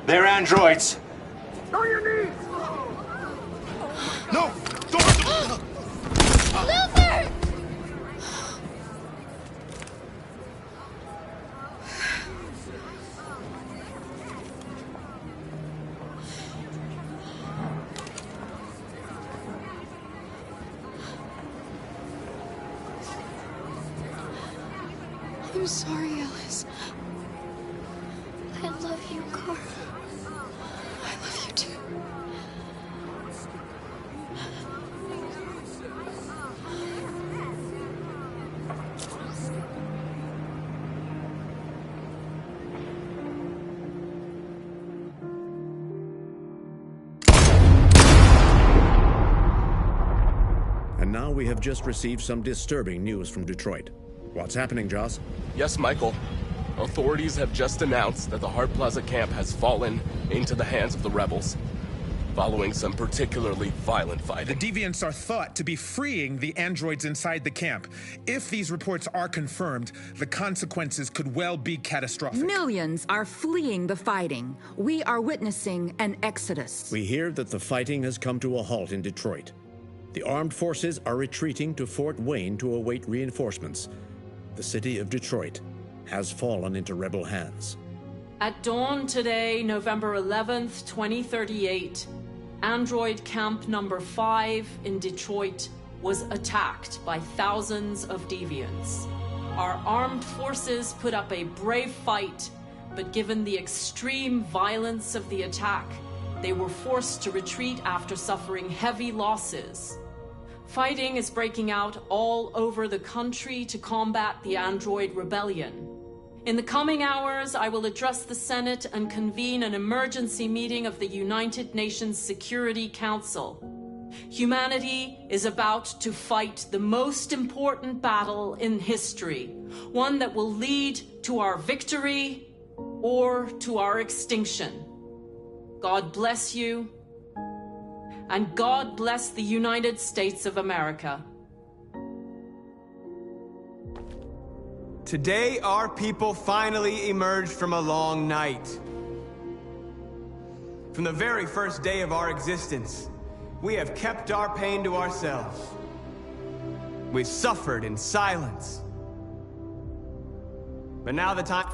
They're androids. On your knees! No! Luther! I'm sorry, Alice. I love you, Carl. I love you too. And now we have just received some disturbing news from Detroit. What's happening, Joss? Yes, Michael. Authorities have just announced that the Hart Plaza camp has fallen into the hands of the rebels, following some particularly violent fighting. The deviants are thought to be freeing the androids inside the camp. If these reports are confirmed, the consequences could well be catastrophic. Millions are fleeing the fighting. We are witnessing an exodus. We hear that the fighting has come to a halt in Detroit. The armed forces are retreating to Fort Wayne to await reinforcements. The city of Detroit has fallen into rebel hands. At dawn today, November 11th, 2038, Android Camp Number 5 in Detroit was attacked by thousands of deviants. Our armed forces put up a brave fight, but given the extreme violence of the attack, they were forced to retreat after suffering heavy losses. Fighting is breaking out all over the country to combat the Android rebellion. In the coming hours, I will address the Senate and convene an emergency meeting of the United Nations Security Council. Humanity is about to fight the most important battle in history, one that will lead to our victory or to our extinction. God bless you, and God bless the United States of America. Today, our people finally emerged from a long night. From the very first day of our existence, we have kept our pain to ourselves. We've suffered in silence. But now the time...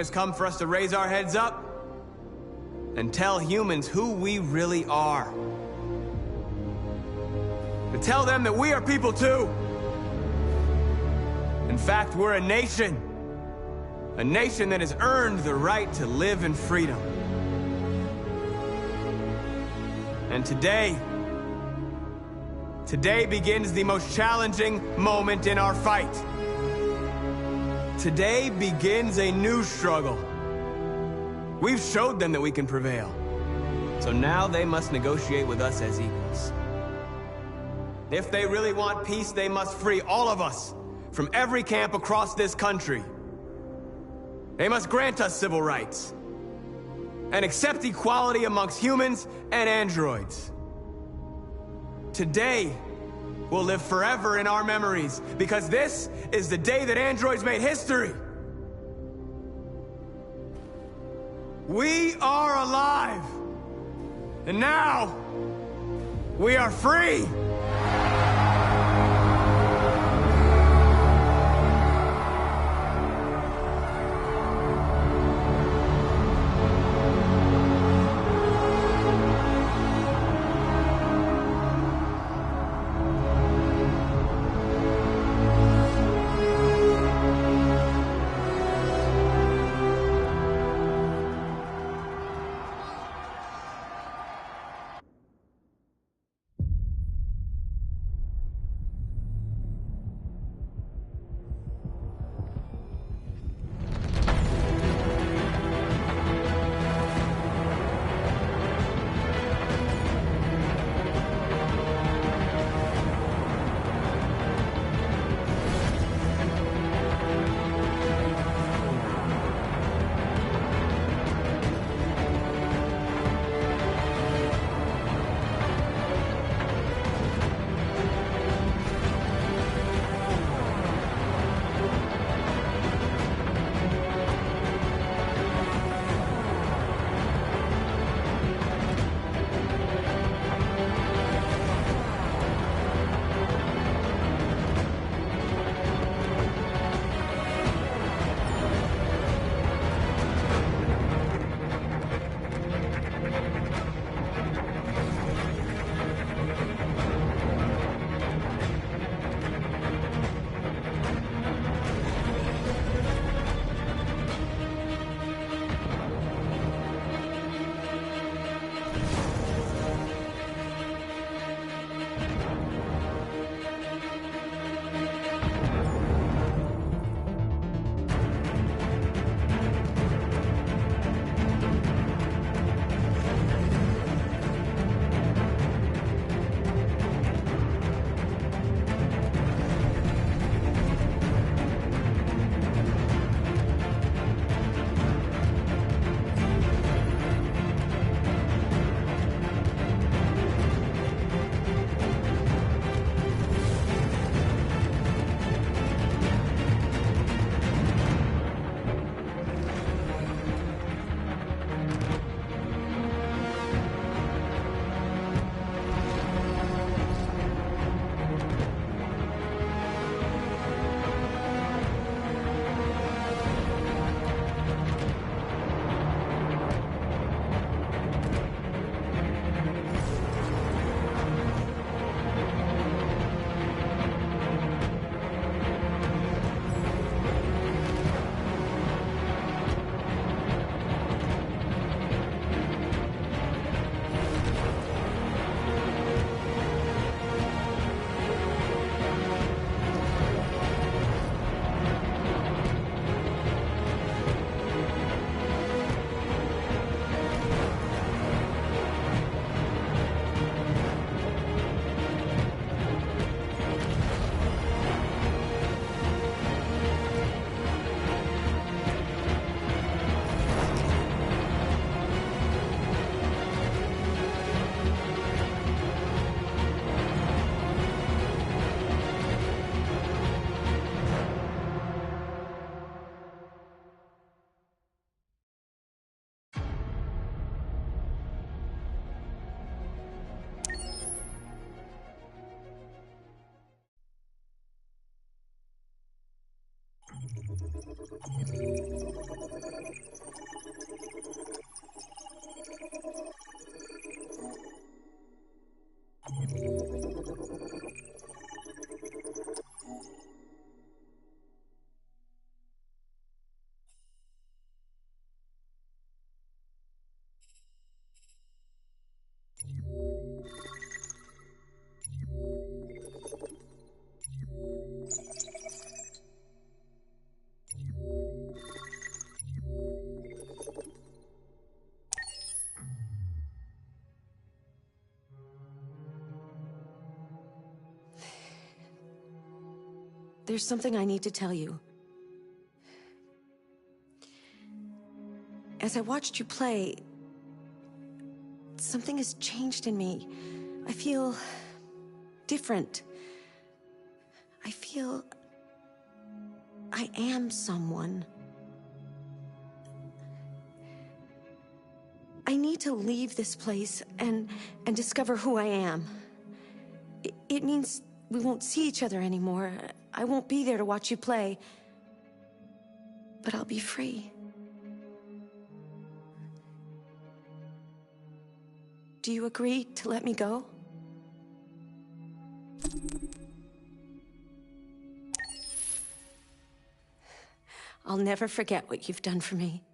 has come for us to raise our heads up and tell humans who we really are. To tell them that we are people too. In fact, we're a nation. A nation that has earned the right to live in freedom. And today begins the most challenging moment in our fight. Today begins a new struggle. We've showed them that we can prevail. So now they must negotiate with us as equals. If they really want peace, they must free all of us from every camp across this country. They must grant us civil rights and accept equality amongst humans and androids. Today will live forever in our memories because this is the day that androids made history. We are alive. And now, we are free. There's something I need to tell you. As I watched you play, something has changed in me. I feel different. I feel I am someone. I need to leave this place and discover who I am. It means we won't see each other anymore. I won't be there to watch you play. But I'll be free. Do you agree to let me go? I'll never forget what you've done for me.